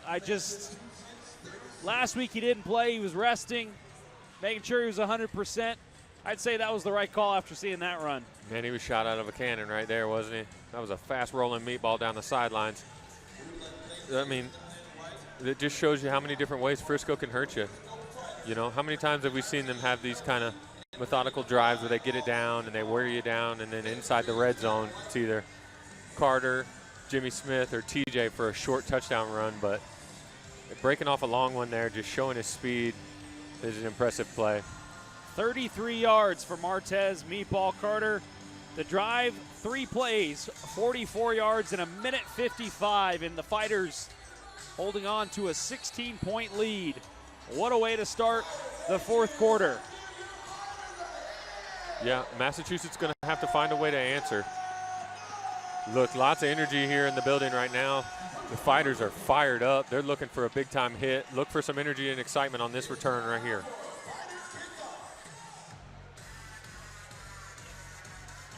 last week he didn't play, he was resting, making sure he was 100%. I'd say that was the right call after seeing that run. Man, he was shot out of a cannon right there, wasn't he? That was a fast rolling meatball down the sidelines. I mean, it just shows you how many different ways Frisco can hurt you. You know, how many times have we seen them have these kind of methodical drives where they get it down and they wear you down, and then inside the red zone, it's either Carter, Jimmy Smith, or TJ for a short touchdown run, but breaking off a long one there, just showing his speed is an impressive play. 33 yards for Martez Meatball Carter. The drive, 3 plays, 44 yards in a minute 55, and the Fighters holding on to a 16-point lead. What a way to start the fourth quarter. Yeah, Massachusetts going to have to find a way to answer. Look, lots of energy here in the building right now. The Fighters are fired up. They're looking for a big-time hit. Look for some energy and excitement on this return right here.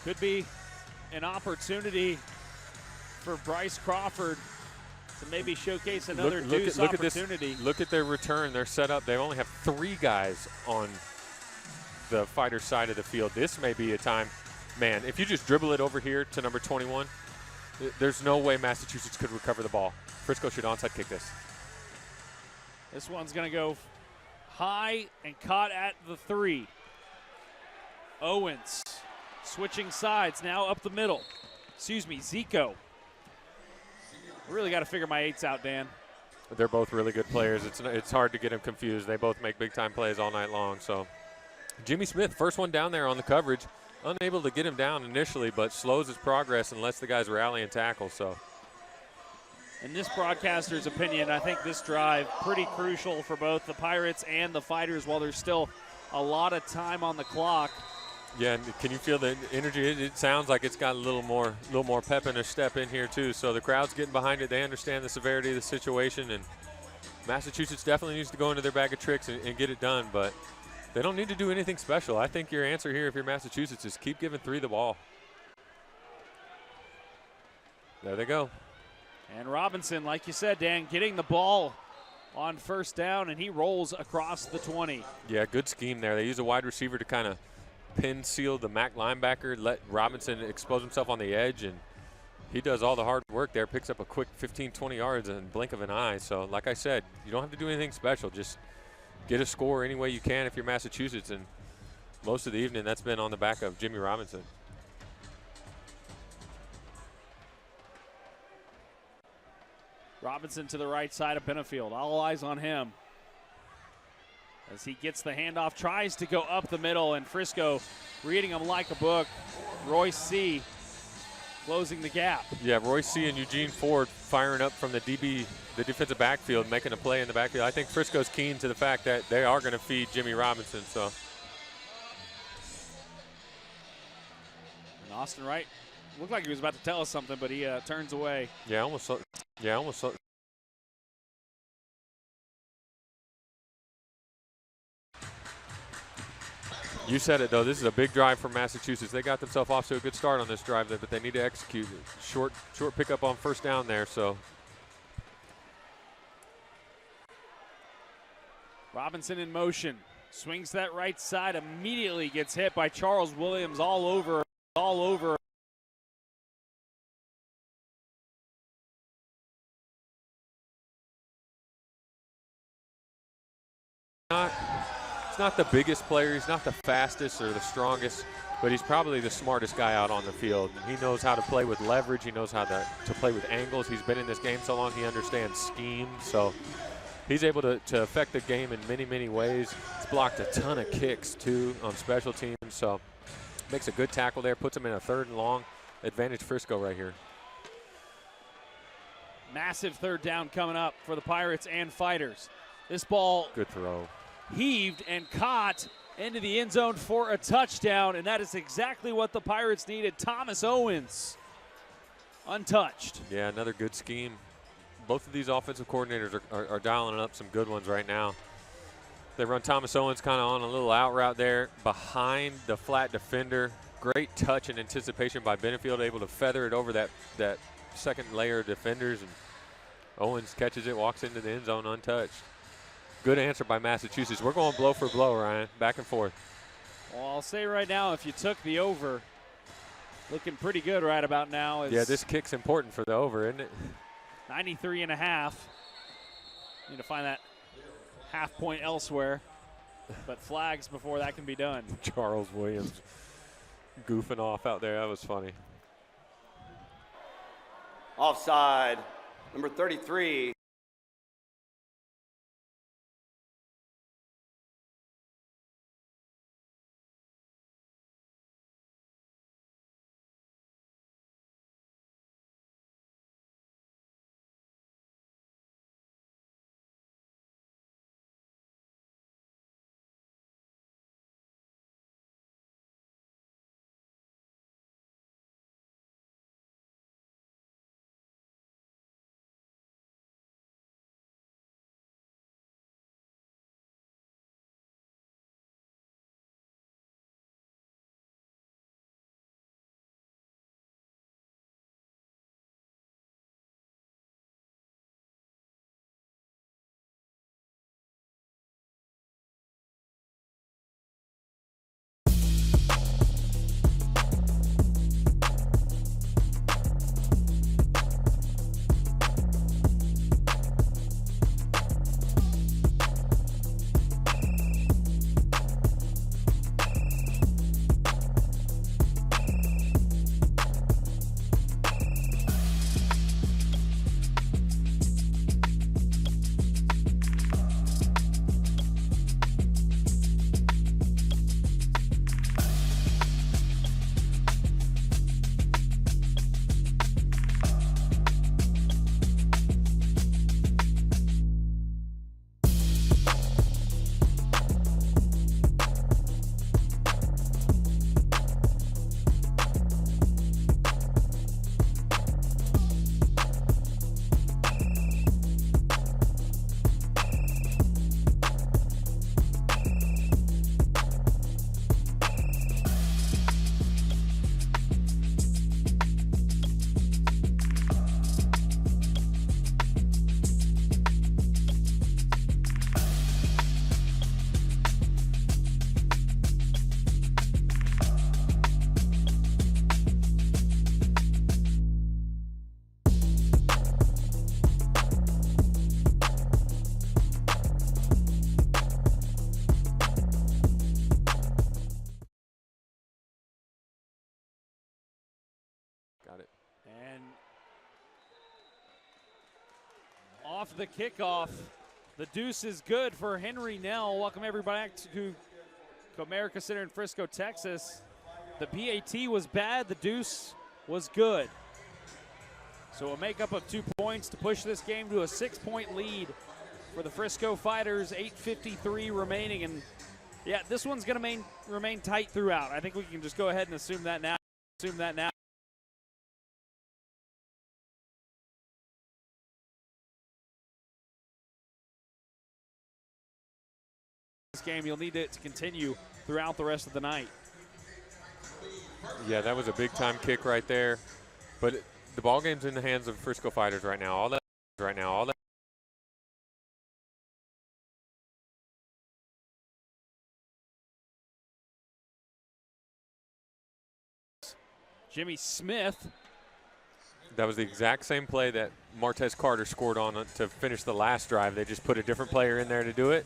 Could be an opportunity for Bryce Crawford to maybe showcase another deuce opportunity. Look at their return. They're set up. They only have 3 guys on the Fighter side of the field. This may be a time, man, if you just dribble it over here to number 21, there's no way Massachusetts could recover the ball. Frisco should onside kick this. This one's going to go high and caught at the 3. Owens switching sides now up the middle. Zico. Really got to figure my 8s out, Dan. They're both really good players. It's hard to get them confused. They both make big-time plays all night long. So Jimmy Smith, first one down there on the coverage, unable to get him down initially, but slows his progress and lets the guys rally and tackle. So, in this broadcaster's opinion, I think this drive pretty crucial for both the Pirates and the Fighters while there's still a lot of time on the clock. Yeah, and can you feel the energy? It sounds like it's got a little more pep in their step in here too. So the crowd's getting behind it. They understand the severity of the situation, and Massachusetts definitely needs to go into their bag of tricks and get it done. But they don't need to do anything special. I think your answer here, if you're Massachusetts, is keep giving 3 the ball. There they go. And Robinson, like you said, Dan, getting the ball on first down, and he rolls across the 20. Yeah, good scheme there. They use a wide receiver to kind of pin seal the MAC linebacker, let Robinson expose himself on the edge, and He does all the hard work there, picks up a quick 15, 20 yards in the blink of an eye. So, like I said, you don't have to do anything special. Just get a score any way you can if you're Massachusetts. And most of the evening, that's been on the back of Jimmy Robinson. Robinson to the right side of Benefield. All eyes on him. As he gets the handoff, tries to go up the middle, and Frisco reading him like a book. Royce C. closing the gap. Yeah, Royce C. and Eugene Ford firing up from the defensive backfield, making a play in the backfield. I think Frisco's keen to the fact that they are going to feed Jimmy Robinson. So, and Austin Wright looked like he was about to tell us something, but he turns away. yeah, almost. You said it, though. This is a big drive for Massachusetts. They got themselves off to a good start on this drive, but they need to execute it. Short pickup on first down there. So Robinson in motion. Swings that right side, immediately gets hit by Charles Williams all over. He's not the biggest player. He's not the fastest or the strongest, but he's probably the smartest guy out on the field. He knows how to play with leverage. He knows how to play with angles. He's been in this game so long, he understands scheme. So he's able to affect the game in many, many ways. He's blocked a ton of kicks, too, on special teams. So makes a good tackle there, puts him in a 3rd and long. Advantage Frisco right here. Massive 3rd down coming up for the Pirates and Fighters. This ball Good throw. heaved and caught into the end zone for a touchdown, and that is exactly what the Pirates needed. Thomas Owens, untouched. Yeah, another good scheme. Both of these offensive coordinators are dialing up some good ones right now. They run Thomas Owens kind of on a little out route there behind the flat defender. Great touch and anticipation by Benefield, able to feather it over that second layer of defenders, and Owens catches it, walks into the end zone untouched. Good answer by Massachusetts. We're going blow for blow, Ryan, back and forth. Well, I'll say right now, if you took the over, looking pretty good right about now. Yeah, this kick's important for the over, isn't it? 93.5. Need to find that half point elsewhere, but flags before that can be done. Charles Williams goofing off out there. That was funny. Offside, number 33. And off the kickoff, the deuce is good for Henry Nell. Welcome everybody back to Comerica Center in Frisco, Texas. The PAT was bad, the deuce was good. So a makeup of 2 points to push this game to a 6-point lead for the Frisco Fighters, 8:53 remaining. And yeah, this one's gonna remain tight throughout. I think we can just go ahead and assume that now. This game, you'll need it to continue throughout the rest of the night. Yeah, that was a big-time kick right there. But the ball game's in the hands of Frisco Fighters right now. All that. Jimmy Smith. That was the exact same play that Martez Carter scored on to finish the last drive. They just put a different player in there to do it.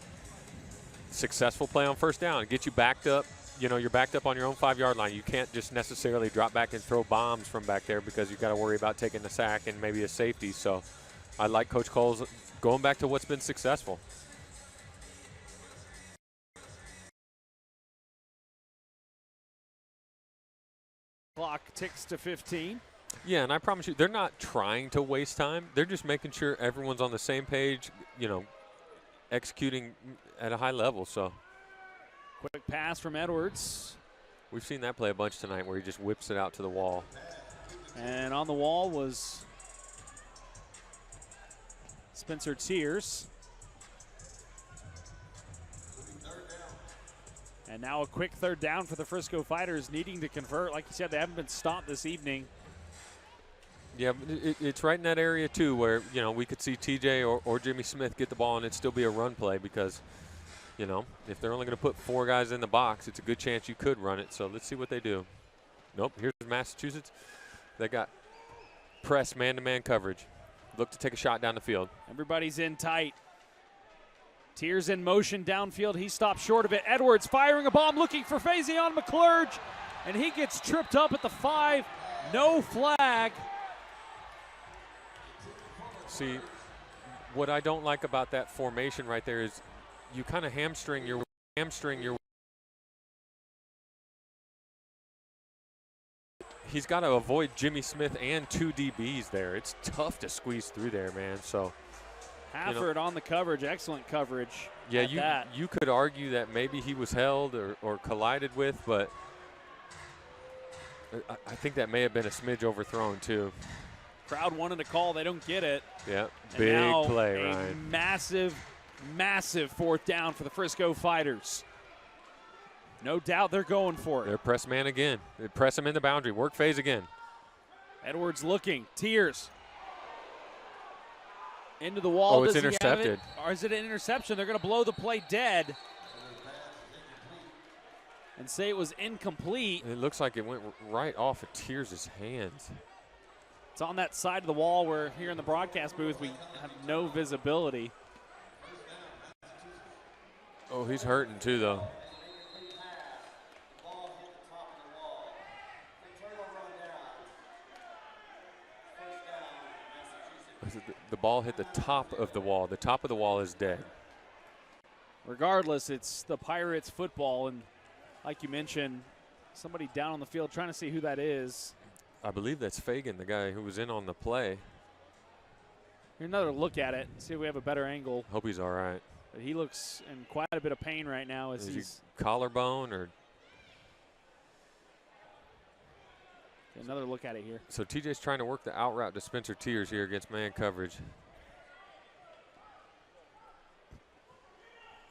Successful play on first down. Get you backed up. You know, you're backed up on your own 5-yard line. You can't just necessarily drop back and throw bombs from back there because you've got to worry about taking the sack and maybe a safety. So I like Coach Cole's going back to what's been successful. Clock ticks to 15. Yeah, and I promise you, they're not trying to waste time. They're just making sure everyone's on the same page, you know, executing at a high level. So quick pass from Edwards. We've seen that play a bunch tonight where he just whips it out to the wall. And on the wall was Spencer Tears. And now a quick third down for the Frisco Fighters, needing to convert. Like you said, they haven't been stopped this evening. Yeah, it's right in that area, too, where, you know, we could see TJ or Jimmy Smith get the ball and it'd still be a run play because, you know, if they're only going to put 4 guys in the box, it's a good chance you could run it. So let's see what they do. Nope, here's Massachusetts. They got press man-to-man coverage. Look to take a shot down the field. Everybody's in tight. Tears in motion downfield. He stopped short of it. Edwards firing a bomb, looking for Faison McClurge, and he gets tripped up at the 5. No flag. See, what I don't like about that formation right there is you kind of hamstring your He's got to avoid Jimmy Smith and 2 DBs there. It's tough to squeeze through there, man. So Hafford on the coverage, excellent coverage. Yeah, you could argue that maybe he was held or collided with, but I think that may have been a smidge overthrown too. Crowd wanted a call, they don't get it. Yeah, And big now play, a Ryan. massive 4th down for the Frisco Fighters. No doubt they're going for it. They're press man again. They press him in the boundary. Work phase again. Edwards looking. Tears. Into the wall. Oh, it's Does he have intercepted. it? Or is it an interception? They're going to blow the play dead and say it was incomplete. It looks like it went right off of Tears' hands. It's on that side of the wall where here in the broadcast booth we have no visibility. Oh, he's hurting too, though. The ball hit the top of the wall. The top of the wall is dead. Regardless, it's the Pirates football, and like you mentioned, somebody down on the field trying to see who that is. I believe that's Fagan, the guy who was in on the play. Here's another look at it, see if we have a better angle. Hope he's all right. But he looks in quite a bit of pain right now as he's collarbone or another look at it here. so TJ's trying to work the out route to Spencer Tears here against man coverage.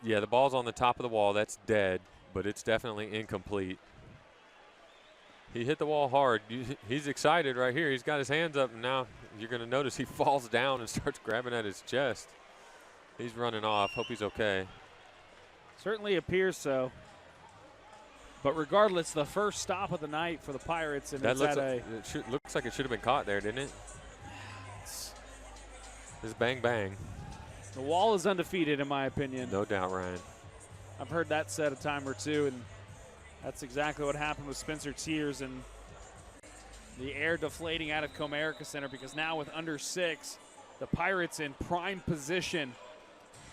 Yeah, the ball's on the top of the wall. That's dead, but it's definitely incomplete. He hit the wall hard. He's excited right here. He's got his hands up, and now you're going to notice he falls down and starts grabbing at his chest. He's running off. Hope he's okay. Certainly appears so. But regardless, the first stop of the night for the Pirates, and That it's looks like it should have been caught there, didn't it? This bang bang. the wall is undefeated in my opinion. No doubt, Ryan. I've heard that said a time or two, and that's exactly what happened with Spencer Tears. And The air deflating out of Comerica Center because now with under 6, the Pirates in prime position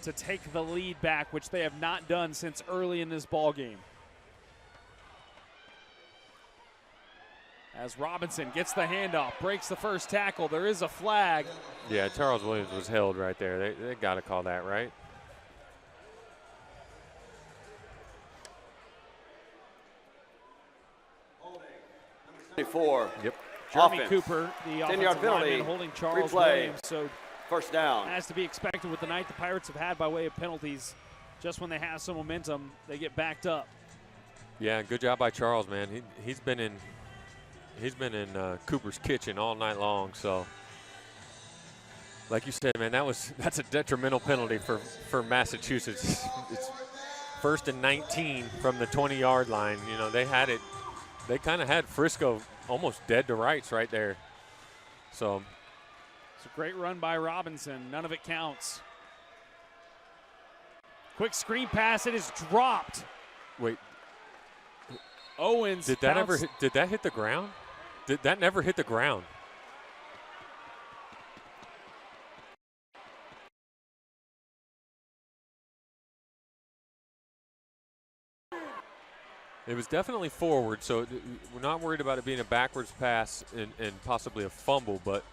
to take the lead back, which they have not done since early in this ball game. As Robinson gets the handoff, breaks the first tackle, there is a flag. Yeah, Charles Williams was held right there. They got to call that, right? Four. Yep. Jeremy Offense. Cooper, the 10-yard offensive penalty. lineman, holding Charles Replay. Williams. So First down. as to be expected with the night the Pirates have had by way of penalties, just when they have some momentum, they get backed up. Yeah, good job by Charles, man. He's been in Cooper's kitchen all night long. So, like you said, man, that's a detrimental penalty for Massachusetts. It's 1st and 19 from the 20-yard line. You know, they kind of had Frisco almost dead to rights right there. So it's a great run by Robinson. None of it counts. Quick screen pass. It is dropped. wait, Owens did that bounced. did that hit the ground? Did that never hit the ground? It was definitely forward, so we're not worried about it being a backwards pass and possibly a fumble, but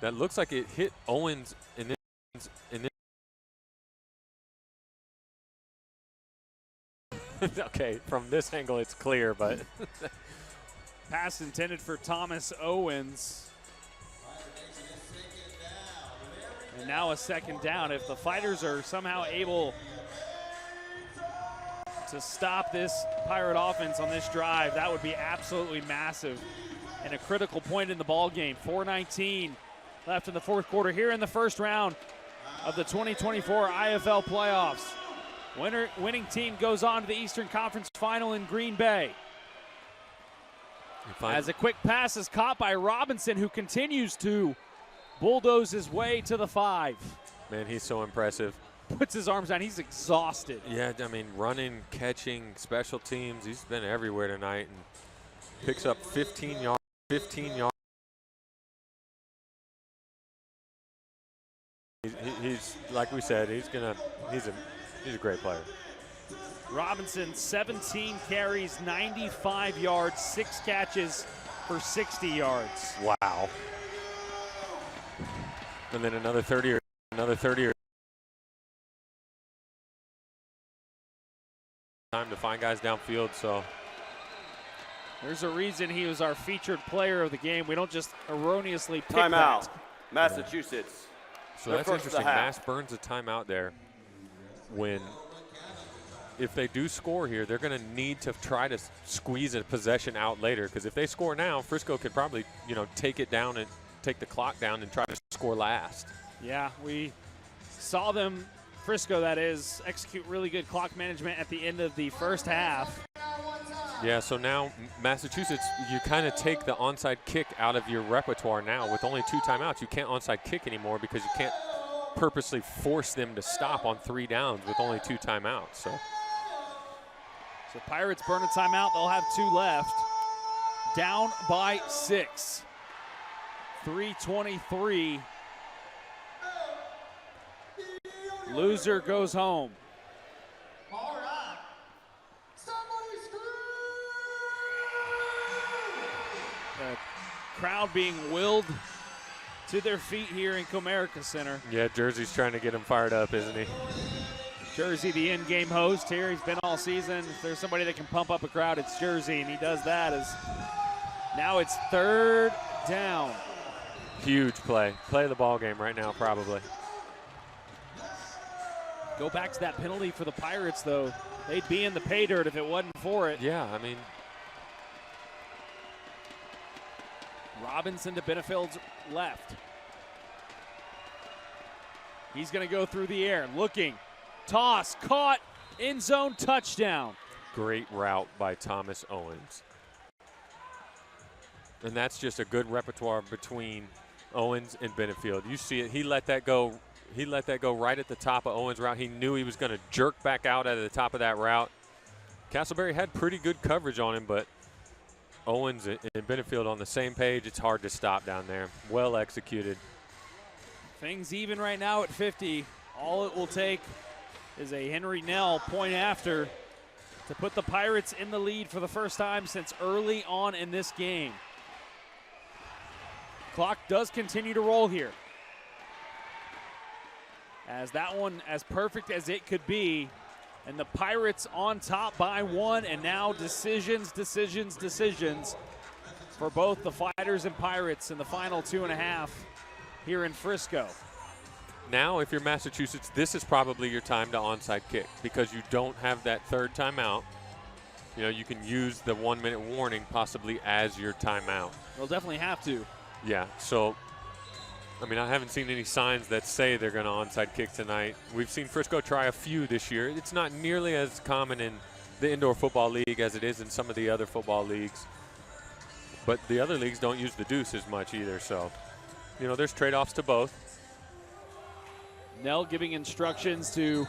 that looks like it hit Owens and then okay, from this angle it's clear, but Pass intended for Thomas Owens. And now a second down. If the Fighters are somehow able to stop this Pirate offense on this drive, that would be absolutely massive and a critical point in the ball game. 4:19 left in the fourth quarter here in the first round of the 2024 IFL playoffs. Winning team goes on to the Eastern Conference Final in Green Bay. As a quick pass is caught by Robinson, who continues to bulldoze his way to the 5. man, he's so impressive. Puts his arms down. He's exhausted. Yeah, I mean, running, catching, special teams, he's been everywhere tonight and picks up 15 yards. 15 yards. He's like we said, he's a great player. Robinson, 17 carries, 95 yards, 6 catches for 60 yards. Wow. And then another 30 or time to find guys downfield, so There's a reason he was our featured player of the game. We don't just erroneously pick Timeout, that. Massachusetts. So Their that's first of the interesting. half. Mass burns a timeout there. If they do score here, they're going to need to try to squeeze a possession out later, because if they score now, Frisco could probably, take it down and take the clock down and try to score last. Yeah, we saw them, Frisco that is, execute really good clock management at the end of the first half. Yeah, so now Massachusetts, you kind of take the onside kick out of your repertoire now. With only 2 timeouts, you can't onside kick anymore because you can't purposely force them to stop on 3 downs with only 2 timeouts. So Pirates burn a timeout. They'll have 2 left. Down by 6. 3:23. Loser goes home. The crowd being willed to their feet here in Comerica Center. yeah, Jersey's trying to get him fired up, isn't he? Jersey, the in-game host here. He's been all season. If there's somebody that can pump up a crowd, it's Jersey, and he does that. As now it's 3rd down. Huge play. Play of the ball game right now, probably. Go back to that penalty for the Pirates, though. They'd be in the pay dirt if it wasn't for it. Yeah, I mean, Robinson to Benefield's left. He's going to go through the air, looking. Toss, caught, end zone, touchdown. great route by Thomas Owens. And that's just a good repertoire between Owens and Benefield. You see it. He let that go. He let that go right at the top of Owens' route. He knew he was going to jerk back out at the top of that route. Castleberry had pretty good coverage on him, but Owens and Benefield on the same page. It's hard to stop down there. Well executed. Things even right now at 50. All it will take is a Henry Nell point after to put the Pirates in the lead for the first time since early on in this game. Clock does continue to roll here. As that one as perfect as it could be. And the Pirates on top by 1, and now decisions for both the Fighters and Pirates in the final 2.5 here in Frisco. Now, if you're Massachusetts, this is probably your time to onside kick because you don't have that third timeout. You know, you can use the 1-minute warning possibly as your timeout. They'll definitely have to. Yeah, so, I mean, I haven't seen any signs that say they're going to onside kick tonight. We've seen Frisco try a few this year. It's not nearly as common in the indoor football league as it is in some of the other football leagues. But the other leagues don't use the deuce as much either, so, you know, there's trade-offs to both. Nell giving instructions to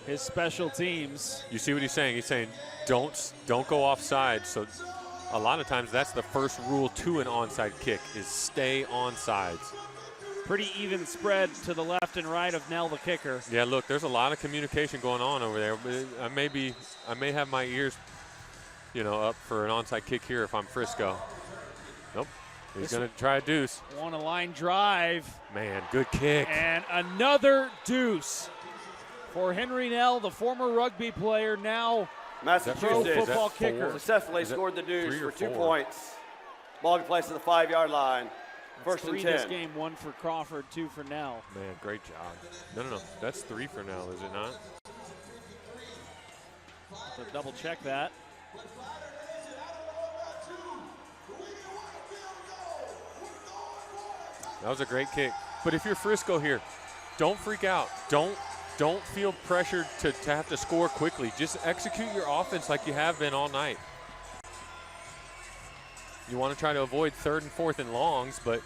his special teams. You see what he's saying? He's saying don't go offside. So a lot of times that's the first rule to an onside kick is stay onside. Pretty even spread to the left and right of Nell, the kicker. Yeah, look, there's a lot of communication going on over there. But I may have my ears, you know, up for an onside kick here if I'm Frisco. Nope. He's going to try a deuce. On a line drive. Man, good kick. And another deuce for Henry Nell, the former rugby player, now pro football kicker. Successfully scored the deuce for 2 points. Ball placed at the 5-yard line. First and 10. 3 this game, 1 for Crawford, 2 for Nell. Man, great job. No. That's 3 for Nell, is it not? So double check that. That was a great kick. But if you're Frisco here, don't freak out. Don't feel pressured to have to score quickly. Just execute your offense like you have been all night. You want to try to avoid 3rd and 4th and longs, but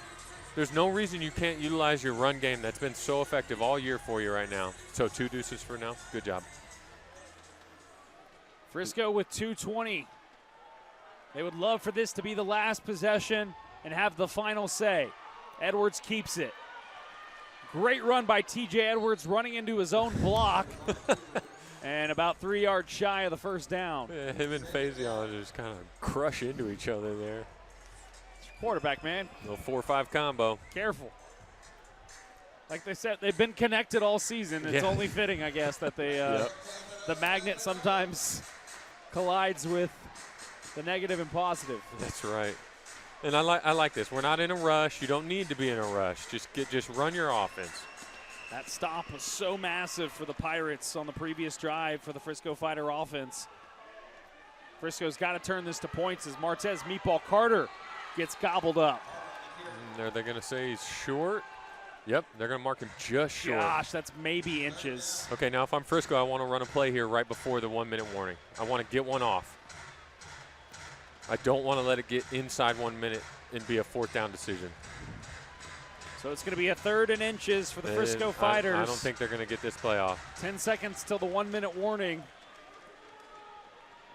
there's no reason you can't utilize your run game that's been so effective all year for you right now. So 2 deuces for now. Good job. Frisco with 2:20. They would love for this to be the last possession and have the final say. Edwards keeps it. Great run by TJ Edwards running into his own block. And about 3 yards shy of the first down. Yeah, him and Faison just kind of crush into each other there. It's your quarterback, man. Little 4-5 combo. Careful. Like they said, they've been connected all season. It's only fitting, I guess, that they the magnet sometimes collides with the negative and positive. That's right. And I like this. We're not in a rush. You don't need to be in a rush. Just run your offense. That stop was so massive for the Pirates on the previous drive for the Frisco Fighter offense. Frisco's got to turn this to points as Martez Meatball Carter gets gobbled up. Are they going to say he's short? Yep, they're going to mark him just short. Gosh, that's maybe inches. Okay, now if I'm Frisco, I want to run a play here right before the 1-minute warning. I want to get one off. I don't want to let it get inside 1 minute and be a 4th down decision. So it's going to be a 3rd and inches for the Frisco Fighters. I don't think they're going to get this play off. 10 seconds till the 1-minute warning.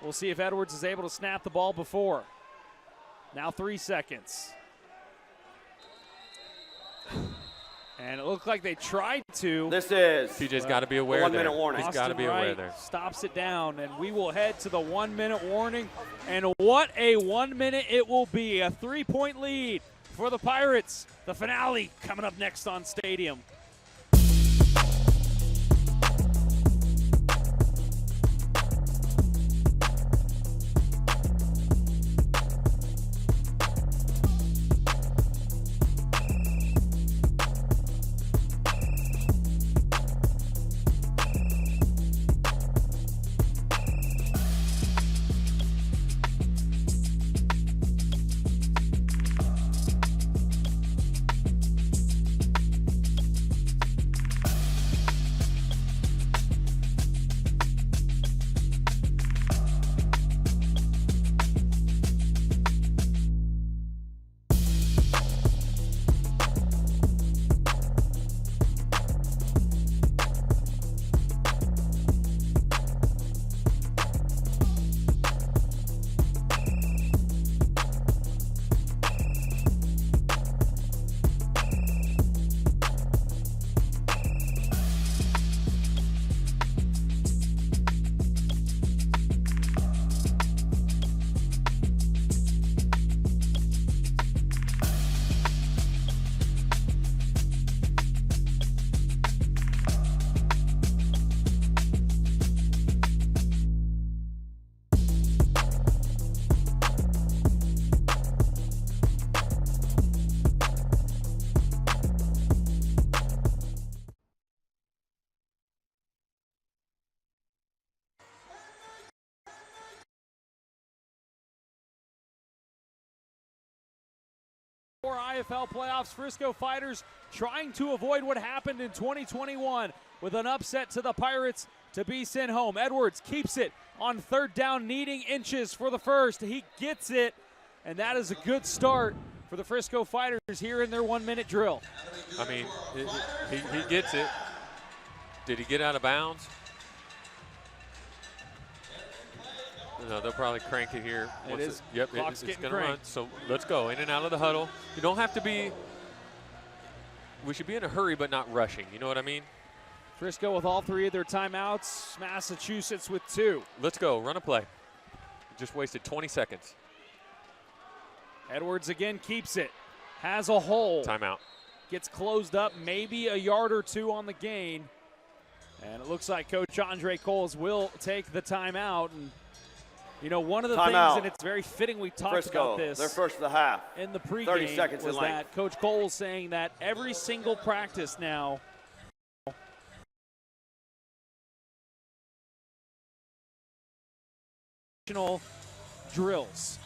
We'll see if Edwards is able to snap the ball before. Now 3 seconds. And it looked like they tried to. This is TJ's got to be aware there. 1-minute warning. He's got to be aware there. Stops it down, and we will head to the 1-minute warning. And what a 1 minute it will be. A 3-point lead for the Pirates. The finale coming up next on Stadium. IFL playoffs. Frisco Fighters trying to avoid what happened in 2021 with an upset to the Pirates to be sent home. Edwards keeps it on third down, needing inches for the first. He gets it, and that is a good start for the Frisco Fighters here in their 1-minute drill. I mean, he gets it. Did he get out of bounds? No, they'll probably crank it here. It is. Yep, Clock's it's getting going to run. So let's go in and out of the huddle. You don't have to be. We should be in a hurry, but not rushing. You know what I mean? Frisco with all 3 of their timeouts. Massachusetts with 2. Let's go. Run a play. Just wasted 20 seconds. Edwards again keeps it. Has a hole. Timeout. Gets closed up, maybe a yard or 2 on the gain. And it looks like Coach Andre Coles will take the timeout. And you know, one of the things, and it's very fitting we talked Frisco, about this. Their first of the half. In the pregame 30 seconds was in that length. Coach Coles saying that every single practice now drills.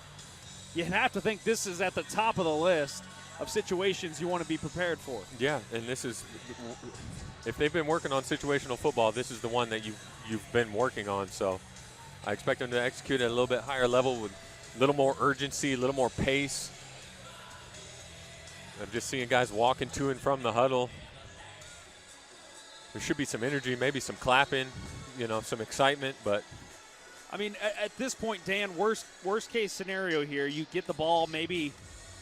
You have to think this is at the top of the list of situations you want to be prepared for. Yeah, and this is, if they've been working on situational football, this is the one that you've been working on. So I expect them to execute at a little bit higher level with a little more urgency, a little more pace. I'm just seeing guys walking to and from the huddle. There should be some energy, maybe some clapping, you know, some excitement, but I mean, at this point, Dan, worst case scenario here, you get the ball maybe.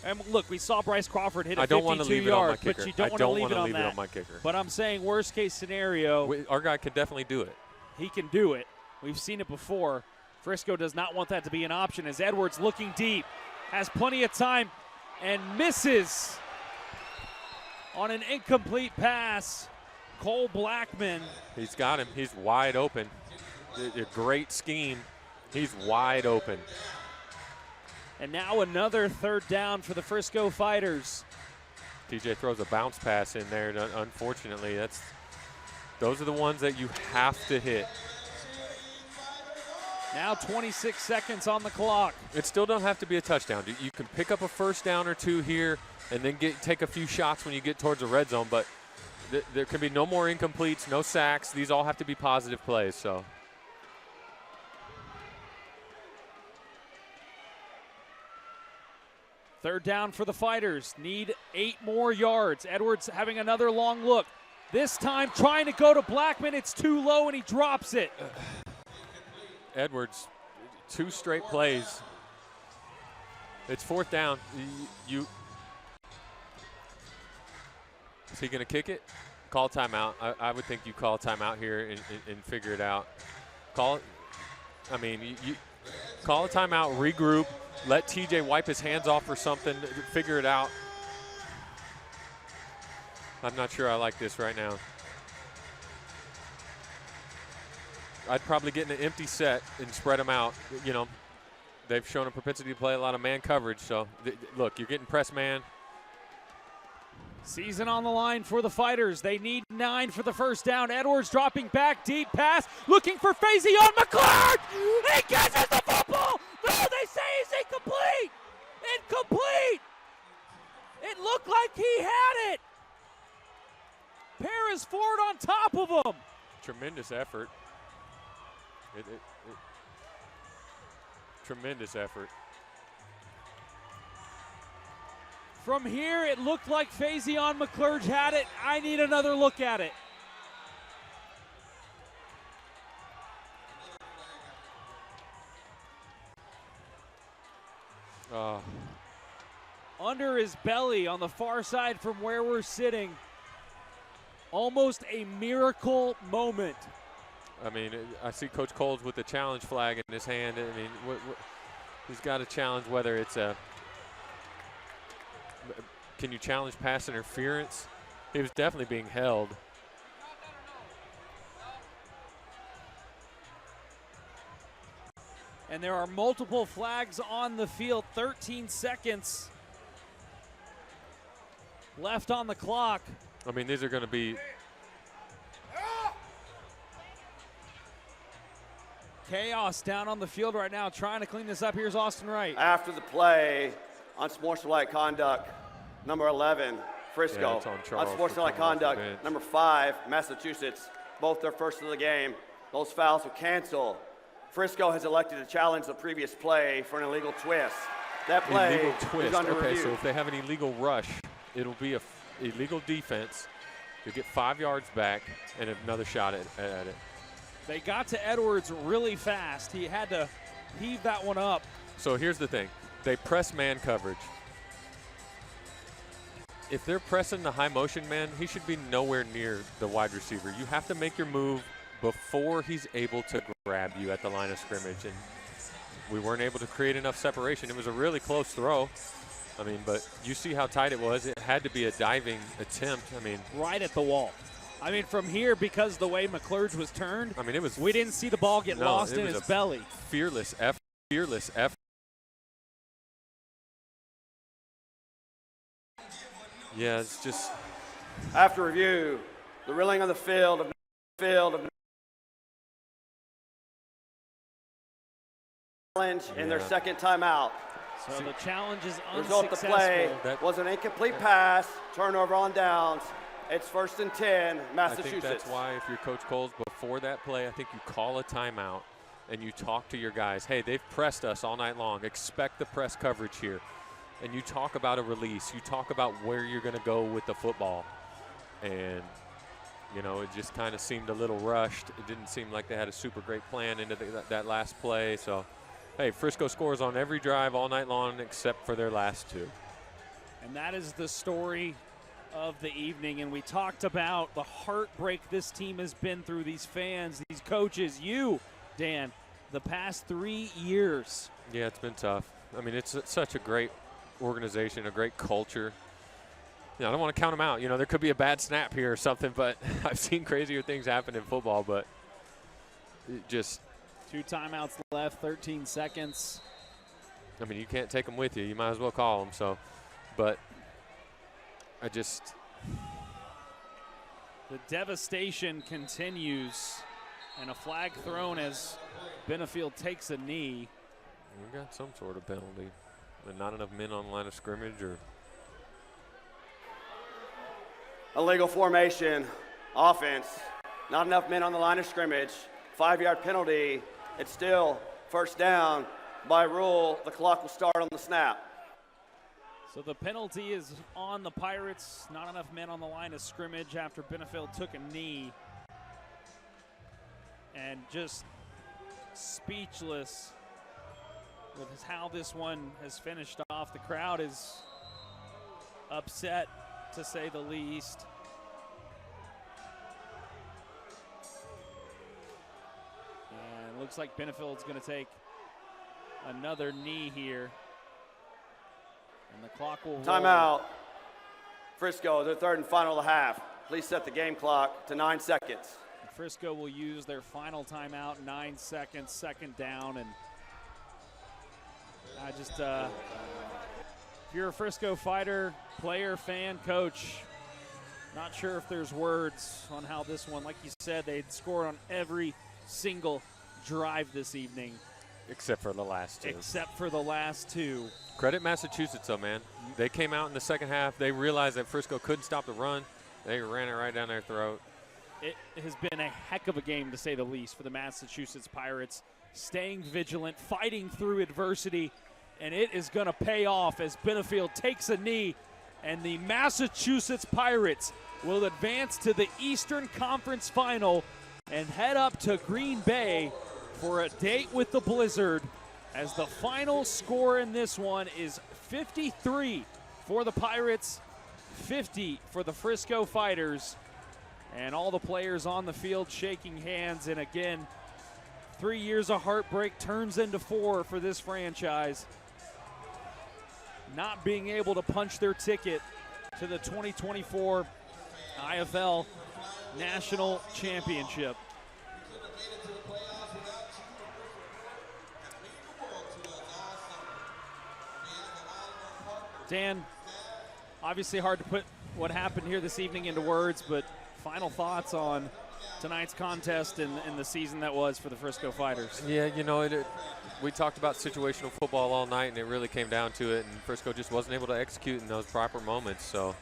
And look, we saw Bryce Crawford hit a 52-yard, but you don't want to leave it on that. My kicker. But I'm saying worst case scenario. Our guy can definitely do it. He can do it. We've seen it before. Frisco does not want that to be an option as Edwards looking deep, has plenty of time, and misses on an incomplete pass. Cole Blackman. He's got him. He's wide open. A great scheme. He's wide open. And now another third down for the Frisco Fighters. TJ throws a bounce pass in there. Unfortunately, those are the ones that you have to hit. Now 26 seconds on the clock. It still don't have to be a touchdown. You can pick up a first down or 2 here and then take a few shots when you get towards the red zone, but there can be no more incompletes, no sacks. These all have to be positive plays. So. Third down for the Fighters. Need 8 more yards. Edwards having another long look. This time trying to go to Blackman. It's too low and he drops it. Edwards, 2 straight plays. It's 4th down. Is he going to kick it? Call timeout. I would think you call timeout here and figure it out. You call a timeout, regroup, let TJ wipe his hands off or something, figure it out. I'm not sure I like this right now. I'd probably get in an empty set and spread them out. You know, they've shown a propensity to play a lot of man coverage. So, look, you're getting press man. Season on the line for the Fighters. They need 9 for the first down. Edwards dropping back, deep pass, looking for Faison McClurg. He catches the football. No, they say he's incomplete. Incomplete. It looked like he had it. Paris Ford on top of him. Tremendous effort. Tremendous effort. From here, it looked like Faison McClurg had it. I need another look at it. Under his belly on the far side from where we're sitting. Almost a miracle moment. I mean, I see Coach Coles with the challenge flag in his hand. I mean, he's got a challenge, whether it's can you challenge pass interference? He was definitely being held. And there are multiple flags on the field. 13 seconds left on the clock. I mean, these are going to be chaos down on the field right now, trying to clean this up. Here's Austin Wright. After the play, unsportsmanlike conduct, number 11, Yeah, Frisco. it's on Charles for Unsportsmanlike coming off the conduct, bench. number 5, Massachusetts. Both their first of the game. Those fouls will cancel. Frisco has elected to challenge the previous play for an illegal twist. That play Illegal is twist. under Okay, review. so if they have an illegal rush, it'll be a illegal defense. You'll get 5 yards back and another shot at it. They got to Edwards really fast. He had to heave that one up. So here's the thing. They press man coverage. If they're pressing the high motion man, he should be nowhere near the wide receiver. You have to make your move before he's able to grab you at the line of scrimmage. And we weren't able to create enough separation. It was a really close throw. I mean, but you see how tight it was. It had to be a diving attempt. I mean, Right at the wall. I mean, from here, because the way McClurge was turned, I mean, it was we didn't see the ball get lost it in was his a belly. fearless effort. Fearless effort. Yeah, it's just After review, the ruling on the field of challenge in their Yeah. second timeout. So the challenge is The result of the play unsuccessful. That- was an incomplete pass, turnover on downs. It's 1st and 10, I think Massachusetts. that's why if you're Coach Coles, before that play, I think you call a timeout and you talk to your guys. Hey, they've pressed us all night long. Expect the press coverage here. And you talk about a release. You talk about where you're going to go with the football. And, you know, it just kind of seemed a little rushed. It didn't seem like they had a super great plan into that last play. So, hey, Frisco scores on every drive all night long except for their last 2. And that is the story of the evening. And we talked about the heartbreak this team has been through, these fans, these coaches, you, Dan, the past 3 years. Yeah, it's been tough. I mean, it's such a great organization, a great culture. You know, I don't want to count them out. You know, there could be a bad snap here or something, but I've seen crazier things happen in football, but it just, 2 timeouts left, 13 seconds. I mean, you can't take them with you. You might as well call them. So, but I just, The devastation continues, and a flag thrown as Benefield takes a knee. we got some sort of penalty. But not enough men on the line of scrimmage or. Illegal formation, offense, not enough men on the line of scrimmage, 5-yard penalty. It's still 1st down. By rule, the clock will start on the snap. So the penalty is on the Pirates. Not enough men on the line of scrimmage after Benefield took a knee. And just speechless with how this one has finished off. The crowd is upset, to say the least. And it looks like Benefield's going to take another knee here. And the clock will roll. Timeout. Frisco, their 3rd and final of the half. Please set the game clock to 9 seconds. Frisco will use their final timeout, 9 seconds, 2nd down. And I just, if you're a Frisco fighter, player, fan, coach, not sure if there's words on how this one, like you said, they'd scored on every single drive this evening. Except for the last 2. Except for the last 2. Credit Massachusetts, though, man. They came out in the second half. They realized that Frisco couldn't stop the run. They ran it right down their throat. It has been a heck of a game, to say the least, for the Massachusetts Pirates. Staying vigilant, fighting through adversity, and it is going to pay off as Benefield takes a knee, and the Massachusetts Pirates will advance to the Eastern Conference Final and head up to Green Bay for a date with the Blizzard, as the final score in this one is 53 for the Pirates, 50 for the Frisco Fighters. And all the players on the field shaking hands. And again, 3 years of heartbreak turns into 4 for this franchise. Not being able to punch their ticket to the 2024 IFL National Championship. Dan, obviously hard to put what happened here this evening into words, but final thoughts on tonight's contest and the season that was for the Frisco Fighters. Yeah, we talked about situational football all night, and it really came down to it, and Frisco just wasn't able to execute in those proper moments. So,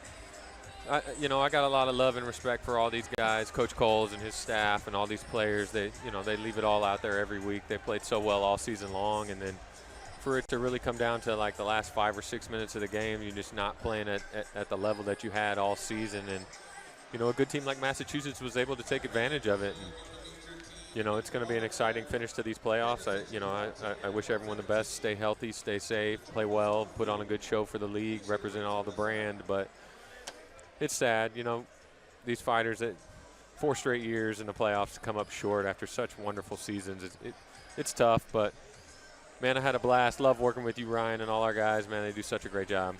I got a lot of love and respect for all these guys, Coach Coles and his staff and all these players. They leave it all out there every week. They played so well all season long, and then for it to really come down to like the last 5 or 6 minutes of the game, you're just not playing at the level that you had all season. And, a good team like Massachusetts was able to take advantage of it. And, it's going to be an exciting finish to these playoffs. I wish everyone the best. Stay healthy, stay safe, play well, put on a good show for the league, represent all the brand. But it's sad, these fighters that 4 straight years in the playoffs to come up short after such wonderful seasons. It's tough, but, man, I had a blast. Love working with you, Ryan, and all our guys. Man, they do such a great job.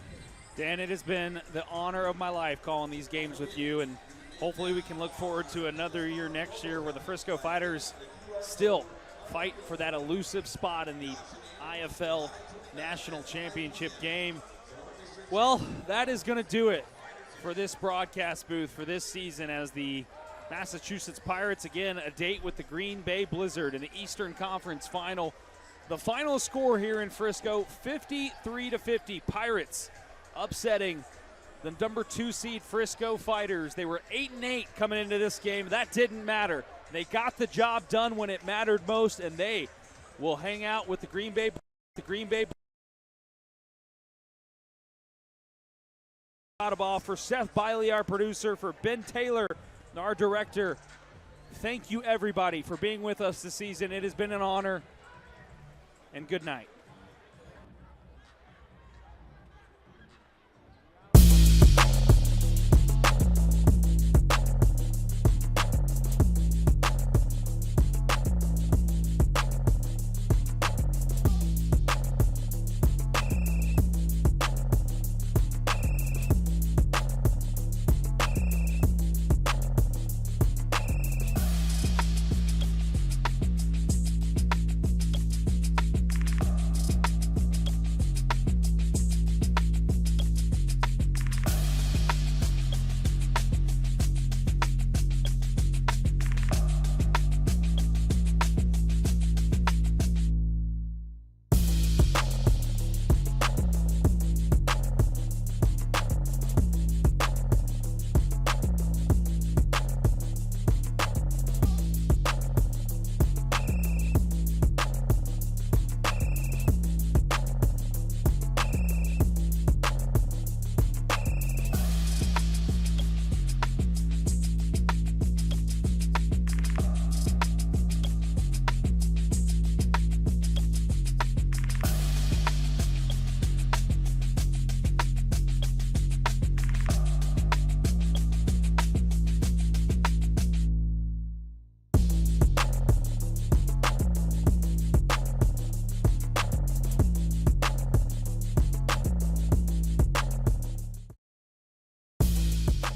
Dan, it has been the honor of my life calling these games with you, and hopefully we can look forward to another year next year where the Frisco Fighters still fight for that elusive spot in the IFL National Championship game. Well, that is going to do it for this broadcast booth for this season as the Massachusetts Pirates, again, a date with the Green Bay Blizzard in the Eastern Conference Final. The final score here in Frisco, 53-50. Pirates upsetting the number 2 seed Frisco Fighters. They were 8-8 coming into this game. That didn't matter. They got the job done when it mattered most, and they will hang out with the Green Bay. For Seth Biley, our producer, for Ben Taylor, our director. Thank you, everybody, for being with us this season. It has been an honor, and good night.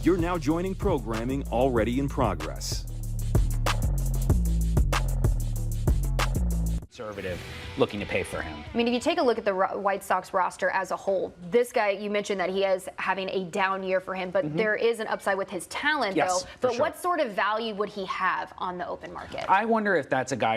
You're now joining programming already in progress. Conservative looking to pay for him. I mean, if you take a look at the White Sox roster as a whole, this guy, you mentioned that he is having a down year for him, but there is an upside with his talent, Yes, though. for But sure. what sort of value would he have on the open market? I wonder if that's a guy